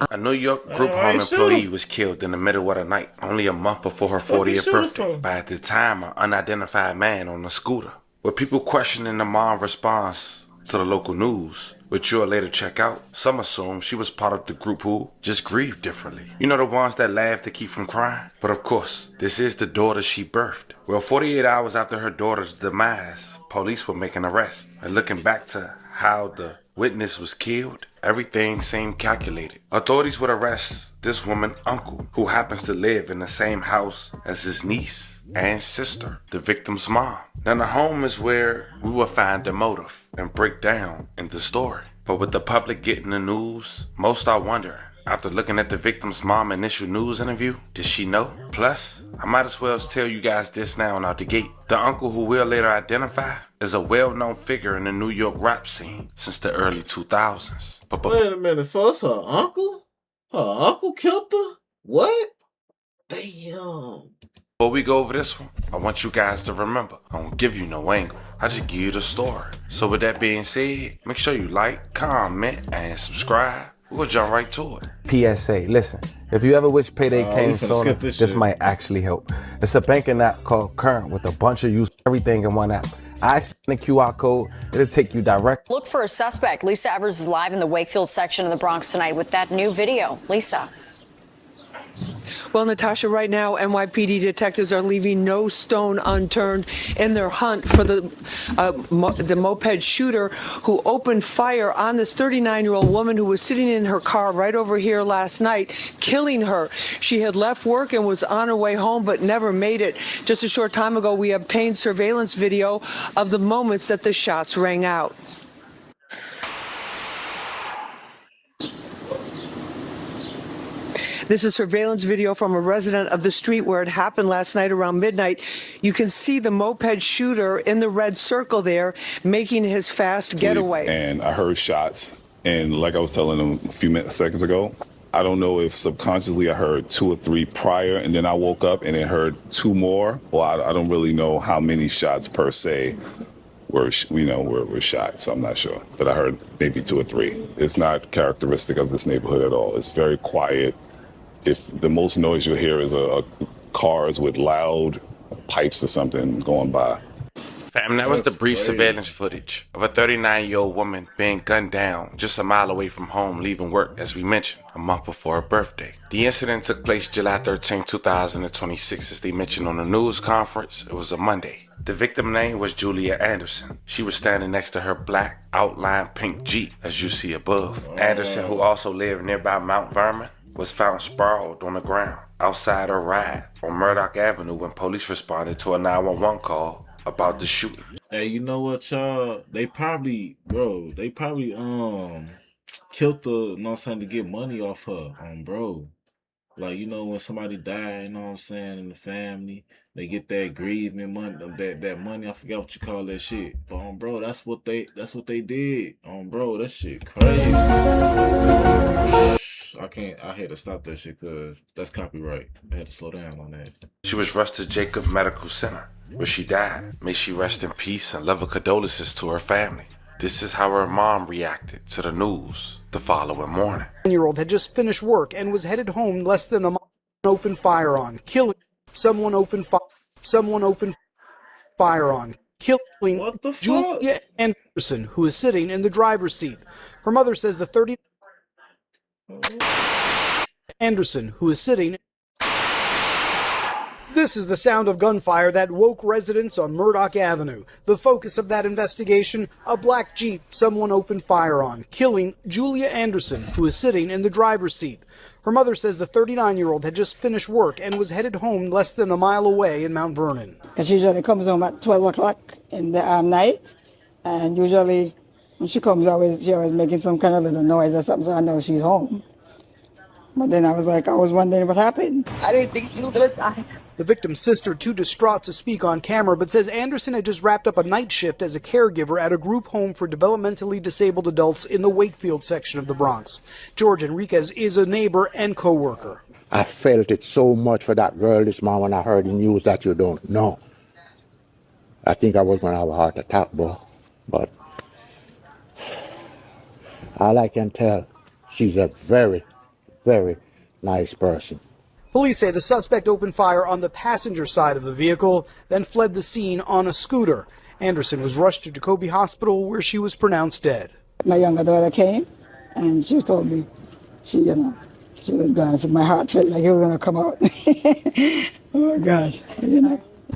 A New York group home employee was killed in the middle of the night, only a month before her 40th birthday, by at the time an unidentified man on a scooter. With people questioning the mom's response to the local news, which you'll later check out, some assume she was part of the group who just grieved differently. You know, the ones that laugh to keep from crying? But of course, this is the daughter she birthed. Well, 48 hours after her daughter's demise, police were making arrests. And looking back to how the witness was killed, everything seemed calculated. Authorities would arrest this woman's uncle, who happens to live in the same house as his niece and sister, the victim's mom. Now, the home is where we will find the motive and break down in the story. But with the public getting the news, most are wondering, after looking at the victim's mom initial news interview, did she know? Plus, I might as well tell you guys this now out the gate. The uncle, who we'll later identify, is a well-known figure in the New York rap scene since the early 2000s. But wait a minute, first her uncle? Her uncle killed her? What? Damn. Before we go over this one, I want you guys to remember, I don't give you no angle. I just give you the story. So with that being said, make sure you like, comment, and subscribe. We'll jump right to it. PSA, listen, if you ever wish payday came sooner, this might actually help. It's a banking app called Current with a bunch of use everything in one app. I actually the QR code, it'll take you direct. Look for a suspect. Lisa Evers is live in the Wakefield section of the Bronx tonight with that new video. Lisa. Well, Natasha, right now, NYPD detectives are leaving no stone unturned in their hunt for the moped shooter who opened fire on this 39-year-old woman who was sitting in her car right over here last night, killing her. She had left work and was on her way home, but never made it. Just a short time ago, we obtained surveillance video of the moments that the shots rang out. This is surveillance video from a resident of the street where it happened last night around midnight. You can see the moped shooter in the red circle there making his fast getaway. And I heard shots. And like I was telling them a few seconds ago, I don't know if subconsciously I heard 2 or 3 prior, and then I woke up and then heard 2 more. Well, I don't really know how many shots per se were shot, so I'm not sure. But I heard maybe 2 or 3. It's not characteristic of this neighborhood at all. It's very quiet. If the most noise you'll hear is cars with loud pipes or something going by. Fam, that was the That's brief crazy. surveillance footage of a 39-year-old woman being gunned down just a mile away from home, leaving work, as we mentioned, a month before her birthday. The incident took place July 13, 2026, as they mentioned on a news conference. It was a Monday. The victim name was Julia Anderson. She was standing next to her black outline pink Jeep, as you see above. Anderson, who also lived nearby Mount Vernon, was found sprawled on the ground outside her ride on Murdoch Avenue when police responded to a 911 call about the shooting. Hey, you know what, y'all? They probably killed the, you know what I'm saying, to get money off her, bro. Like, you know, when somebody die, you know what I'm saying, in the family, they get that grieving money, that money, I forgot what you call that shit. But bro, that's what they did. Bro, that shit crazy. I had to stop that shit because that's copyright. I had to slow down on that. She was rushed to Jacob Medical Center, where she died. May she rest in peace and love and condolences to her family. This is how her mom reacted to the news the following morning. 10-year-old had just finished work and was headed home less than a mile opened fire on, killing someone opened fire on, killing Julia Anderson, who is sitting in the driver's seat. Her mother says the 30 Anderson, who is sitting. This is the sound of gunfire that woke residents on Murdoch Avenue. The focus of that investigation, a black Jeep someone opened fire on, killing Julia Anderson, who is sitting in the driver's seat. Her mother says the 39-year-old had just finished work and was headed home less than a mile away in Mount Vernon. She usually comes home at 12 o'clock in the night, and usually when she comes, she always making some kind of little noise or something, so I know she's home. But then I was wondering what happened. I didn't think she was going to die. The victim's sister, too distraught to speak on camera, but says Anderson had just wrapped up a night shift as a caregiver at a group home for developmentally disabled adults in the Wakefield section of the Bronx. George Enriquez is a neighbor and co-worker. I felt it so much for that girl this morning when I heard the news that you don't know. I think I was going to have a heart attack, bro. But all I can tell, she's a very, very nice person. Police say the suspect opened fire on the passenger side of the vehicle, then fled the scene on a scooter. Anderson was rushed to Jacoby Hospital, where she was pronounced dead. My younger daughter came, and she told me she was gone. So my heart felt like it was going to come out. Oh, gosh,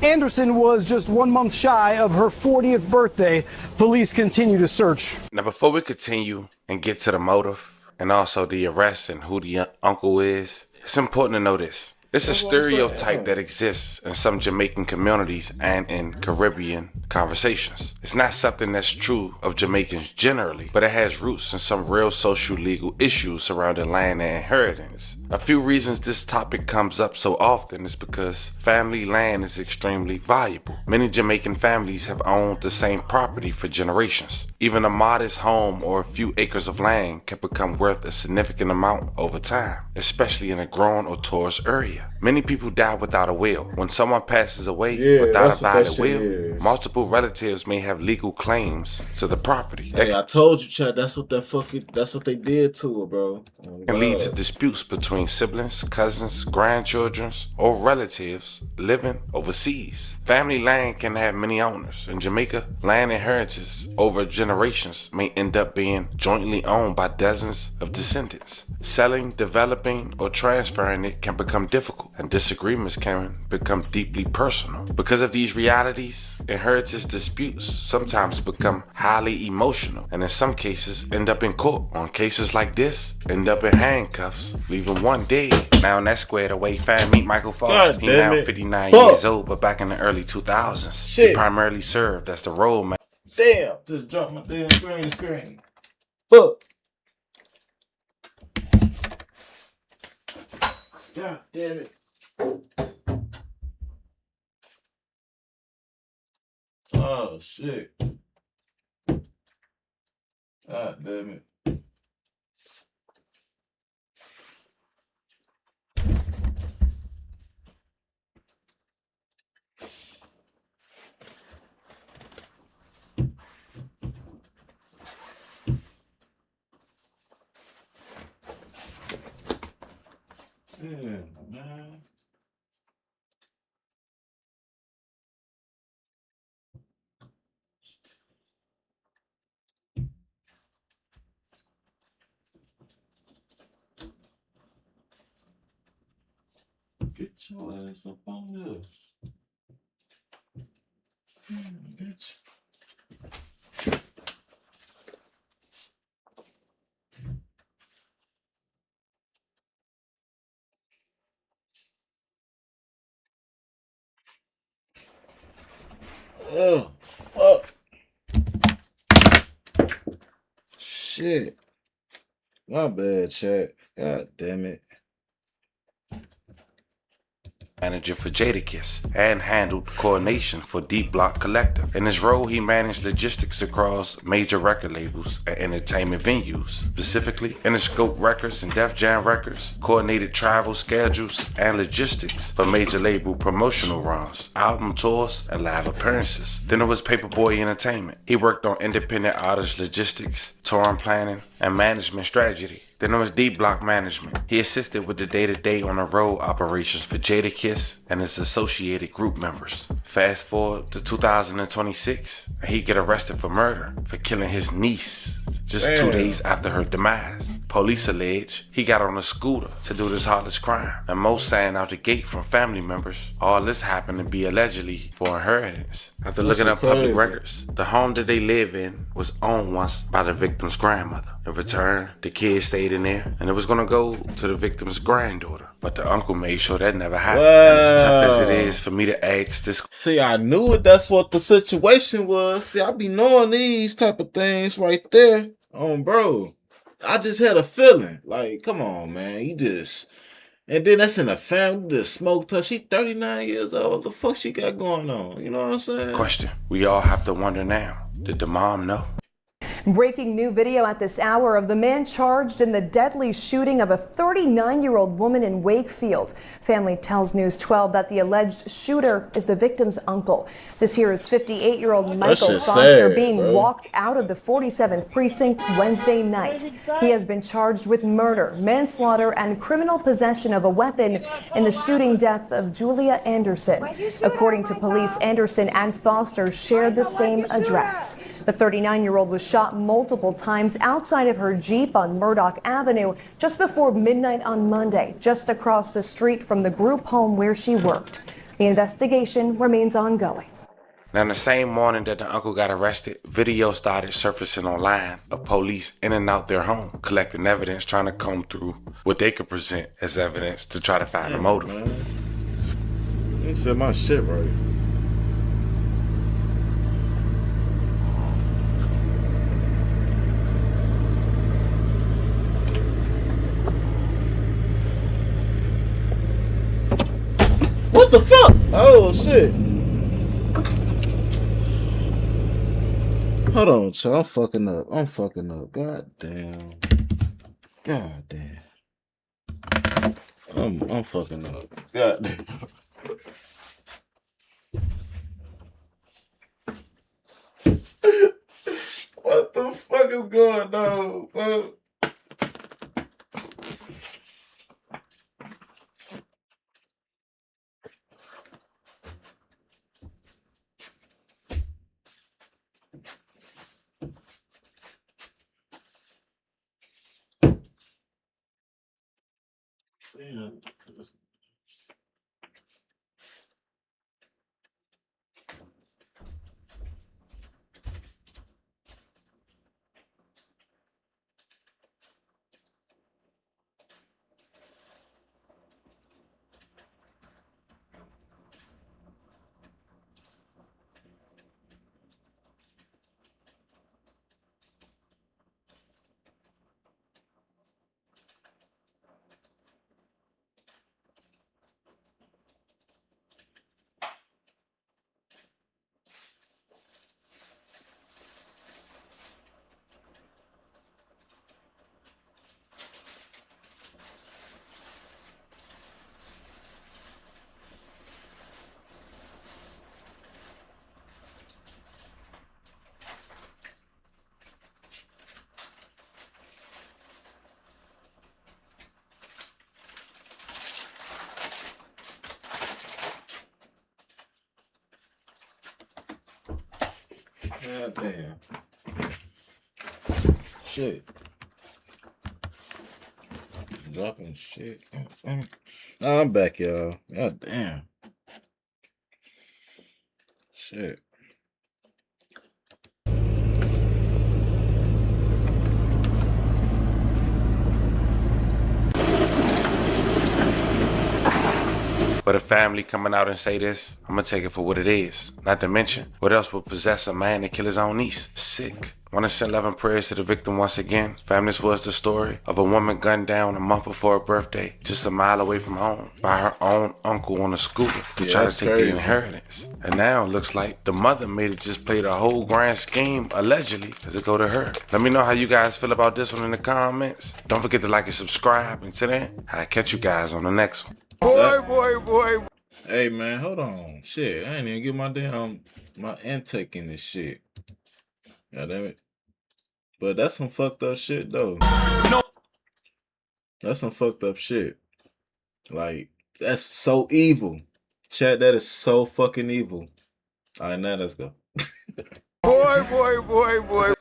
Anderson was just 1 month shy of her 40th birthday. Police continue to search. Now, before we continue and get to the motive and also the arrest and who the uncle is, it's important to know this. It's a stereotype that exists in some Jamaican communities and in Caribbean conversations. It's not something that's true of Jamaicans generally, but it has roots in some real social legal issues surrounding land and inheritance. A few reasons this topic comes up so often is because family land is extremely valuable. Many Jamaican families have owned the same property for generations. Even a modest home or a few acres of land can become worth a significant amount over time, especially in a grown or tourist area. Many people die without a will. When someone passes away without a valid will, multiple relatives may have legal claims to the property. Hey, I told you, Chad, that's what they did to her, bro. Can lead to disputes between siblings, cousins, grandchildren, or relatives living overseas. Family land can have many owners. In Jamaica, land inheritance over generations may end up being jointly owned by dozens of descendants. Selling, developing, or transferring it can become difficult, and disagreements can become deeply personal. Because of these realities, inheritance disputes sometimes become highly emotional, and in some cases end up in court. On cases like this, end up in handcuffs, leaving one dead. Now that's squared away. Fam, meet Michael Foster. He now 59 years old, but back in the early 2000s, he primarily served as the role man. Damn, just dropped my damn screen. Fuck. God damn it. Oh shit. God damn it. Yeah, man. Get your ass up on this. Bitch. Oh, fuck. Shit. My bad, chat. God damn it. Manager for Jadakiss and handled coordination for Deep Block Collective. In his role, he managed logistics across major record labels and entertainment venues, specifically Interscope Records and Def Jam Records, coordinated travel schedules and logistics for major label promotional runs, album tours, and live appearances. Then it was Paperboy Entertainment. He worked on independent artist logistics, touring planning, and management strategy. Then there was D Block Management. He assisted with the day-to-day on the road operations for Jadakiss and his associated group members. Fast forward to 2026, and he get arrested for murder for killing his niece just 2 days after her demise. Police allege he got on a scooter to do this heartless crime, and most saying out the gate from family members. All this happened to be allegedly for inheritance. After looking up public records, the home that they live in was owned once by the victim's grandmother. In return, the kids stayed in there, and it was gonna go to the victim's granddaughter. But the uncle made sure that never happened. And as tough as it is for me to ask this, see, I knew it. That's what the situation was. See, I be knowing these type of things right there. Bro, I just had a feeling. Like, come on, man. You just... And then that's in a family. Just smoked her. She 39 years old. What the fuck she got going on? You know what I'm saying? question we all have to wonder now. Did the mom know? Breaking new video at this hour of the man charged in the deadly shooting of a 39-year-old woman in Wakefield. Family tells News 12 that the alleged shooter is the victim's uncle. This here is 58-year-old Michael Foster being walked out of the 47th precinct Wednesday night. He has been charged with murder, manslaughter, and criminal possession of a weapon in the shooting death of Julia Anderson. According to police, Anderson and Foster shared the same address. The 39-year-old was shot multiple times outside of her Jeep on Murdoch Avenue just before midnight on Monday, just across the street from the group home where she worked. The investigation remains ongoing. Now, the same morning that the uncle got arrested, video started surfacing online of police in and out their home, collecting evidence, trying to comb through what they could present as evidence to try to find a motive. You said my shit right. What the fuck? Oh shit. Hold on, child. I'm fucking up. God damn. God damn. I'm fucking up. God damn. What the fuck is going on, bro? Damn. God damn. Shit. Dropping shit. God damn it. Oh, I'm back, y'all. God damn. Shit. But a family coming out and say this, I'm gonna take it for what it is. Not to mention, what else would possess a man to kill his own niece? Sick. Wanna send love and prayers to the victim once again. Fam, this was the story of a woman gunned down a month before her birthday, just a mile away from home, by her own uncle on a scooter to try to take the inheritance. And now it looks like the mother made it just play the whole grand scheme, allegedly, as it go to her. Let me know how you guys feel about this one in the comments. Don't forget to like and subscribe. Until then, I'll catch you guys on the next one. Boy. Hey, man, hold on. Shit, I ain't even get my intake in this shit. God damn it. But that's some fucked up shit, though. No. That's some fucked up shit. Like, that's so evil. Chat, that is so fucking evil. All right, now let's go. Boy.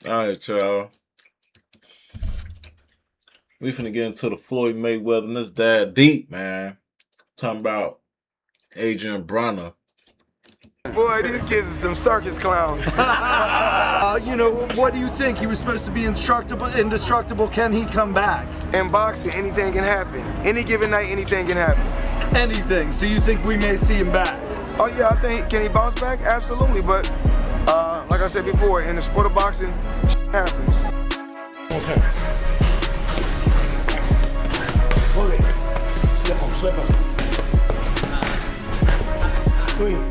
All right, y'all. We finna get into the Floyd Mayweather, and let's dive deep, man. Talking about Adrian Bronner. Boy, these kids are some circus clowns. You know, what do you think? He was supposed to be indestructible. Can he come back? In boxing, anything can happen. Any given night, anything can happen. Anything. So you think we may see him back? Oh yeah, I think, can he bounce back? Absolutely, but like I said before, in the sport of boxing, shit happens. Okay. Hold it. Slip him. Clean.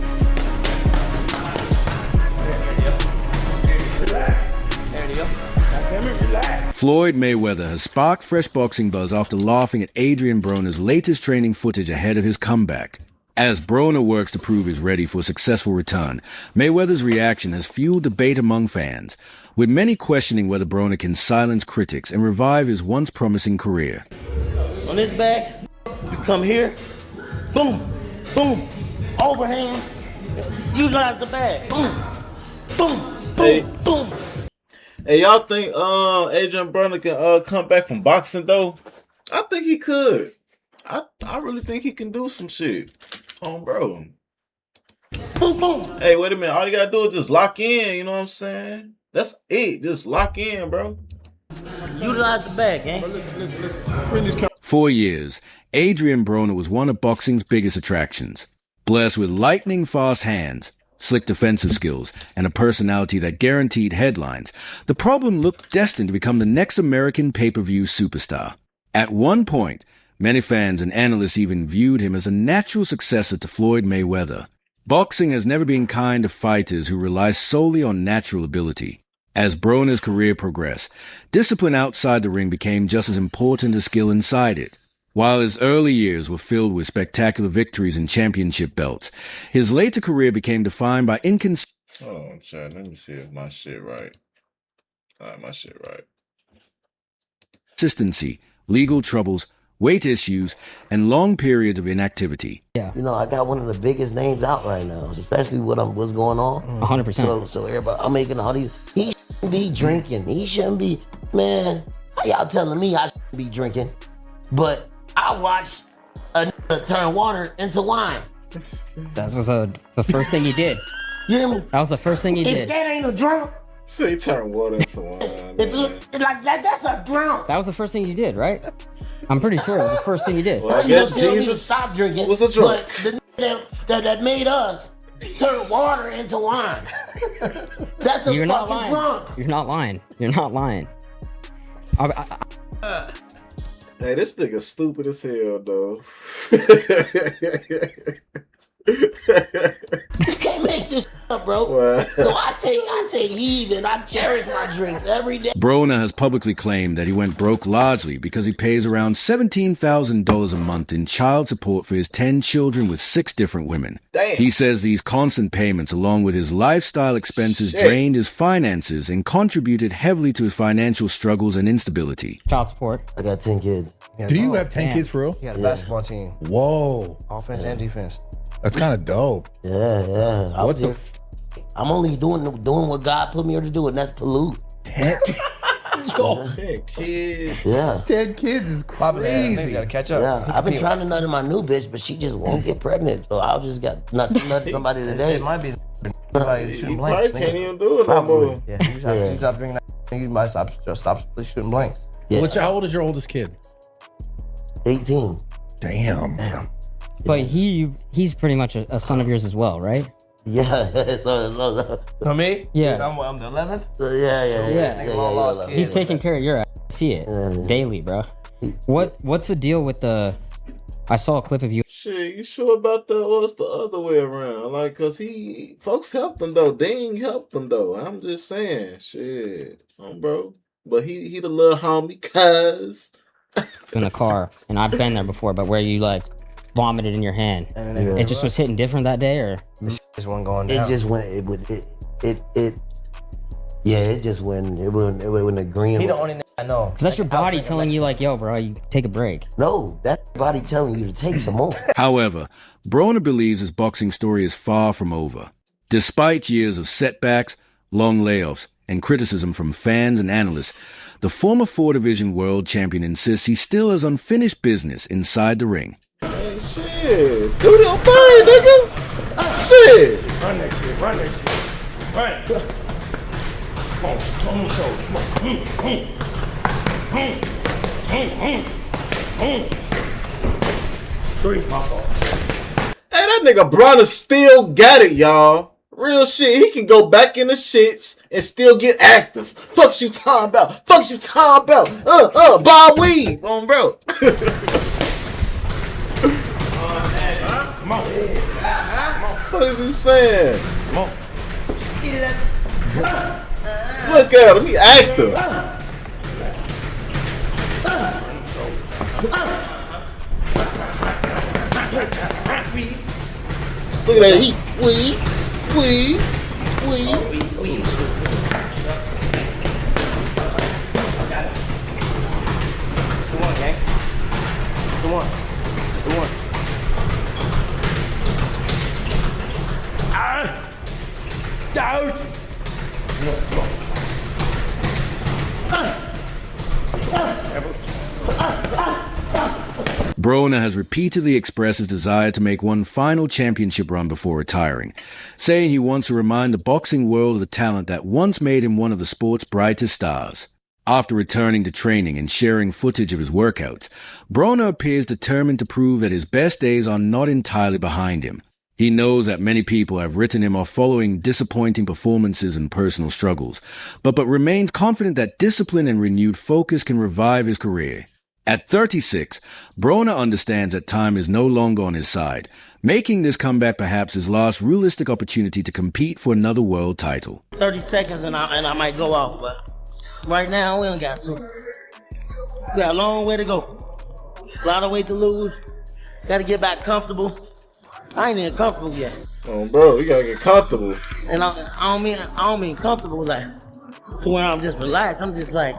Floyd Mayweather has sparked fresh boxing buzz after laughing at Adrian Broner's latest training footage ahead of his comeback. As Broner works to prove he's ready for a successful return, Mayweather's reaction has fueled debate among fans, with many questioning whether Broner can silence critics and revive his once promising career. On this bag, you come here, boom, boom, overhand, utilize the bag, boom, boom, boom, boom. Hey, y'all think Adrian Broner can come back from boxing though? I think he could. I really think he can do some shit. Bro. Boom, boom. Hey, wait a minute. All you gotta do is just lock in, you know what I'm saying? That's it. Just lock in, bro. Utilize the bag, eh? For 4 years, Adrian Broner was one of boxing's biggest attractions. Blessed with lightning-fast hands, slick defensive skills, and a personality that guaranteed headlines, the problem looked destined to become the next American pay-per-view superstar. At one point, many fans and analysts even viewed him as a natural successor to Floyd Mayweather. Boxing has never been kind to fighters who rely solely on natural ability. As Broner's career progressed, discipline outside the ring became just as important as skill inside it. While his early years were filled with spectacular victories and championship belts, his later career became defined by inconsistency. Hold on, Chad. Let me see if my shit right. All right, my shit right. Consistency, legal troubles, weight issues, and long periods of inactivity. Yeah. You know, I got one of the biggest names out right now, especially what's going on. 100%. So everybody, I'm making all these. He shouldn't be drinking. He shouldn't be. Man, how y'all telling me I shouldn't be drinking? But I watched a nigga turn water into wine. That was the first thing he did. You hear me? That was the first thing he If did. that ain't a drunk, So he turned water into wine. like that's a drunk. That was the first thing he did, right? I'm pretty sure it was the first thing he did. Well, I You gonna guess tell me to Jesus stop drinking. was a drunk. But the nigga that made us turn water into wine. That's a You're not fucking lying. drunk. You're not lying. You're not lying. Hey, this nigga stupid as hell, though. You can't make this up, bro. Wow. So I take heed and I cherish my drinks every day. Broner has publicly claimed that he went broke largely because he pays around $17,000 a month in child support for his 10 children with 6 different women. Damn. He says these constant payments, along with his lifestyle expenses, drained his finances and contributed heavily to his financial struggles and instability. Child support. I got 10 kids. Do you have 10 kids for real? He got a basketball team. Whoa. Offense and defense. That's kind of dope. Yeah. What the I'm only doing what God put me here to do, and that's pollute. 10? 10 kids. Yeah. 10 kids is crazy. Niggas gotta catch up. Yeah, I've been trying to nut in my new bitch, but she just won't get pregnant. So I just got nut somebody today. It might be Probably shooting He blanks. probably can't even do it no more. Yeah, you just stop drinking that. You might stop shooting blanks. Yeah. How old is your oldest kid? 18. Damn. But he's pretty much a son of yours as well, right? Yeah. For me? Yeah. I'm the 11th? Yeah. He's taking care of your ass. I see it daily, bro. What's the deal with the? I saw a clip of you. Shit, you sure about that or it's the other way around? Like, cause folks helped him though. They ain't helped him though. I'm just saying, shit, bro. But he the little homie, cuz. In the car, and I've been there before, but where you like vomited in your hand, it just was hitting different that day, or this just wasn't going down. It just went. It just went. It went agreeing. He the only nigga I know. because that's your body telling you like, yo, bro, you take a break. No, that's your body telling you to take some more. However, Broner believes his boxing story is far from over. Despite years of setbacks, long layoffs, and criticism from fans and analysts, the former 4-division world champion insists he still has unfinished business inside the ring. Hey, shit. Do your thing, nigga. Shit. Run that shit. Run. Come on. Three, pop off. Hey, that nigga Bronner still got it, y'all. Real shit. He can go back in the shits and still get active. Fucks you talking about. Bob Weave on bro. Come on. What is he saying? Come on. Look at him. He active. Look at that. He weave. Come on, gang. Come on. Out. Broner has repeatedly expressed his desire to make one final championship run before retiring, saying he wants to remind the boxing world of the talent that once made him one of the sport's brightest stars. After returning to training and sharing footage of his workouts, Broner appears determined to prove that his best days are not entirely behind him. He knows that many people have written him off following disappointing performances and personal struggles, but remains confident that discipline and renewed focus can revive his career. At 36, Broner understands that time is no longer on his side, making this comeback perhaps his last realistic opportunity to compete for another world title. 30 seconds and I might go off, but right now we don't got to. We got a long way to go. A lot of weight to lose. Got to get back comfortable. I ain't even comfortable yet. Oh, bro, you gotta get comfortable. And I don't mean comfortable like to where I'm just relaxed. I'm just like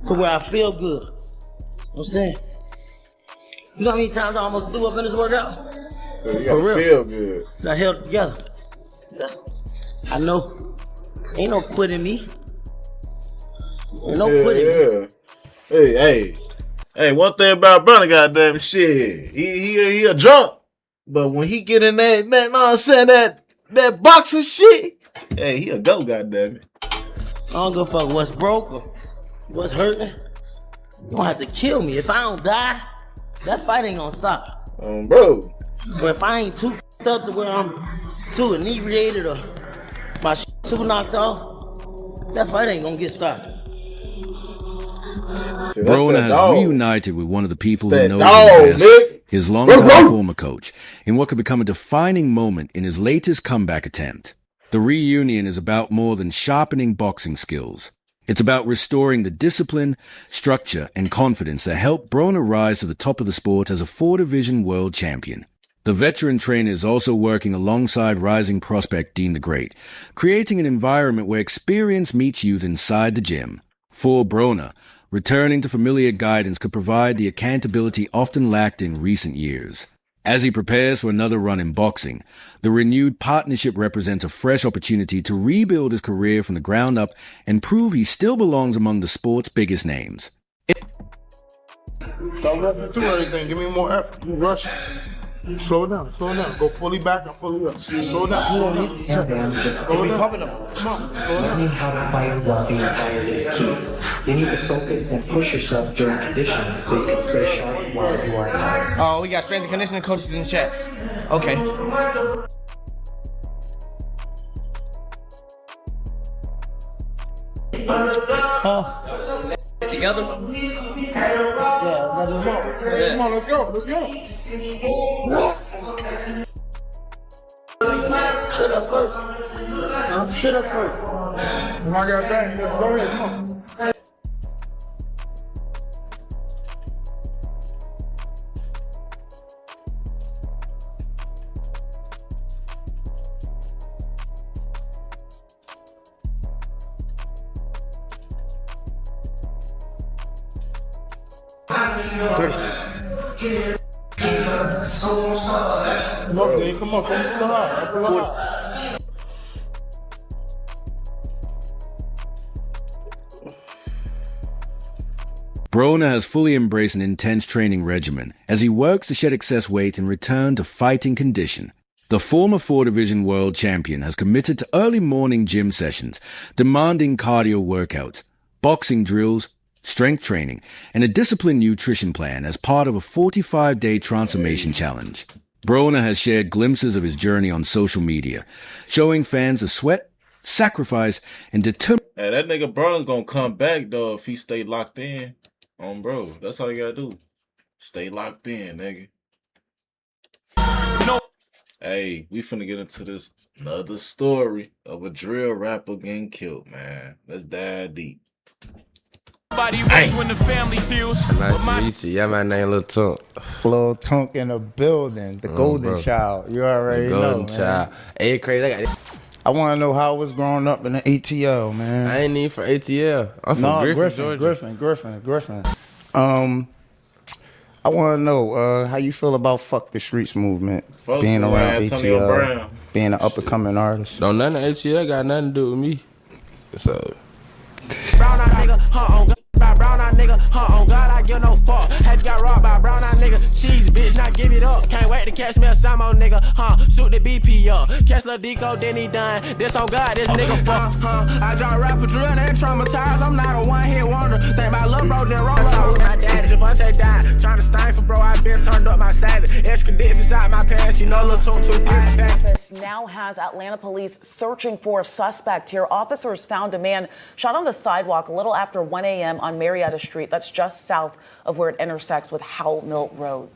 to where I feel good. You know what I'm saying? You know how many times I almost threw up in this workout? Yeah, you gotta feel good. So I held it together. I know. Ain't no quitting me. Ain't no quitting me. Hey, one thing about Brother, goddamn shit. He a drunk. But when he get in that, man, know what I'm saying, that boxing shit, hey, he a go, goddamn it. I don't give a fuck what's broke or what's hurting. You don't have to kill me. If I don't die, that fight ain't gonna stop. Bro. So if I ain't too up to where I'm too inebriated or my shit too knocked off, that fight ain't gonna get stopped. Broner has reunited with one of the people who knows him best, his longtime former coach, in what could become a defining moment in his latest comeback attempt. The reunion is about more than sharpening boxing skills. It's about restoring the discipline, structure, and confidence that helped Broner rise to the top of the sport as a 4-division world champion. The veteran trainer is also working alongside rising prospect Dean the Great, creating an environment where experience meets youth inside the gym. For Broner, returning to familiar guidance could provide the accountability often lacked in recent years. As he prepares for another run in boxing, the renewed partnership represents a fresh opportunity to rebuild his career from the ground up and prove he still belongs among the sport's biggest names. Don't rush through everything. Give me more effort. You rush. Slow it down. Slow it down. Go fully back and fully up. Slow it down. Slow it down. Slow it down. Come on. Slow it down. Learning how to fight while being tired is key. You need to focus and push yourself during conditioning so you can stay sharp while you are tired. Oh, we got strength and conditioning coaches in the chat. Okay. Together? Come on, let's go. Let's go. Sit up first. Sit up first. I got that. Go ahead. Come on. Come on, from the side. Broner has fully embraced an intense training regimen as he works to shed excess weight and return to fighting condition. The former 4-division world champion has committed to early morning gym sessions, demanding cardio workouts, boxing drills, strength training, and a disciplined nutrition plan as part of a 45-day transformation challenge. Broner has shared glimpses of his journey on social media, showing fans the sweat, sacrifice, and determination. Hey, that nigga Broner's gonna come back, though, if he stay locked in. Bro, that's all you gotta do. Stay locked in, nigga. No. Hey, we finna get into this another story of a drill rapper getting killed, man. Let's dive deep. When the family feels. Nice to meet you. Yeah, my name Lil Tunk. Lil Tunk in the building. The golden child. You already know, Golden child. Hey, crazy. I got this. I want to know how it was growing up in the ATL, man. I ain't need for ATL. I'm from Griffin, Georgia. Griffin. I want to know how you feel about Fuck the Streets movement, being around ATL, being an up-and-coming artist. Don't nothing ATL got nothing to do with me. So. Brown eye nigga, on God, by brown eye nigga, on God, I give no fuck. Have got robbed by brown eye nigga, cheese bitch, now give it up. Can't wait to catch me a Samo nigga, shoot the BP up. Catch Lil Deco, then he done. This on God, this nigga fuck, I draw rapper drill, they traumatized. I'm not a one-hit wonder. Think about Lil Bro, then roll up with my daddy. Javante died, trying to stain for bro, I been turned up my savage. Extra dicks inside my pants, you know Lil Tunk too different. Now has Atlanta police searching for a suspect here. Officers found a man shot on the sidewalk a little after 1 a.m. on Marietta Street. That's just south of where it intersects with Howell Mill Road.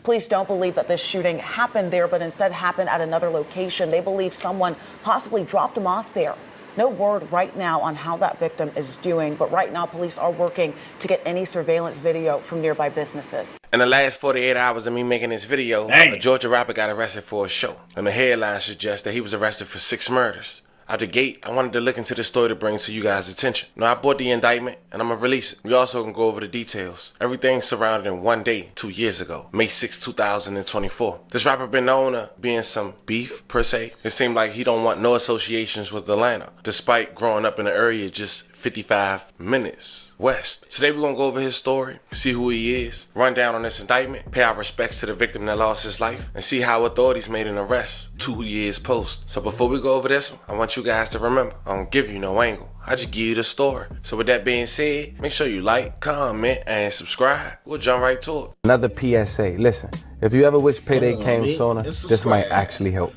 Police don't believe that this shooting happened there, but instead happened at another location. They believe someone possibly dropped him off there. No word right now on how that victim is doing, but right now police are working to get any surveillance video from nearby businesses. In the last 48 hours of me making this video, a Georgia rapper got arrested for a show. And the headline suggests that he was arrested for 6 murders. Out the gate, I wanted to look into the story to bring to you guys' attention. Now, I bought the indictment, and I'm going to release it. We also can go over the details. Everything surrounded in one day, 2 years ago, May 6, 2024. This rapper been known to be in some beef, per se. It seemed like he don't want no associations with Atlanta, despite growing up in the area just 55 minutes west. Today, we're going to go over his story, see who he is, run down on this indictment, pay our respects to the victim that lost his life, and see how authorities made an arrest 2 years post. So before we go over this one, I want you guys to remember, I don't give you no angle. I just give you the story. So with that being said, make sure you like, comment, and subscribe. We'll jump right to it. Another PSA. Listen, if you ever wish payday came sooner, this might actually help.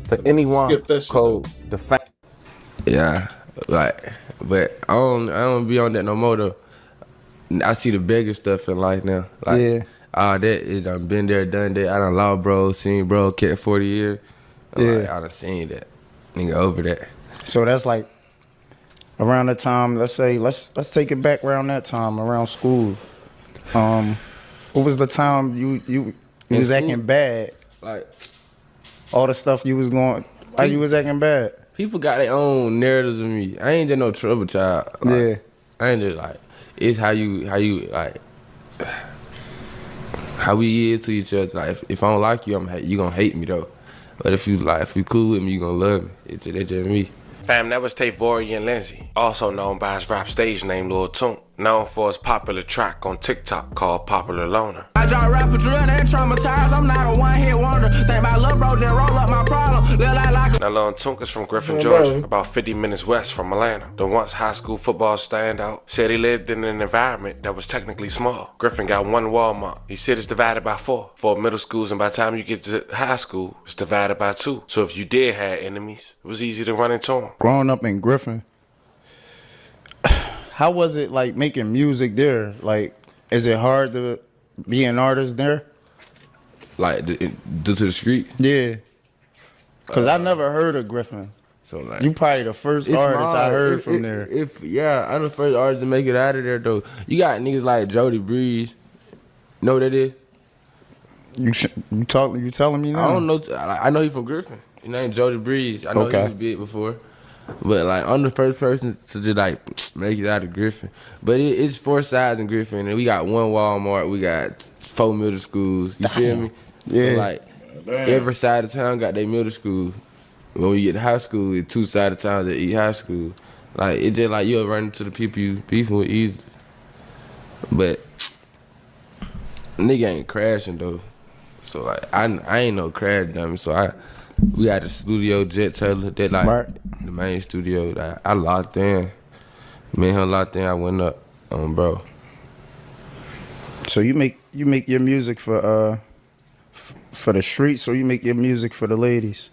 For anyone, code the fact. Yeah, like, but I don't be on that no more though. I see the bigger stuff in life now. Like, yeah. That it done been there, done that. I done law bro, seen bro, kept 40 years. Yeah. Like, I done seen that. Nigga over that. So that's like around the time, let's say, let's take it back around that time, around school. What was the time you was acting bad? Like all the stuff you was going, why you was acting bad? People got their own narratives of me. I ain't just no trouble child. Like, yeah. I ain't just like, it's how you like, how we is to each other. Like if I don't like you, you gonna hate me though. But if you cool with me, you gonna love me. It's just me. Fam, that was Tavorian Lindsay, also known by his rap stage name Lil Tunk, known for his popular track on TikTok called Popular Loner. I drop rapper drill and traumatized. I'm not a one-hit wonder. Think my little bro, then roll up my problem. Now Lil Tunk is from Griffin, Georgia, about 50 minutes west from Atlanta. The once high school football standout said he lived in an environment that was technically small. Griffin got one Walmart. He said it's divided by 4 for middle schools, and by the time you get to high school, it's divided by 2. So if you did have enemies, it was easy to run into them. Growing up in Griffin, how was it like making music there? Like, is it hard to be an artist there? Like due to the street? Yeah. Cause I never heard of Griffin. So like, you probably the first artist I heard from there. I'm the first artist to make it out of there though. You got niggas like Jody Breeze. Know what that is? You telling me now? I don't know. I know he from Griffin. His name Jody Breeze. I know he was big before. But like I'm the first person to just like make it out of Griffin. But it's 4 sides in Griffin, and we got 1 Walmart, we got 4 middle schools. You feel me? Yeah. So like every side of town got their middle school. When we get to high school, it's 2 sides of town that eat high school. Like it just like you'll run into the people you beefing with easily. But nigga ain't crashing though. So like I ain't no crash dummy. So we had a studio, Jet Taylor, that like the main studio that I locked in. Me and him locked in, I went up on bro. So you make your music for the streets, or you make your music for the ladies?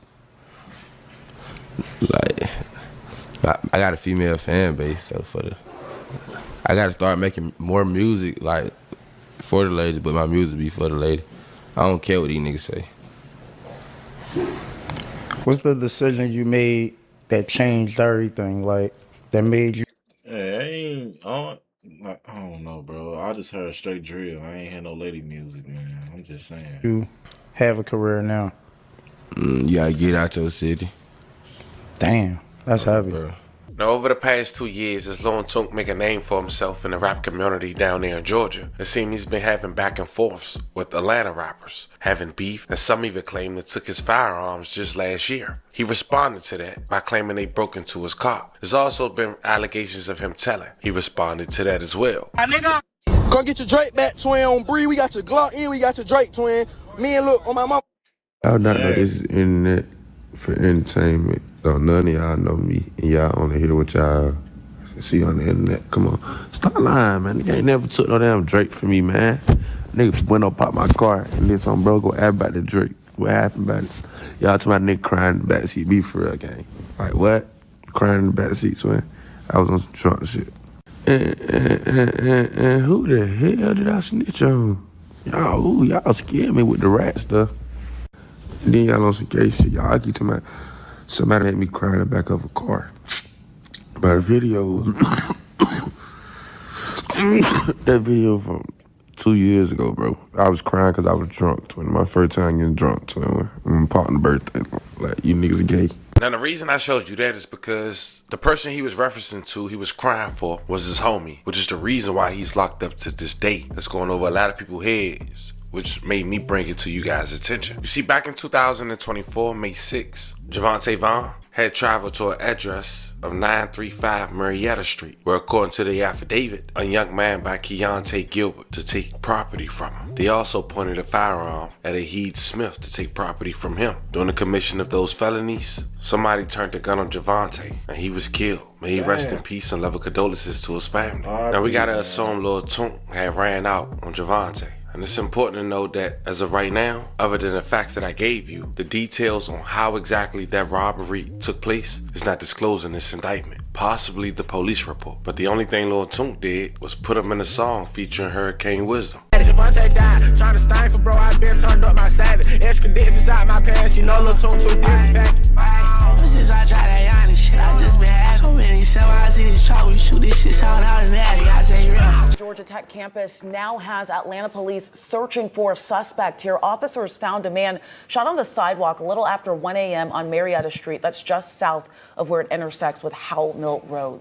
Like I got a female fan base, so I gotta start making more music like for the ladies, but my music be for the lady. I don't care what these niggas say. What's the decision you made that changed everything? Like that made you? Yeah, I don't know, bro. I just heard straight drill. I ain't hear no lady music, man. I'm just saying. You have a career now. You gotta get out your city. Damn, that's heavy. Bro. Now, over the past 2 years, as Lil Tunk make a name for himself in the rap community down there in Georgia, it seems he's been having back and forths with Atlanta rappers, having beef, and some even claim they took his firearms just last year. He responded to that by claiming they broke into his car. There's also been allegations of him telling. He responded to that as well. Go get your Drake back, twin, on Bree. We got your Glock in, we got your Drake, twin. Me and look on my mom. I would not know this is internet for entertainment. So none of y'all know me, and y'all only hear what y'all see on the internet. Come on, stop lying, man. Nigga ain't never took no damn Drake from me, man. Nigga went up out my car and this on bro, go ask about the Drake. What happened about it? Y'all talking about nigga crying in the backseat, be for real, gang. Like what? Crying in the backseat, twin. I was on some drunk shit. And who the hell did I snitch on? Y'all scared me with the rat stuff. And then y'all on some gay shit. Y'all keep talking about somebody made me cry in the back of a car. But a video, that video from 2 years ago, bro. I was crying because I was drunk, twin. My first time getting drunk, twin. My partner's birthday. Like, you niggas are gay. Now, the reason I showed you that is because the person he was referencing to, he was crying for, was his homie, which is the reason why he's locked up to this day. That's going over a lot of people's heads, which made me bring it to you guys' attention. You see, back in 2024, May 6, Javante Vaughn had traveled to an address of 935 Marietta Street, where according to the affidavit, a young man by Keontae Gilbert to take property from him. They also pointed a firearm at Aheed Smith to take property from him. During the commission of those felonies, somebody turned the gun on Javante and he was killed. May he rest in peace and love condolences to his family. Now we gotta assume Lil Tunk had ran out on Javante. And it's important to note that as of right now, other than the facts that I gave you, the details on how exactly that robbery took place is not disclosed in this indictment. Possibly the police report. But the only thing Lil Tunk did was put him in a song featuring Hurricane Wisdom. Javante died, trying to stain for bro, I been turned up my savage. Extra dicks inside my pants, you know Lil Tunk too different back. Since I tried that Yanni shit, I just been had so many. So I see this truck, we shoot this shit sound out in that. I say real. Georgia Tech campus now has Atlanta police searching for a suspect here. Officers found a man shot on the sidewalk a little after 1 a.m. on Marietta Street. That's just south of where it intersects with Howell Mill Road.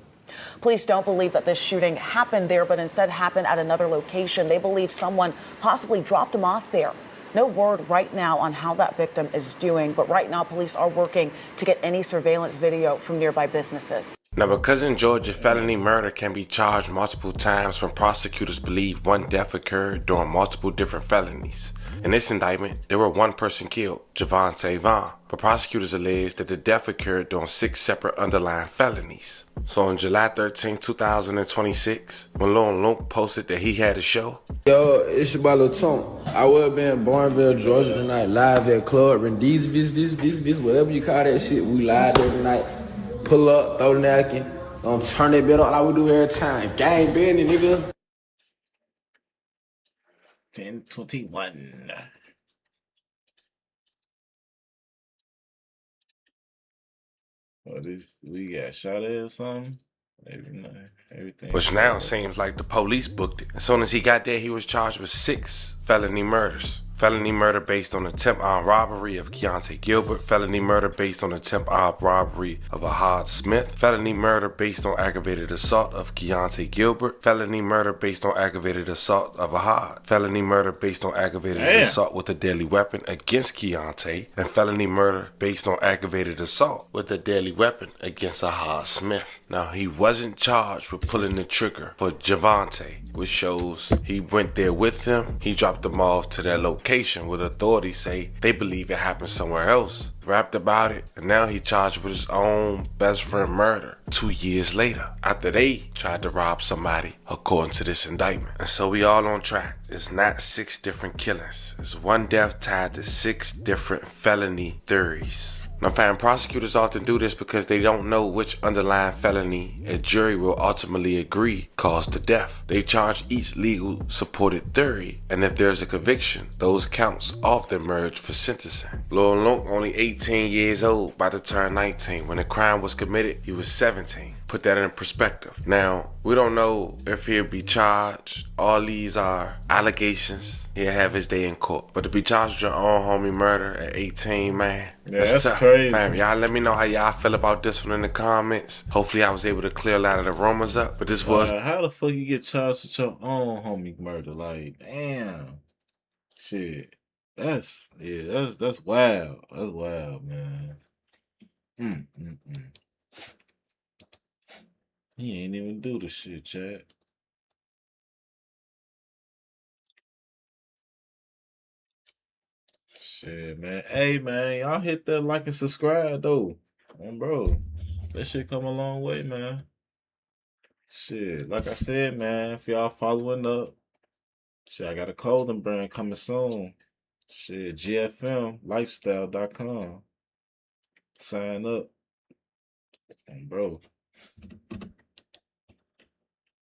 Police don't believe that this shooting happened there, but instead happened at another location. They believe someone possibly dropped him off there. No word right now on how that victim is doing, but right now police are working to get any surveillance video from nearby businesses. Now, because in Georgia, felony murder can be charged multiple times when prosecutors believe one death occurred during multiple different felonies. In this indictment, there were one person killed, Javante Vaughn, but prosecutors alleged that the death occurred during 6 separate underlying felonies. So on July 13, 2026, when Lil Lunk posted that he had a show, Yo, it's your boy Lil Tunk. I will be in Barnville, Georgia tonight, live at Club Rendiz, whatever you call that shit, we live every night. Pull up, throw the napkin, gonna turn that bit up like we do every time. Gang bending, nigga. 10:21. What is we got shot at or something? Everything. which now seems like the police booked it. As soon as he got there, he was charged with 6 felony murders. Felony murder based on attempt armed robbery of Keontae Gilbert. Felony murder based on attempt armed robbery of Ahad Smith. Felony murder based on aggravated assault of Keontae Gilbert. Felony murder based on aggravated assault of Ahad. Felony murder based on aggravated assault with a deadly weapon against Keontae. And felony murder based on aggravated assault with a deadly weapon against Ahad Smith. Now, he wasn't charged with pulling the trigger for Javante, which shows he went there with him. He dropped them off to their location where authorities say they believe it happened somewhere else. Rapped about it, and now he charged with his own best friend murder 2 years later, after they tried to rob somebody, according to this indictment. And so we all on track. It's not 6 different killings. It's one death tied to 6 different felony theories. Now, fam, prosecutors often do this because they don't know which underlying felony a jury will ultimately agree caused the death. They charge each legal supported theory, and if there's a conviction, those counts often merge for sentencing. Lil Lunk, only 18 years old, about to turn 19. When the crime was committed, he was 17. Put that in perspective. Now, we don't know if he'll be charged. All these are allegations. He'll have his day in court. But to be charged with your own homie murder at 18, man, yeah, that's tough. crazy. Fam, y'all let me know how y'all feel about this one in the comments. Hopefully I was able to clear a lot of the rumors up. But this was... how the fuck you get charged with your own homie murder? Like, damn. Shit. That's wild. That's wild, man. He ain't even do the shit, chat. Shit, man. Hey, man, y'all hit that like and subscribe, though. Bro, that shit come a long way, man. Shit, like I said, man, if y'all following up, shit, I got a clothing brand coming soon. Shit, GFMlifestyle.com. Sign up. Bro.